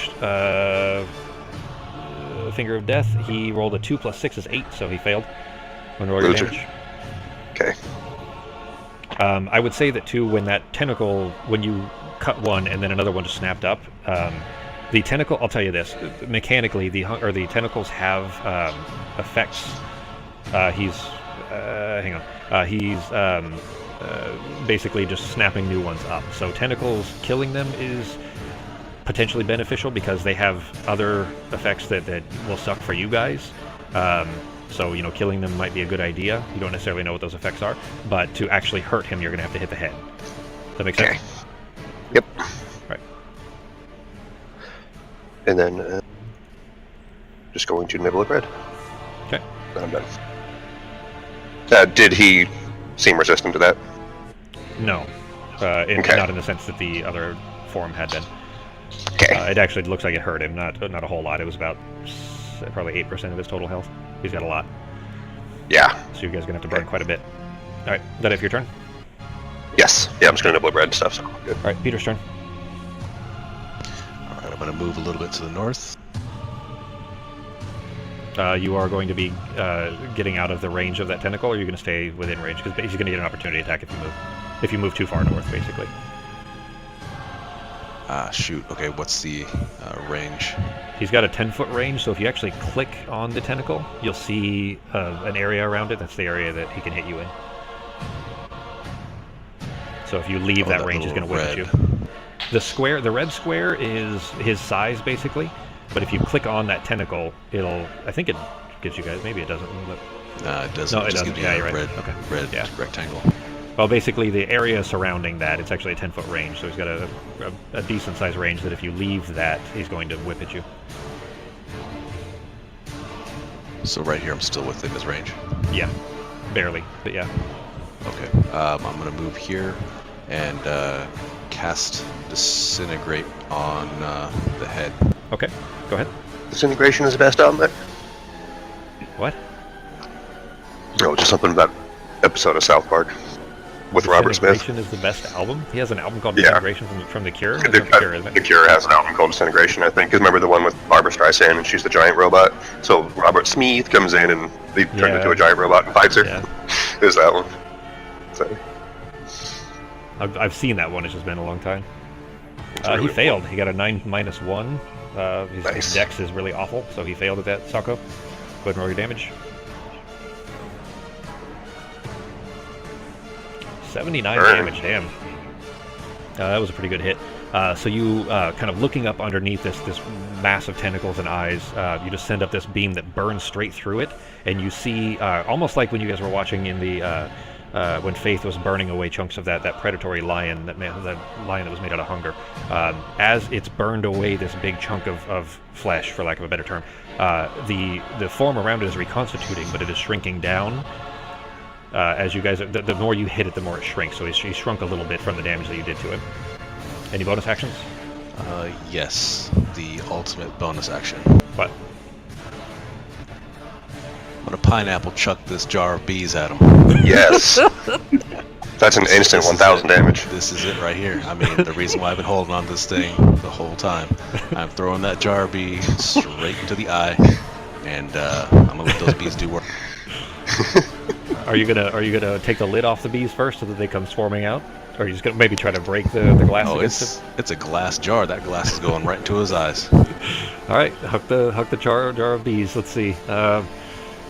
Finger of Death. He rolled a 2 + 6 is 8, so he failed. Roll your damage. Okay. I would say that too, when you cut one and then another one just snapped up, the tentacle, I'll tell you this, mechanically, the tentacles have effects. He's basically just snapping new ones up. So tentacles, killing them is potentially beneficial because they have other effects that will suck for you guys. So, killing them might be a good idea. You don't necessarily know what those effects are, but to actually hurt him, you're going to have to hit the head. Does that make sense? Yep. Right. And then just going to nibble a bread. Okay. Then I'm done. Did he seem resistant to that? No. Not in the sense that the other form had been. Okay. It actually looks like it hurt him, not a whole lot. It was about probably 8% of his total health. He's got a lot. Yeah. So you guys are going to have to burn quite a bit. Alright, is that it for your turn? Yes. Yeah, I'm just going to nibble bread and stuff, so good. Alright, Peter's turn. Alright, I'm going to move a little bit to the north. You are going to be getting out of the range of that tentacle, or are you going to stay within range? Because he's going to get an opportunity attack if you move. If you move too far north, basically. Shoot. Okay, what's the range? He's got a 10-foot range, so if you actually click on the tentacle, you'll see an area around it. That's the area that he can hit you in. So if you leave that range, he's going to whip at you. The red square is his size, basically. But if you click on that tentacle, I think it gives you guys, maybe it doesn't. It doesn't. No, it doesn't. Yeah, you're right. Red rectangle. Well, basically, the area surrounding that, it's actually a 10-foot range, so he's got a decent-sized range that if you leave that, he's going to whip at you. So right here, I'm still within his range? Yeah. Barely, but yeah. Okay. I'm going to move here and cast Disintegrate on the head. Okay, go ahead. Disintegration is the best album there? What? No, just something about episode of South Park with Robert Smith. Disintegration is the best album? He has an album called Disintegration from The Cure? The Cure has an album called Disintegration, I think. Because remember the one with Barbara Streisand and she's the giant robot? So Robert Smith comes in and he turns into a giant robot and fights her. Yeah. There's that one. So. I've seen that one, it's just been a long time. He failed. He got a 9 - 1. His dex is really awful, so he failed at that, Sako. Go ahead and roll your damage. 79 damage, damn. That was a pretty good hit. So you, kind of looking up underneath this mass of tentacles and eyes, you just send up this beam that burns straight through it, and you see, almost like when you guys were watching in the, when Faith was burning away chunks of that predatory lion, that lion that was made out of hunger. As it's burned away this big chunk of flesh, for lack of a better term, the form around it is reconstituting, but it is shrinking down. As you guys, the more you hit it, the more it shrinks. So he's shrunk a little bit from the damage that you did to him. Any bonus actions? Yes, the ultimate bonus action. What? I'm gonna pineapple chuck this jar of bees at him. Yes. That's an instant 1,000 damage. This is it right here. I mean, the reason why I've been holding on to this thing the whole time. I'm throwing that jar of bees straight into the eye, and I'm gonna let those bees do work. Are you gonna take the lid off the bees first so that they come swarming out? Or are you just gonna maybe try to break the glass? Oh, it's a glass jar. That glass is going right into his eyes. All right, huck the jar of bees. Let's see.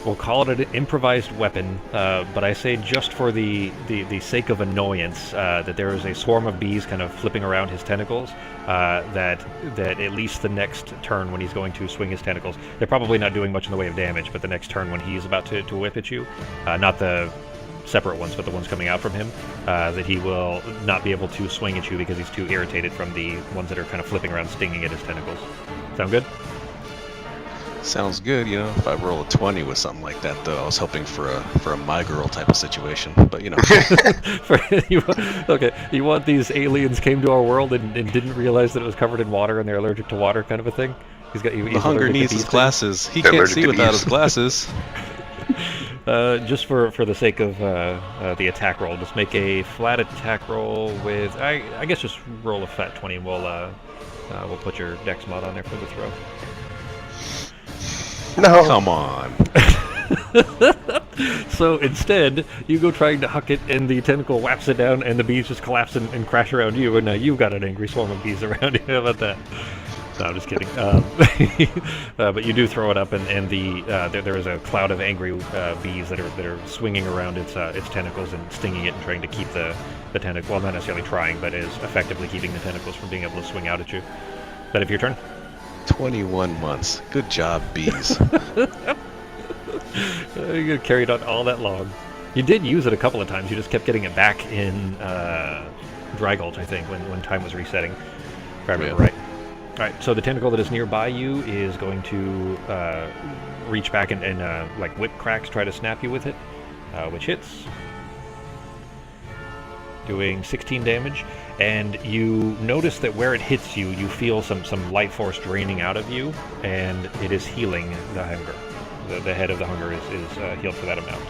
we'll call it an improvised weapon, but I say just for the sake of annoyance, that there is a swarm of bees kind of flipping around his tentacles, that at least the next turn when he's going to swing his tentacles, they're probably not doing much in the way of damage, but the next turn when he's about to whip at you, not the separate ones, but the ones coming out from him, that he will not be able to swing at you because he's too irritated from the ones that are kind of flipping around, stinging at his tentacles. Sound good? Sounds good, you know. If I roll a 20 with something like that, though, I was hoping for a my girl type of situation. But you know, okay, you want these aliens came to our world and didn't realize that it was covered in water and they're allergic to water, kind of a thing. He's the hunger needs his glasses. He They're can't allergic see to without bees. his glasses. Just for the sake of the attack roll, just make a flat attack roll with I guess just roll a flat 20 and we'll put your dex mod on there for the throw. No. Come on. So instead, you go trying to huck it, and the tentacle whaps it down, and the bees just collapse and crash around you, and now you've got an angry swarm of bees around you. How about that? No, I'm just kidding. But you do throw it up, and there is a cloud of angry bees that are swinging around its tentacles and stinging it and trying to keep the tentacle. Well, not necessarily trying, but is effectively keeping the tentacles from being able to swing out at you. Is that it for your turn? 21 months. Good job, bees. You carried on all that long. You did use it a couple of times. You just kept getting it back in Dry Gulch, I think, when time was resetting. If I remember right. All right. So the tentacle that is nearby you is going to reach back and like whip cracks, try to snap you with it, which hits, doing 16 damage. And you notice that where it hits you, you feel some life force draining out of you, and it is healing the hunger. The head of the hunger is healed for that amount.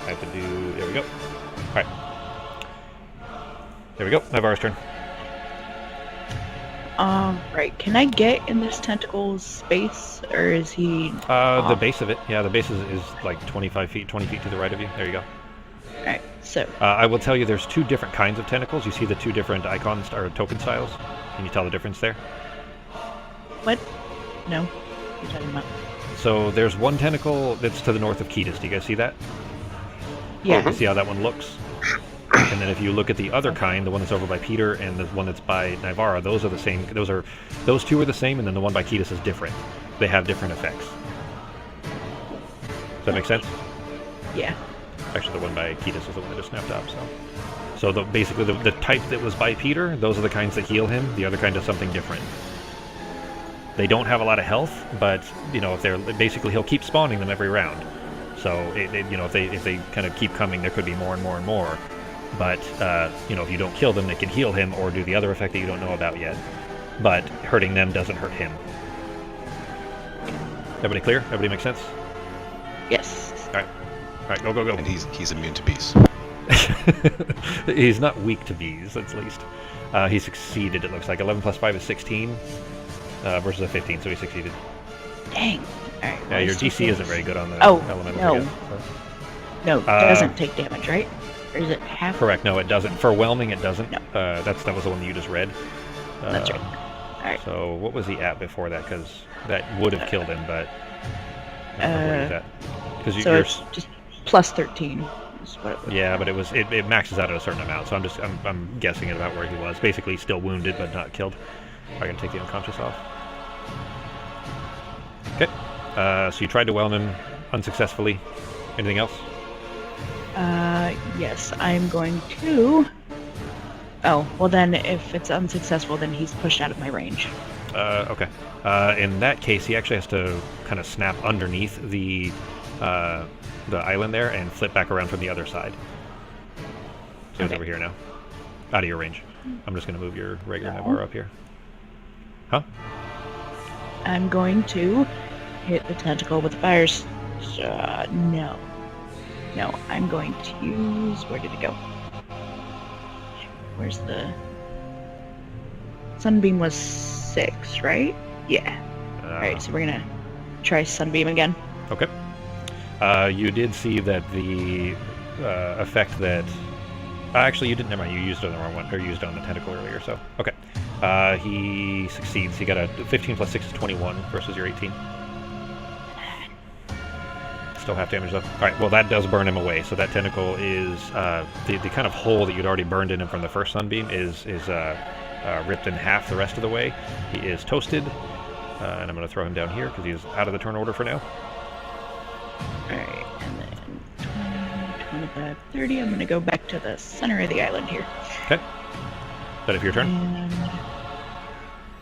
I have to do... There we go. Alright. There we go. Navarro's turn. Right. Can I get in this tentacle's space, or is he... The base of it. Yeah, the base is like 25 feet, 20 feet to the right of you. There you go. Alright, so... I will tell you there's two different kinds of tentacles. You see the two different icons, or token styles? Can you tell the difference there? What? No. What are you talking about? So there's one tentacle that's to the north of Ketis. Do you guys see that? Yeah. You see how that one looks? And then if you look at the other kind, the one that's over by Peter and the one that's by Nivara, those are the same. Those two are the same, and then the one by Ketis is different. They have different effects. Does that make sense? Yeah. Actually, the one by Ketis is the one that just snapped up. So basically the type that was by Peter, those are the kinds that heal him. The other kind does something different. They don't have a lot of health, but you know, if they're basically, he'll keep spawning them every round. So if they kind of keep coming, there could be more and more and more. But if you don't kill them, they can heal him or do the other effect that you don't know about yet. But hurting them doesn't hurt him. Everybody clear? Everybody make sense? Yes. All right, go. And he's immune to bees. He's not weak to bees, at least. He succeeded, it looks like. 11 plus 5 is 16 versus a 15, so he succeeded. Dang. Alright. Yeah, your DC isn't very good on the Oh, elementals, no. I guess, so. No, it doesn't take damage, right? Or is it half? Correct, no, it doesn't. For whelming, it doesn't. No. That was the one that you just read. That's right. Alright. So what was he at before that? Because that would have killed him, but... I don't know where he's at. 'Cause So you're it's just plus 13 is what it was. Yeah, but it maxes out at a certain amount, so I'm guessing at about where he was. Basically still wounded but not killed. I'm gonna take the unconscious off. Okay. So you tried to whelm him unsuccessfully. Anything else? Yes, I'm going to... Oh, well then, if it's unsuccessful, then he's pushed out of my range. Okay. In that case, he actually has to kind of snap underneath the island there and flip back around from the other side. So he's over here now. Out of your range. I'm just going to move your regular Navarro up here. Huh? I'm going to hit the tentacle with the fires. No. No, I'm going to use... Where did it go? Where's the... Sunbeam was 6, right? Yeah. Alright, so we're going to try Sunbeam again. Okay. You did see that the effect that... actually, you didn't. Never mind. You used it on the wrong one, or you used it on the tentacle earlier. So okay. He succeeds. He got a 15 plus 6 is 21 versus your 18. Still half damage though. Alright, well that does burn him away. So that tentacle is, the kind of hole that you'd already burned in him from the first sunbeam is ripped in half the rest of the way. He is toasted. And I'm going to throw him down here because he's out of the turn order for now. Alright, and then 20, 25, 30. I'm going to go back to the center of the island here. Okay. Is that it for your turn?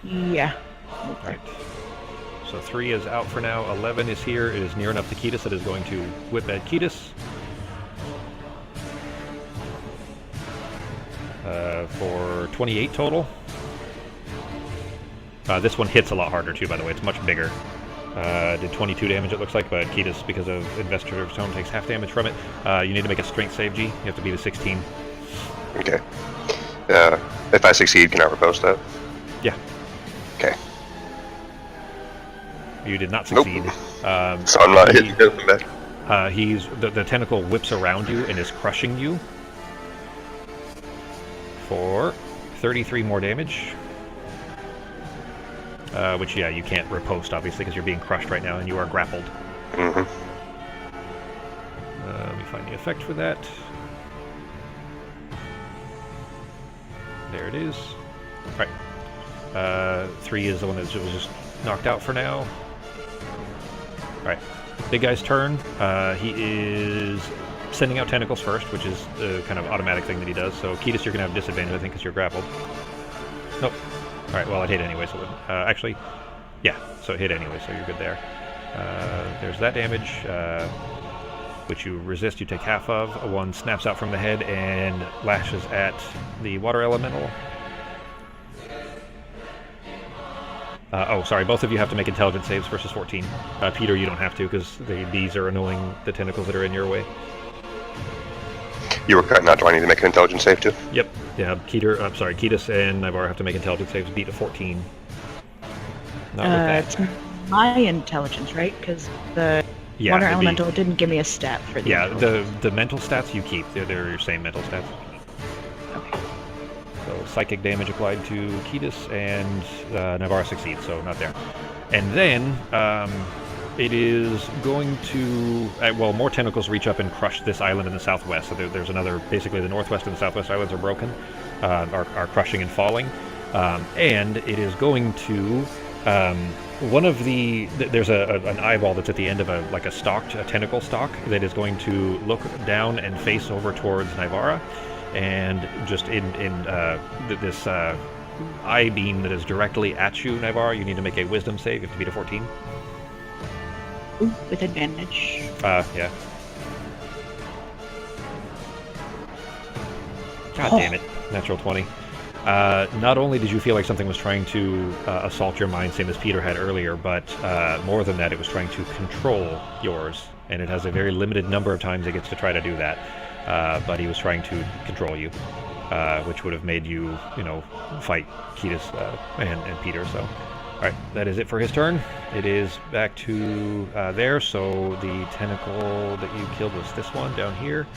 Yeah. Alright. So 3 is out for now. 11 is here. It is near enough to Ketis that is going to whip at Ketis. For 28 total. This one hits a lot harder too, by the way. It's much bigger. Did 22 damage it looks like, but Ketis, because of Investiture Tone, takes half damage from it. You need to make a strength save, G. You have to beat a 16. Okay. If I succeed, can I repose that? Yeah. Okay. You did not succeed. Nope. So I'm not hitting him back. The tentacle whips around you and is crushing you for 33 more damage. Which, yeah, you can't riposte, obviously, because you're being crushed right now and you are grappled. Mm-hmm. Let me find the effect for that. There it is. Alright. 3 is the one that was just knocked out for now. Alright. Big guy's turn. He is sending out tentacles first, which is the kind of automatic thing that he does. So, Ketis, you're going to have disadvantage, I think, because you're grappled. Nope. Alright, well, it hit anyway, so actually, yeah, so it hit anyway, so you're good there. There's that damage, which you resist, you take half of. One snaps out from the head and lashes at the water elemental. Oh, sorry, both of you have to make intelligence saves versus 14. Peter, you don't have to, because these are annoying, the tentacles that are in your way. You were cutting out. Do I need to make an intelligence save too? Yep. Yeah, Ketis and Navarre have to make intelligence saves, beat a 14. Not with that. It's my intelligence, right? Because the water elemental didn't give me a stat for the the mental stats you keep. They're your same mental stats. Okay. So psychic damage applied to Ketis, and Navarre succeeds, so not there. And then it is going to... well, more tentacles reach up and crush this island in the southwest. So there's another... Basically, the northwest and the southwest islands are broken, are crushing and falling. And it is going to... one of the... There's an eyeball that's at the end of a tentacle stalk that is going to look down and face over towards Naivara. And just in this eye beam that is directly at you, Naivara, you need to make a wisdom save. You have to beat a 14. Ooh, with advantage. Yeah. God damn it. Natural 20. Not only did you feel like something was trying to assault your mind, same as Peter had earlier, but more than that, it was trying to control yours. And it has a very limited number of times it gets to try to do that. But he was trying to control you, which would have made you, fight Ketis and Peter, so... Alright, that is it for his turn. It is back to there, so the tentacle that you killed was this one down here.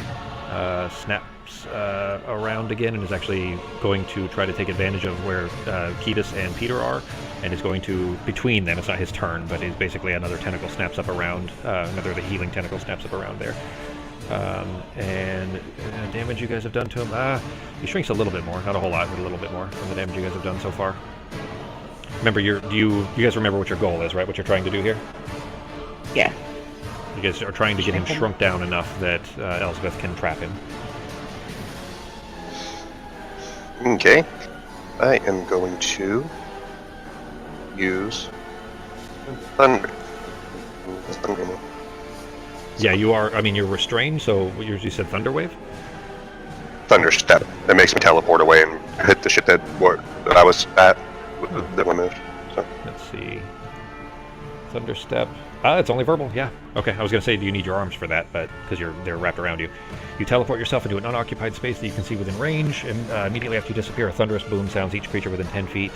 Snaps around again and is actually going to try to take advantage of where Ketis and Peter are, and is going to, between them, it's not his turn, but is basically another tentacle snaps up around, the healing tentacle snaps up around there. And damage you guys have done to him, he shrinks a little bit more, not a whole lot, but a little bit more from the damage you guys have done so far. Remember, you guys remember what your goal is, right? What you're trying to do here? Yeah. You guys are trying to get him shrunk down enough that Elspeth can trap him. Okay. I am going to use Thunder. Yeah, you are. I mean, you're restrained, so you said Thunder Wave? Thunder Step. That makes me teleport away and hit the shit that I was at. That one moved. So. Let's see. Thunder Step. It's only verbal, yeah. Okay, I was going to say, do you need your arms for that? But because they're wrapped around you. You teleport yourself into an unoccupied space that you can see within range, and immediately after you disappear, a thunderous boom sounds. Each creature within 10 feet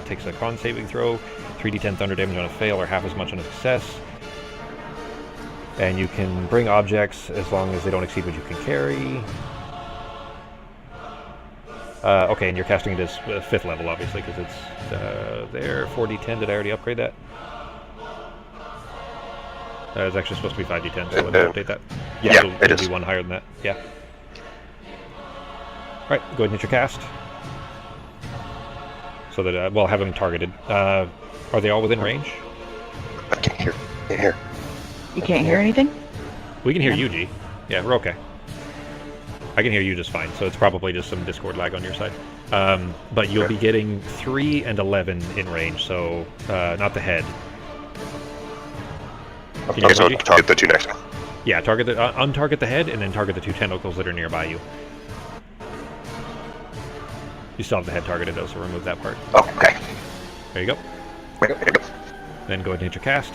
takes a con saving throw, 3d10 thunder damage on a fail, or half as much on a success. And you can bring objects as long as they don't exceed what you can carry. Okay, and you're casting it as 5th level, obviously, because it's there. 4d10. Did I already upgrade that? It's actually supposed to be 5d10, so let me update that. Yeah, it'll it is. be one higher than that. Yeah. Alright, go ahead and hit your cast. So that, well, have them targeted. Are they all within range? I can't hear. Can't hear. You can't hear anything? We can hear you, G. Yeah, we're okay. I can hear you just fine, so it's probably just some Discord lag on your side. But you'll be getting 3 and 11 in range, so not the head. Okay, so target the 2 next. Yeah, target the untarget the head, and then target the 2 tentacles that are nearby you. You still have the head targeted though, so remove that part. Oh, okay. There you go. There you go. Then go ahead and hit your cast.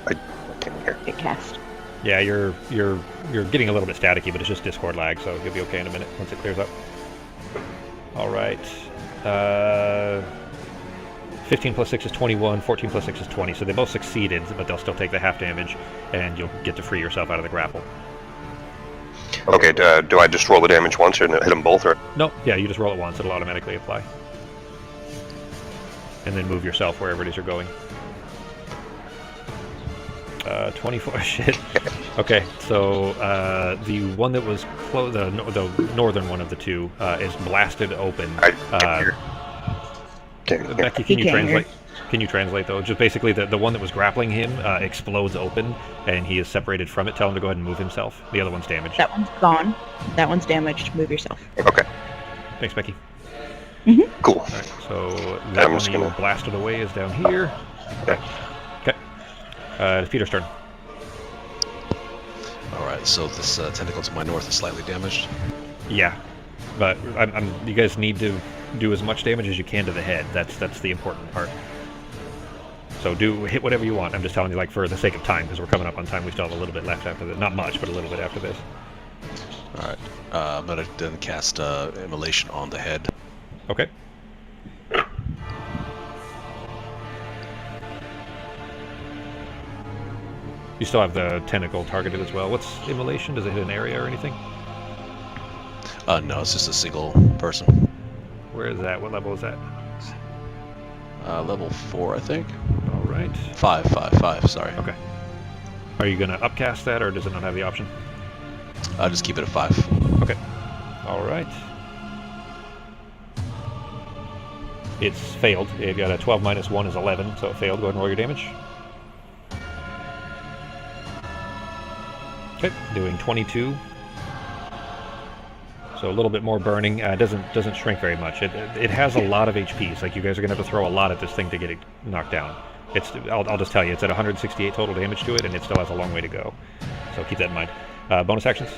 I can't hear. Get cast. Yeah, you're getting a little bit staticky, but it's just Discord lag, so you'll be okay in a minute once it clears up. All right. 15 plus 6 is 21, 14 plus 6 is 20, so they both succeeded, but they'll still take the half damage, and you'll get to free yourself out of the grapple. Okay, do I just roll the damage once and hit them both, or? No, yeah, you just roll it once, it'll automatically apply. And then move yourself wherever it is you're going. 24, shit. Okay, so the one that was the northern one of the two is blasted open. I can't hear. Becky, can you translate? Can you translate though? Just basically the one that was grappling him explodes open, and he is separated from it. Tell him to go ahead and move himself. The other one's damaged. That one's gone. That one's damaged. Move yourself. Okay. Thanks, Becky. Cool. All right, so that one you blasted away is down here. Okay. Okay. It's Peter's turn. Alright, so this tentacle to my north is slightly damaged. Yeah, but you guys need to do as much damage as you can to the head. That's the important part. So hit whatever you want. I'm just telling you, like, for the sake of time, because we're coming up on time. We still have a little bit left after this. Not much, but a little bit after this. Alright, I'm gonna then cast Immolation on the head. Okay. You still have the tentacle targeted as well. What's Immolation? Does it hit an area or anything? No, it's just a single person. Where is that? What level is that? Level 4, I think. All right. 5, sorry. Okay. Are you going to upcast that, or does it not have the option? I'll just keep it at 5. Okay. All right. It's failed. It got a 12 minus 1 is 11, so it failed. Go ahead and roll your damage. Okay, doing 22. So a little bit more burning. Doesn't shrink very much. It has a lot of HP. It's like you guys are going to have to throw a lot at this thing to get it knocked down. I'll just tell you, it's at 168 total damage to it, and it still has a long way to go. So keep that in mind. Bonus actions?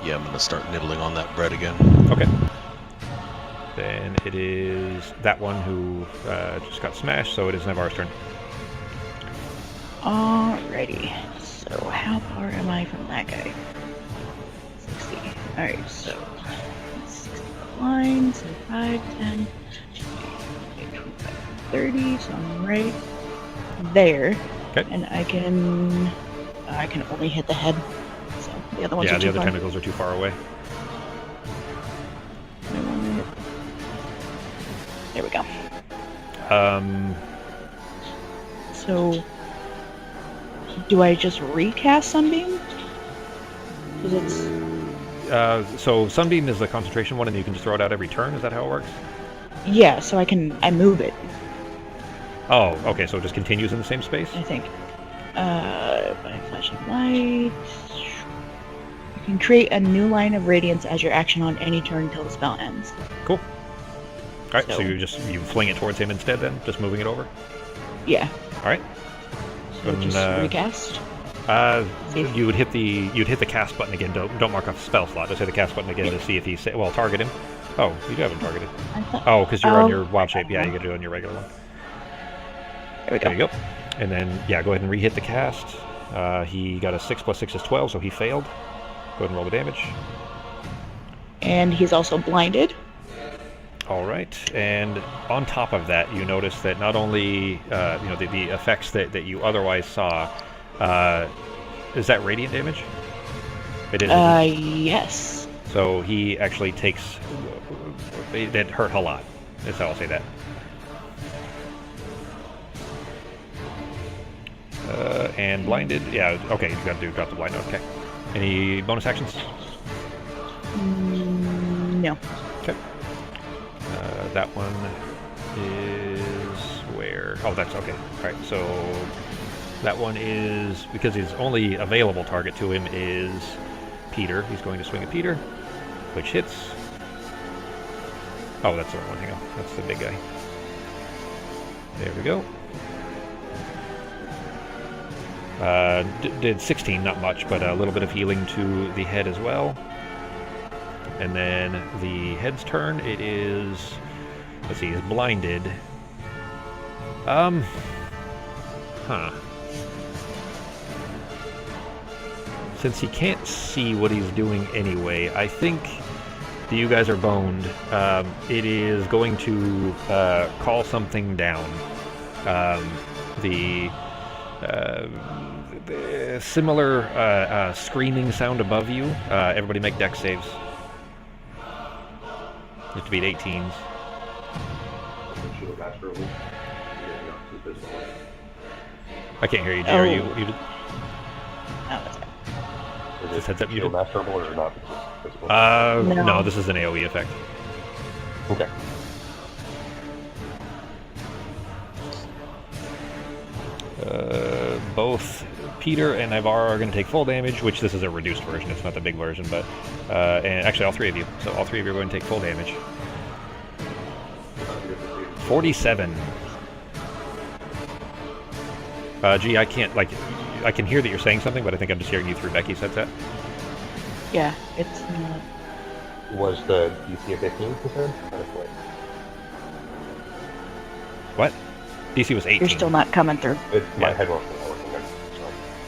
Yeah, I'm going to start nibbling on that bread again. Okay. Then it is that one who just got smashed, so it is Navarre's turn. Alrighty. So how far am I from that guy? 60. Alright, so 60 lines, so 5, 10, 25, 30, so I'm right there. Okay. And I can only hit the head. So the other ones Yeah, are the too other far. tentacles are too far away. There we go. So do I just recast Sunbeam? Because it's So Sunbeam is the concentration one, and you can just throw it out every turn. Is that how it works? yeah, so I move it, Oh, okay. So it just continues in the same space. I think. By flashing light. You can create a new line of radiance as your action on any turn until the spell ends. Cool. All right. So So- you fling it towards him instead, then just moving it over. Yeah. All right. So And, just recast. You'd hit the cast button again. Don't mark off the spell slot. Just hit the cast button again to see if he's target him. Oh, you do have him targeted. I thought, Oh, because you're on Oh. your wild shape. Yeah, you gotta do it on your regular one. there we go. There you go. And then yeah, go ahead and re-hit the cast. He got a 6 plus 6 is 12, so he failed. Go ahead and roll the damage. And he's also blinded. All right, and on top of that, you notice that not only the effects that you otherwise saw, is that radiant damage? It is. Yes. So he actually takes... That hurt a lot. That's how I'll say that. And blinded. Yeah, okay, you gotta drop the blind. Okay. Any bonus actions? No. Okay. That one is where... Oh, that's okay. Alright, so that one is... Because his only available target to him is Peter. He's going to swing at Peter, which hits. Oh, that's the wrong one. Hang on. That's the big guy. There we go. Did 16, not much, but a little bit of healing to the head as well. And then the head's turn. It is... Let's see, he's blinded. Huh. Since he can't see what he's doing anyway, I think that you guys are boned. It is going to call something down. The similar screaming sound above you. Everybody make dex saves. You have to beat 18s. I can't hear you, G. Are you muted? Oh, that's fine. Is Just heads up, muted. masterable or not? No, this is an AoE effect. Okay. Both Peter and Ivar are going to take full damage, which this is a reduced version, it's not the big version, but and actually all three of you. So all three of you are going to take full damage. 47. Gee, I can't, like, I can hear that you're saying something, but I think I'm just hearing you through Becky's headset. Yeah, it's not. Was the DC a 15%? What? DC was 18. You're still not coming through. My Yeah. head wasn't working then,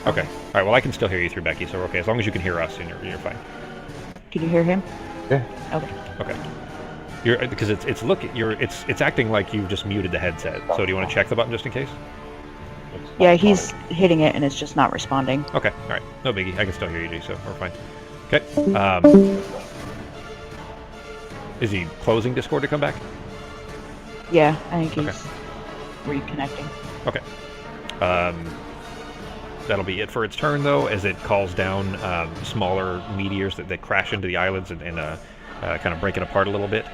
so. Okay. Alright, well I can still hear you through Becky, so we're okay. As long as you can hear us, and you're fine. Can you hear him? Yeah. Okay. Okay. Because it's acting like you've just muted the headset. So do you want to check the button just in case? Yeah, he's hitting it and it's just not responding. Okay, alright. No biggie. I can still hear you, G, so we're fine. Okay. Is he closing Discord to come back? Yeah, I think Okay. he's reconnecting. Okay. That'll be it for its turn, though, as it calls down smaller meteors that crash into the islands and kind of break it apart a little bit.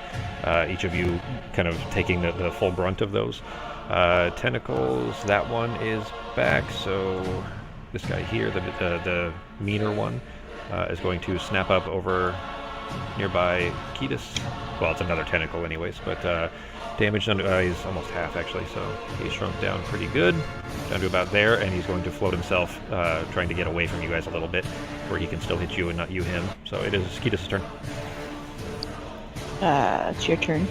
Each of you kind of taking the full brunt of those. Tentacles, that one is back, so this guy here, the meaner one, is going to snap up over nearby Ketis. Well, it's another tentacle anyways, but damage done he's almost half actually, so he's shrunk down pretty good, down to about there, and he's going to float himself, trying to get away from you guys a little bit, where he can still hit you and not you him. So it is Ketis' turn. It's your turn.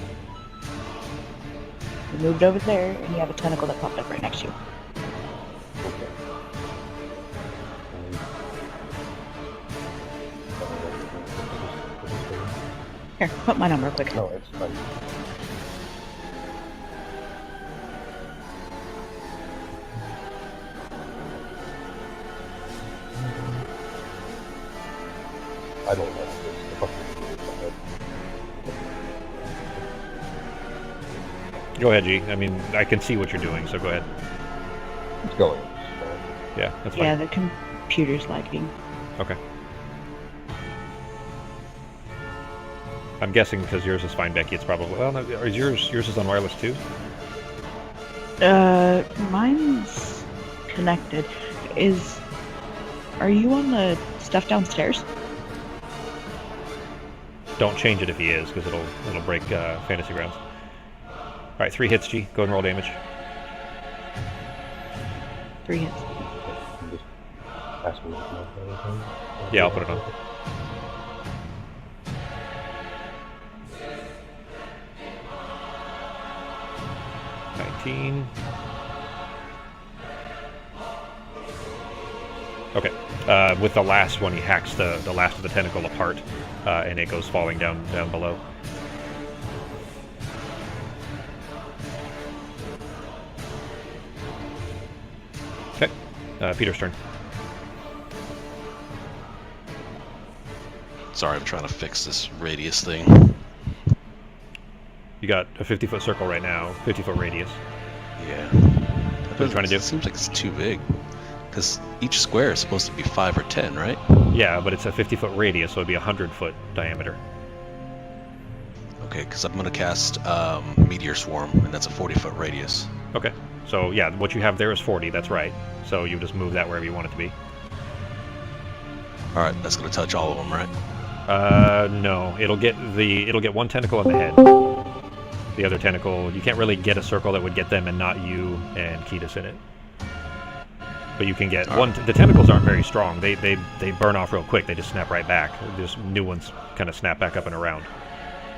You moved over there and you have a tentacle that popped up right next to you. Here, put mine on real quick. No, it's fine. I don't know. Go ahead, G. I mean, I can see what you're doing, so go ahead. It's going. Yeah, that's fine. Yeah, the computer's lagging. Okay. I'm guessing because yours is fine, Becky, it's probably... Well, no, is yours is on wireless too? Mine's connected. Are you on the stuff downstairs? Don't change it if he is, because it'll break Fantasy Grounds. Alright, 3 hits, G. Go and roll damage. 3 hits. Yeah, I'll put it on. Okay. With the last one, he hacks the last of the tentacle apart, and it goes falling down below. Okay. Peter's turn. Sorry, I'm trying to fix this radius thing. You got a 50-foot circle right now, 50-foot radius. Yeah. What are you trying to do? It seems like it's too big. Because each square is supposed to be 5 or 10, right? Yeah, but it's a 50-foot radius, so it'd be a 100-foot diameter. Okay, because I'm going to cast Meteor Swarm, and that's a 40-foot radius. Okay. So, yeah, what you have there is 40, that's right. So you just move that wherever you want it to be. Alright, that's going to touch all of them, right? No. It'll get one tentacle in the head. The other tentacle, you can't really get a circle that would get them and not you and Ketis in it. But you can get one. The tentacles aren't very strong. They burn off real quick. They just snap right back. Just new ones kind of snap back up and around.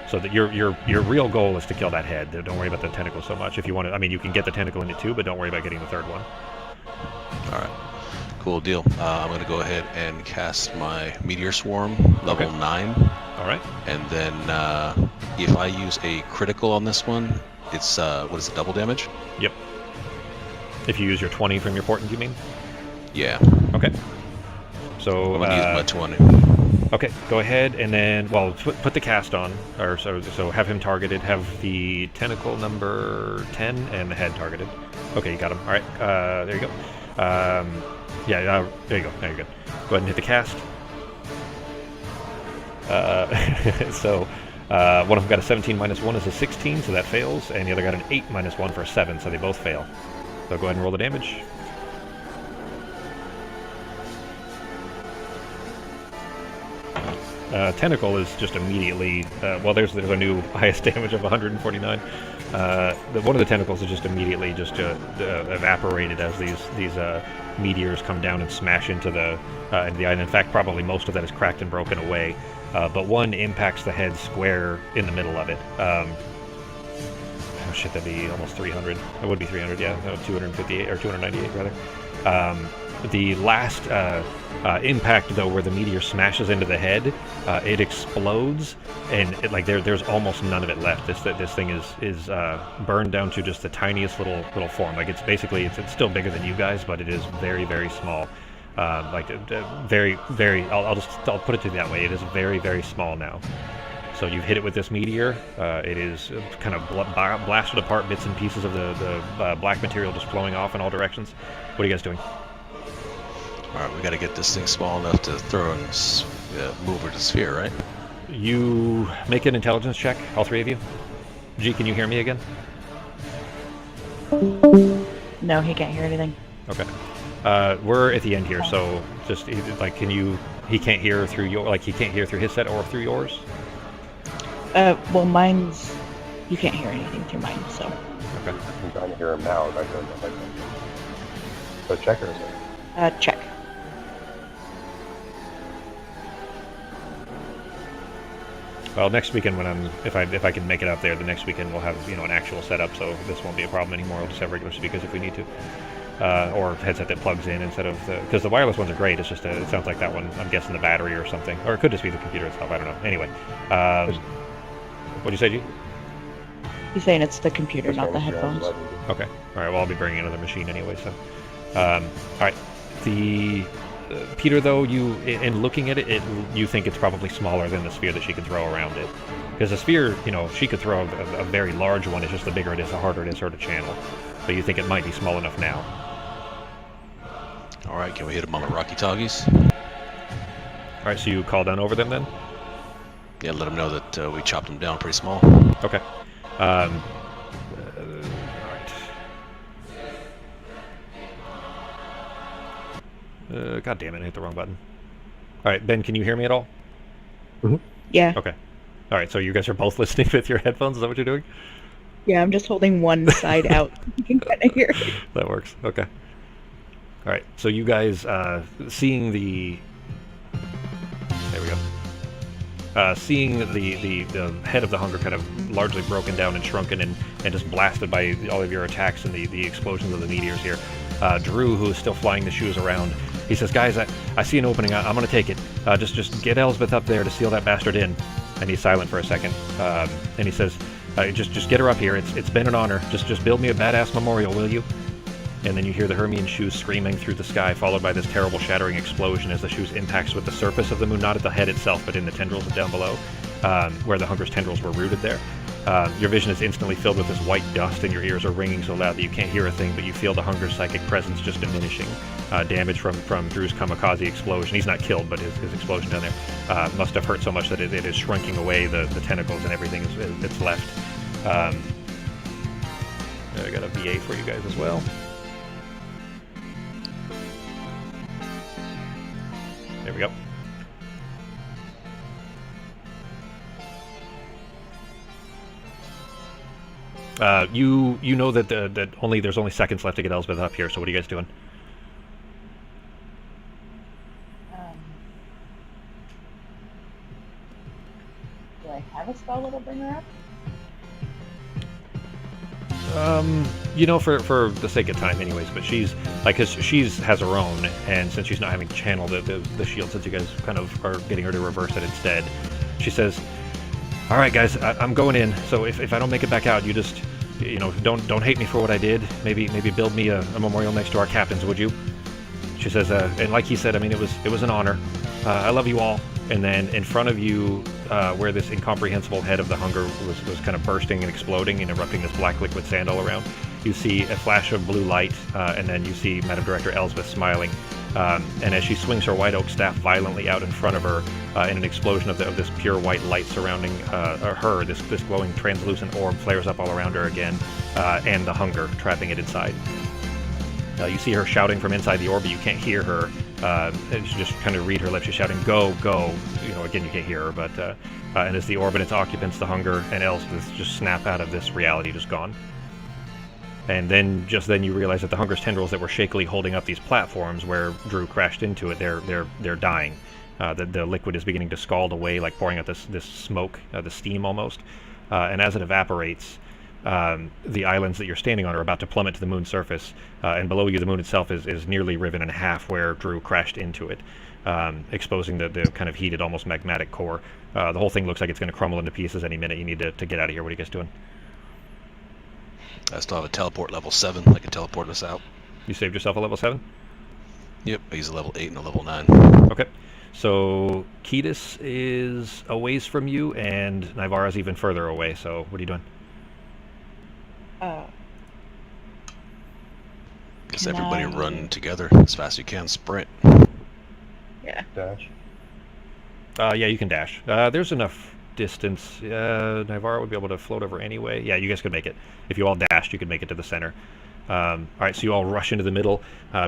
So that your real goal is to kill that head. Don't worry about the tentacle so much. If you want to, I mean, you can get the tentacle in it too, but don't worry about getting the third one. All right, cool deal. I'm gonna go ahead and cast my Meteor Swarm, level 9. All right. And then if I use a critical on this one, it's what is it? Double damage? Yep. If you use your 20 from your portent, you mean? Yeah. Okay. So I'm gonna use my 20. Okay, go ahead and then, well, put the cast on, or so have him targeted. Have the tentacle number 10 and the head targeted. Okay, you got him. All right, there you go. Yeah, there you go. Now you're good. Go ahead and hit the cast. So one of them got a 17 minus 1 is a 16, so that fails, and the other got an 8 minus 1 for a 7, so they both fail. So go ahead and roll the damage. Tentacle is just immediately, well, there's a new highest damage of 149. One of the tentacles is just immediately just evaporated as these meteors come down and smash into the island. In fact, probably most of that is cracked and broken away. But one impacts the head square in the middle of it. Oh shit, that'd be almost 300. It would be 300, yeah. No, 258 or 298 rather. The last impact, though, where the meteor smashes into the head, it explodes, and there's almost none of it left. This thing is burned down to just the tiniest little form. Like it's still bigger than you guys, but it is very, very small. Very, very. I'll put it to you that way. It is very, very small now. So you've hit it with this meteor. It is kind of blasted apart, bits and pieces of the black material just flowing off in all directions. What are you guys doing? Alright, we gotta get this thing small enough to throw and move her to sphere, right? You make an intelligence check, all three of you. G, can you hear me again? No, he can't hear anything. Okay. We're at the end here, so just like, he can't hear through he can't hear through his set or through yours? Well, mine's, you can't hear anything through mine, so. Okay. I'm trying to hear him now. So check or is it? Check. Well, next weekend if I can make it out there, the next weekend we'll have an actual setup, so this won't be a problem anymore. We'll just have regular speakers if we need to, or headset that plugs in instead of because the wireless ones are great. It's just it sounds like that one. I'm guessing the battery or something, or it could just be the computer itself. I don't know. Anyway, what'd you say, G? He's saying it's the computer, not the headphones. Okay. All right. Well, I'll be bringing another machine anyway. So, all right. The Peter, though, in looking at it, you think it's probably smaller than the sphere that she can throw around it. Because the sphere, she could throw a very large one. It's just the bigger it is, the harder it is for her to channel. But you think it might be small enough now. All right, can we hit them on the Rocky Toggies? All right, so you call down over them then? Yeah, let them know that we chopped them down pretty small. Okay. All right. God damn it, I hit the wrong button. All right, Ben, can you hear me at all? Mm-hmm. Yeah. Okay. All right, so you guys are both listening with your headphones? Is that what you're doing? Yeah, I'm just holding one side out. You can kind of hear it. That works. Okay. All right, so you guys seeing the... There we go. Seeing the head of the Hunger kind of largely broken down and shrunken and just blasted by all of your attacks and the explosions of the meteors here. Drew, who is still flying the shoes around, he says, "Guys, I see an opening. I'm going to take it. Just get Elsbeth up there to seal that bastard in." And he's silent for a second. And he says, just get her up here. It's been an honor. Just build me a badass memorial, will you?" and then you hear the Hermian shoes screaming through the sky, followed by this terrible shattering explosion as the shoes impacts with the surface of the moon, not at the head itself, but in the tendrils down below, where the Hunger's tendrils were rooted there. Your vision is instantly filled with this white dust, and your ears are ringing so loud that you can't hear a thing, but you feel the Hunger's psychic presence just diminishing. Damage from Drew's kamikaze explosion. He's not killed, but his explosion down there must have hurt so much that it is shrinking away the tentacles and everything that's left. I got a VA for you guys as well. There we go. You know that there's only seconds left to get Elsbeth up here. So what are you guys doing? Do I have a spell that'll bring her up? You know, for the sake of time, anyways. But she's like, cause she's has her own, and since she's not having to channel the shield, since you guys kind of are getting her to reverse it instead, she says, "All right, guys, I'm going in. So if I don't make it back out, you just, you know, don't hate me for what I did. Maybe build me a memorial next to our captains, would you?" She says, and like he said, I mean, it was an honor. I love you all. And then in front of you, where this incomprehensible head of the Hunger was kind of bursting and exploding and erupting this black liquid sand all around, you see a flash of blue light, and then you see Madam Director Elsbeth smiling. And as she swings her white oak staff violently out in front of her, in an explosion of this pure white light surrounding her, this glowing translucent orb flares up all around her again, and the Hunger, trapping it inside. You see her shouting from inside the orb, but you can't hear her. And you just kind of read her lips. She's shouting, "Go, go!" You know, again, you can't hear her, but and as the orb and its occupants, the Hunger and Elsbeth, just snap out of this reality, just gone. And then, just then, you realize that the Hunger's tendrils that were shakily holding up these platforms where Drew crashed into it, they're dying. The liquid is beginning to scald away, like pouring out this smoke, the steam almost. And as it evaporates, the islands that you're standing on are about to plummet to the moon's surface, and below you the moon itself is nearly riven in half where Drew crashed into it, exposing the kind of heated, almost magmatic core. The whole thing looks like it's going to crumble into pieces any minute. You need to get out of here. What are you guys doing? I still have a teleport level 7. I can teleport us out. You saved yourself a level 7? Yep, I use a level 8 and a level 9. Okay. So Ketis is a ways from you, and Nivara's even further away, so what are you doing? Guess everybody run together as fast as you can. Sprint. Yeah. Dash. Yeah, you can dash. There's enough distance. Nivara would be able to float over anyway. Yeah, you guys could make it. If you all dashed, you could make it to the center. All right, so you all rush into the middle.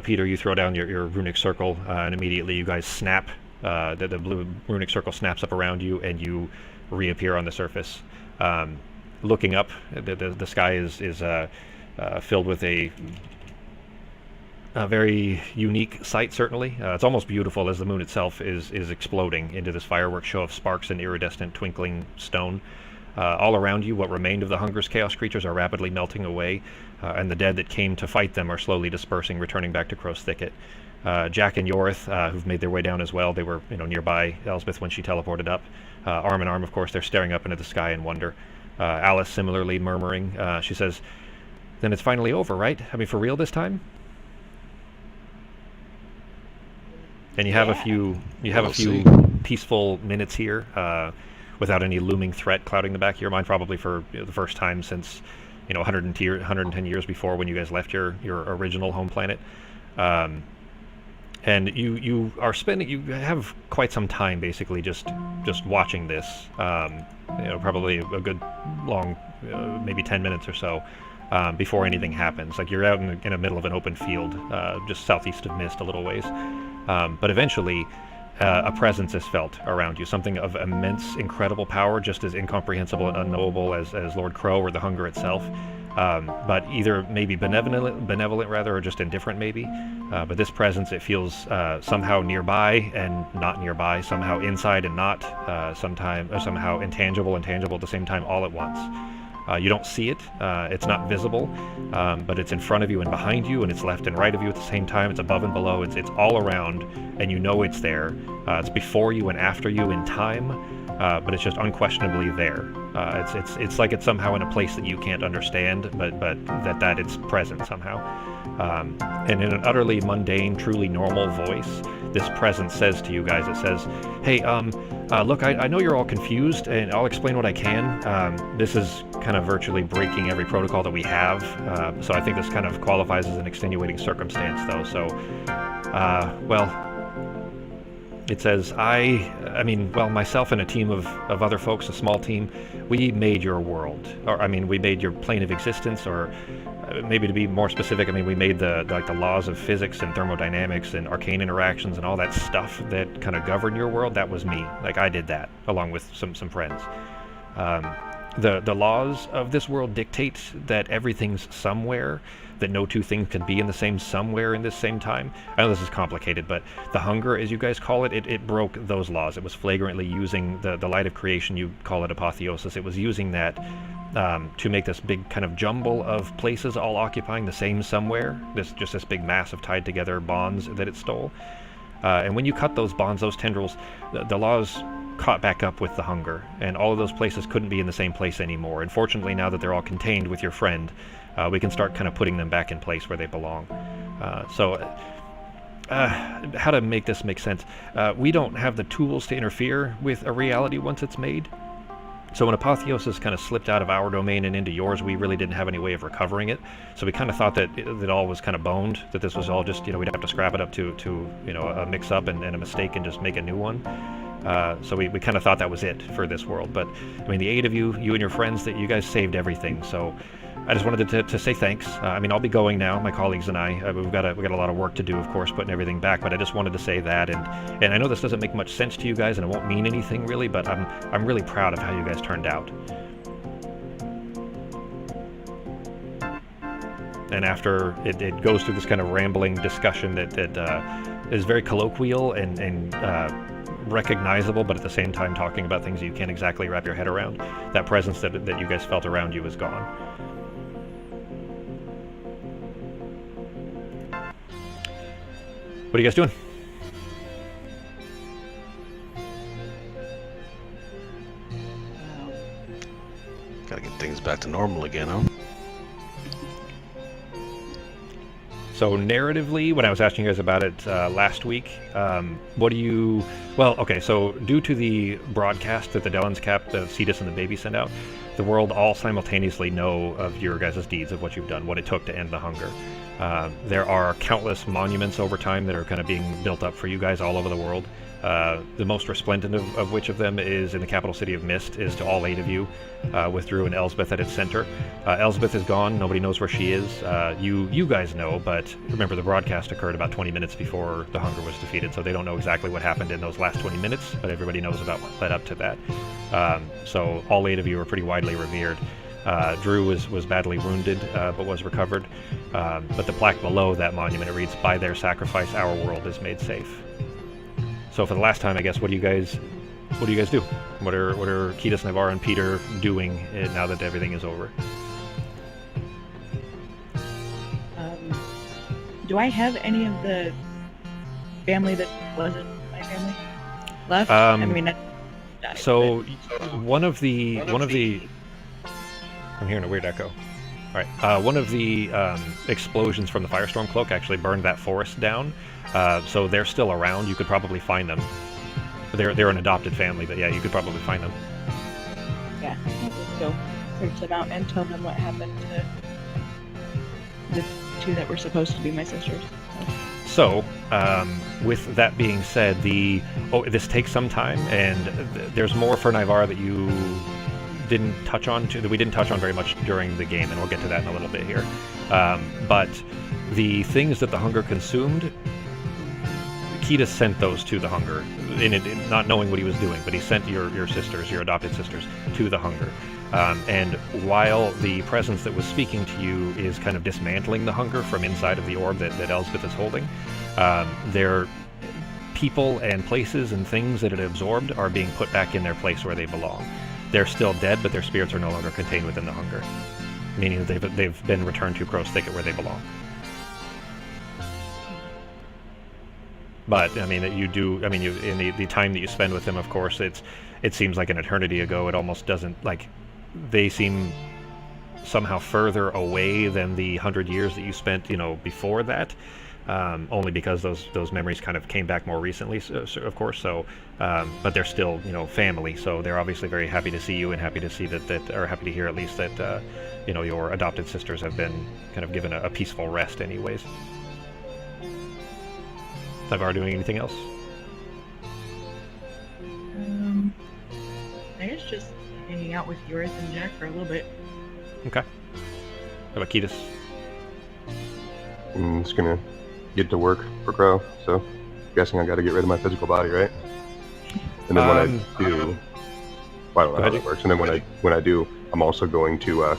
Peter, you throw down your runic circle, and immediately you guys snap. The blue runic circle snaps up around you, and you reappear on the surface. Looking up, the sky is filled with a very unique sight, certainly. It's almost beautiful as the moon itself is exploding into this fireworks show of sparks and iridescent twinkling stone. All around you, what remained of the Hunger's chaos creatures are rapidly melting away, and the dead that came to fight them are slowly dispersing, returning back to Crow's Thicket. Jack and Yorith, who've made their way down as well, they were nearby Elsbeth when she teleported up. Arm in arm, of course, they're staring up into the sky in wonder. Alice similarly murmuring. She says, "Then it's finally over, right? I mean, for real this time?" And you have a few peaceful minutes here, without any looming threat clouding the back of your mind, probably for the first time since 110 years before when you guys left your original home planet. And you have quite some time basically just watching this. Probably a good long, maybe 10 minutes or so, before anything happens. Like you're out in the middle of an open field, just southeast of Mist a little ways. But eventually, a presence is felt around you, something of immense, incredible power, just as incomprehensible and unknowable as Lord Crow or the Hunger itself. But either maybe benevolent rather, or just indifferent maybe. But this presence, it feels somehow nearby and not nearby, somehow inside and not, somehow intangible and tangible at the same time, all at once. You don't see it, it's not visible, but it's in front of you and behind you, and it's left and right of you at the same time. It's above and below, it's all around, and you know it's there. It's before you and after you in time, but it's just unquestionably there. It's like it's somehow in a place that you can't understand, but that it's present somehow. And in an utterly mundane, truly normal voice, this presence says to you guys, it says, hey, look, I know you're all confused, and I'll explain what I can. This is kind of virtually breaking every protocol that we have, so I think this kind of qualifies as an extenuating circumstance, though. So, well, it says, myself and a team of other folks, a small team, we made your world. We made your plane of existence, or maybe to be more specific, we made the laws of physics and thermodynamics and arcane interactions and all that stuff that kind of govern your world. That was me. I did that, along with some friends. The laws of this world dictate that everything's somewhere, that no two things can be in the same somewhere in this same time. I know this is complicated, but the hunger, as you guys call it, it broke those laws. It was flagrantly using the light of creation. You call it apotheosis. It was using that to make this big kind of jumble of places all occupying the same somewhere. This big mass of tied together bonds that it stole. And when you cut those bonds, those tendrils, the laws caught back up with the hunger, and all of those places couldn't be in the same place anymore. And fortunately, now that they're all contained with your friend, we can start kind of putting them back in place where they belong. How to make this make sense? We don't have the tools to interfere with a reality once it's made. So when apotheosis kind of slipped out of our domain and into yours, we really didn't have any way of recovering it. So we kind of thought that it all was kind of boned, that this was all just, we'd have to scrap it up to a mix-up and a mistake and just make a new one. So we kind of thought that was it for this world. But, the 8 of you and your friends, that you guys saved everything. So I just wanted to say thanks. I'll be going now, my colleagues and I. We've got a lot of work to do, of course, putting everything back. But I just wanted to say that, and I know this doesn't make much sense to you guys, and it won't mean anything really. But I'm really proud of how you guys turned out. And after it goes through this kind of rambling discussion that is very colloquial and recognizable, but at the same time talking about things you can't exactly wrap your head around. That presence that you guys felt around you is gone. What are you guys doing? Gotta get things back to normal again, huh? So narratively, when I was asking you guys about it last week, what do you... Well, okay, so due to the broadcast that the Dellens Cap, the Cetus, and the baby send out, the world all simultaneously know of your guys' deeds, of what you've done, what it took to end the hunger. There are countless monuments over time that are kind of being built up for you guys all over the world. The most resplendent of which of them is in the capital city of Mist, is to all 8 of you, with Drew and Elsbeth at its center. Elsbeth is gone. Nobody knows where she is. You guys know, but remember the broadcast occurred about 20 minutes before the hunger was defeated, so they don't know exactly what happened in those last 20 minutes, but everybody knows about what led up to that. So all 8 of you are pretty widely revered. Drew was badly wounded, but was recovered. But the plaque below that monument, it reads, "By their sacrifice, our world is made safe." So for the last time, I guess, what do you guys do? What are Ketis, Navarre, and Peter doing now that everything is over? Do I have any of the family that wasn't my family left? So one of the I'm hearing a weird echo. All right. One of the explosions from the Firestorm Cloak actually burned that forest down. So they're still around. You could probably find them. They're an adopted family, but yeah, you could probably find them. Yeah, I'll just go search them out and tell them what happened to the 2 that were supposed to be my sisters. So, with that being said, this takes some time, and there's more for Naivara that you didn't touch on, that we didn't touch on very much during the game, and we'll get to that in a little bit here. But the things that the hunger consumed, Ketis sent those to the hunger, not knowing what he was doing, but he sent your sisters, your adopted sisters, to the hunger. And while the presence that was speaking to you is kind of dismantling the hunger from inside of the orb that Elsbeth is holding, their people and places and things that it absorbed are being put back in their place where they belong. they're still dead, but their spirits are no longer contained within the hunger, meaning that they've been returned to Crow's Thicket where they belong. But I mean, in the time that you spend with them, of course, it seems like an eternity ago. It almost doesn't, like, they seem somehow further away than the 100 years that you spent, before that. Only because those memories kind of came back more recently, so, of course. So, but they're still, family. So they're obviously very happy to see you and happy to see or happy to hear at least that, your adopted sisters have been kind of given a peaceful rest, anyways. Ivar doing anything else? I guess just hanging out with Yorith and Jack for a little bit. Okay. How about Ketis? I'm just gonna get to work for Crow, so guessing I gotta get rid of my physical body, right? And then when I do, well, I don't know how that works. And then when I do, I'm also going to,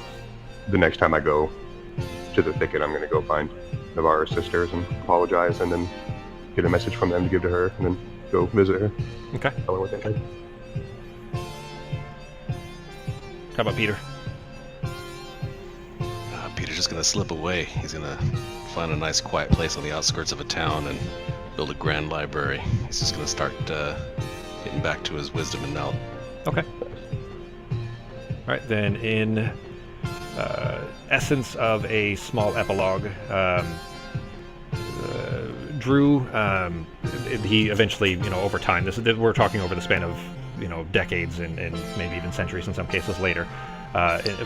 the next time I go to the thicket, I'm gonna go find Navarra's sisters and apologize, and then get a message from them to give to her, and then go visit her. Okay. Tell her what they think. How about Peter? Peter's just gonna slip away. He's gonna find a nice quiet place on the outskirts of a town and build a grand library. He's just gonna start getting back to his wisdom and knowledge. Okay. All right, then in essence of a small epilogue, Drew, he eventually, over time, we're talking over the span of, decades and maybe even centuries in some cases later.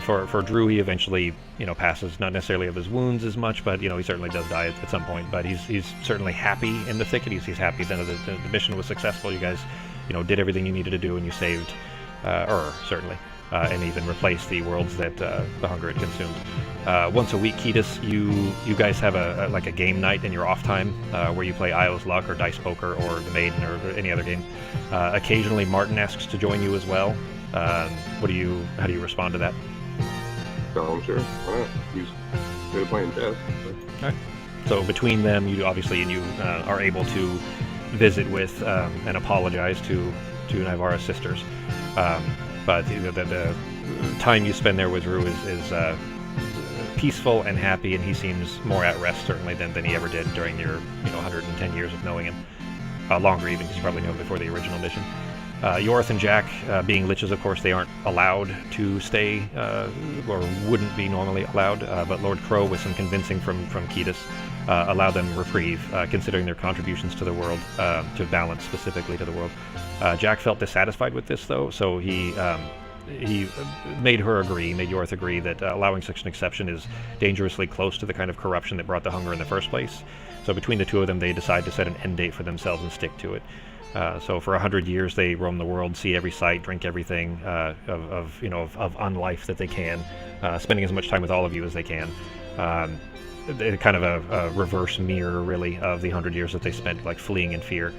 For Drew, he eventually, passes, not necessarily of his wounds as much, but, he certainly does die at some point. But he's certainly happy in the thicket. He's happy that the mission was successful. You guys, did everything you needed to do, and you saved, certainly, and even replaced the worlds that the hunger had consumed. Once a week, Ketis, you guys have a game night in your off time where you play Io's Luck or Dice Poker or The Maiden or any other game. Occasionally, Martin asks to join you as well. How do you respond to that? So sure. Why not? He's good at playing chess. All right. So between them, you are able to visit with and apologize to Navarra's sisters. But the time you spend there with Drew is peaceful and happy, and he seems more at rest certainly than he ever did during your 110 years of knowing him. Longer even, because you probably knew him before the original mission. Yorith and Jack, being liches, of course, they aren't allowed to stay, or wouldn't be normally allowed, but Lord Crow, with some convincing from Ketis, allowed them reprieve, considering their contributions to the world, to balance specifically to the world. Jack felt dissatisfied with this, though, so he made Yorith agree that allowing such an exception is dangerously close to the kind of corruption that brought the hunger in the first place. So between the two of them, they decide to set an end date for themselves and stick to it. So for 100 years, they roam the world, see every sight, drink everything of unlife that they can, spending as much time with all of you as they can. Kind of a reverse mirror, really, of the 100 years that they spent like fleeing in fear.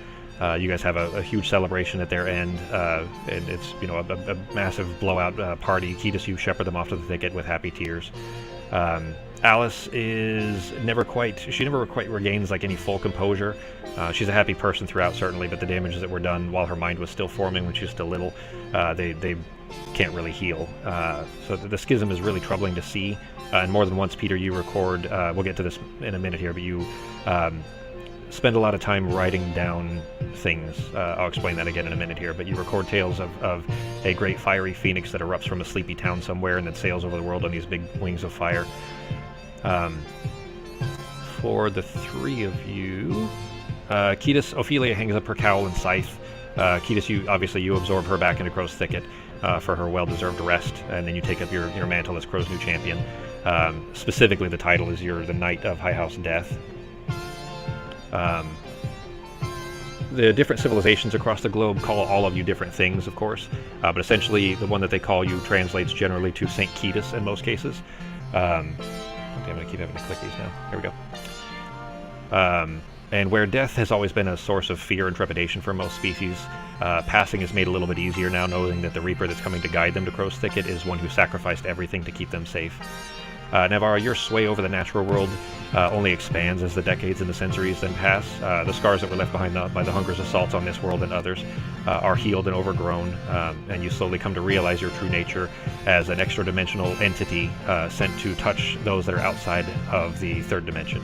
You guys have a huge celebration at their end, and it's a massive blowout party. Ketis, you shepherd them off to the thicket with happy tears. Alice never quite regains like any full composure. She's a happy person throughout, certainly, but the damages that were done while her mind was still forming when she was still little, they can't really heal. So the schism is really troubling to see. And more than once, Peter, you record, we'll get to this in a minute here, but you spend a lot of time writing down things. I'll explain that again in a minute here, but you record tales of a great fiery phoenix that erupts from a sleepy town somewhere and then sails over the world on these big wings of fire. For the three of you, Ketis, Ophelia hangs up her cowl and scythe. Ketis, you absorb her back into Crow's Thicket for her well-deserved rest, and then you take up your mantle as Crow's new champion. Specifically, the title is you're the Knight of High House Death. The different civilizations across the globe call all of you different things, of course, but essentially the one that they call you translates generally to Saint Ketis in most cases. I'm going to keep having to click these now. Here we go. And where death has always been a source of fear and trepidation for most species, passing is made a little bit easier now, knowing that the Reaper that's coming to guide them to Crow's Thicket is one who sacrificed everything to keep them safe. Navarra, your sway over the natural world only expands as the decades and the centuries then pass. The scars that were left behind by the hunger's assaults on this world and others are healed and overgrown, and you slowly come to realize your true nature as an extra-dimensional entity sent to touch those that are outside of the third dimension,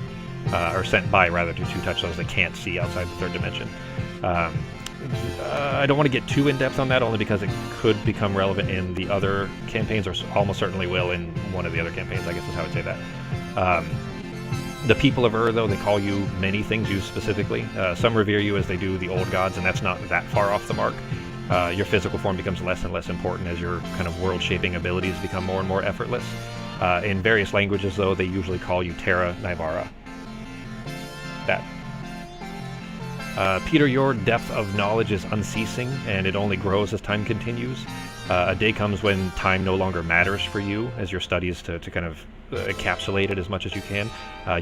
or sent by, rather, to touch those that can't see outside the third dimension. I don't want to get too in-depth on that, only because it could become relevant in the other campaigns, or almost certainly will in one of the other campaigns, I guess is how I would say that. The people of Ur, though, they call you many things, you specifically. Some revere you as they do the old gods, and that's not that far off the mark. Your physical form becomes less and less important as your kind of world-shaping abilities become more and more effortless. In various languages, though, they usually call you Terra Naivara. That. Peter, your depth of knowledge is unceasing, and it only grows as time continues. A day comes when time no longer matters for you, as your studies to kind of encapsulate it as much as you can.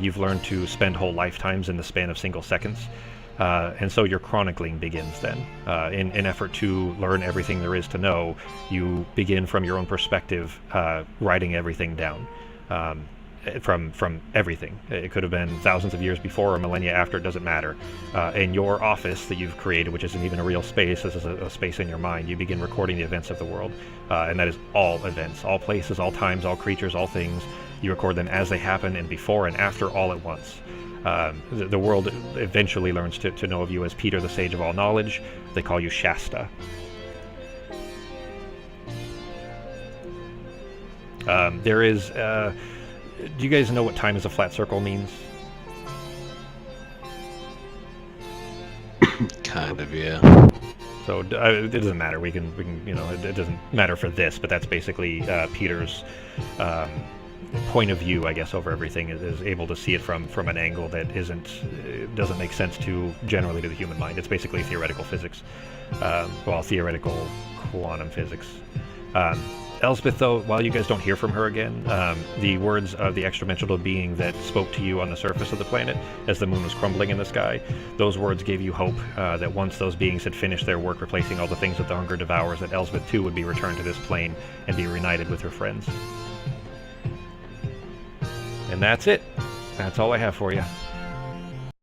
You've learned to spend whole lifetimes in the span of single seconds, and so your chronicling begins then. In an effort to learn everything there is to know, you begin from your own perspective, writing everything down. From everything. It could have been thousands of years before or millennia after, it doesn't matter. In your office that you've created, which isn't even a real space, this is a space in your mind, you begin recording the events of the world. And that is all events, all places, all times, all creatures, all things. You record them as they happen, and before and after, all at once. The world eventually learns to know of you as Peter, the Sage of All Knowledge. They call you Shasta. There is... do you guys know what time as a flat circle means? Kind of, yeah. So it doesn't matter. We can, it doesn't matter for this, but that's basically Peter's point of view, I guess, over everything. Is able to see it from an angle that doesn't make sense generally to the human mind. It's basically theoretical physics, theoretical quantum physics. Elspeth, though, while you guys don't hear from her again, the words of the extra-dimensional being that spoke to you on the surface of the planet as the moon was crumbling in the sky, those words gave you hope that once those beings had finished their work replacing all the things that the hunger devours, that Elspeth too would be returned to this plane and be reunited with her friends. And that's it. That's all I have for you.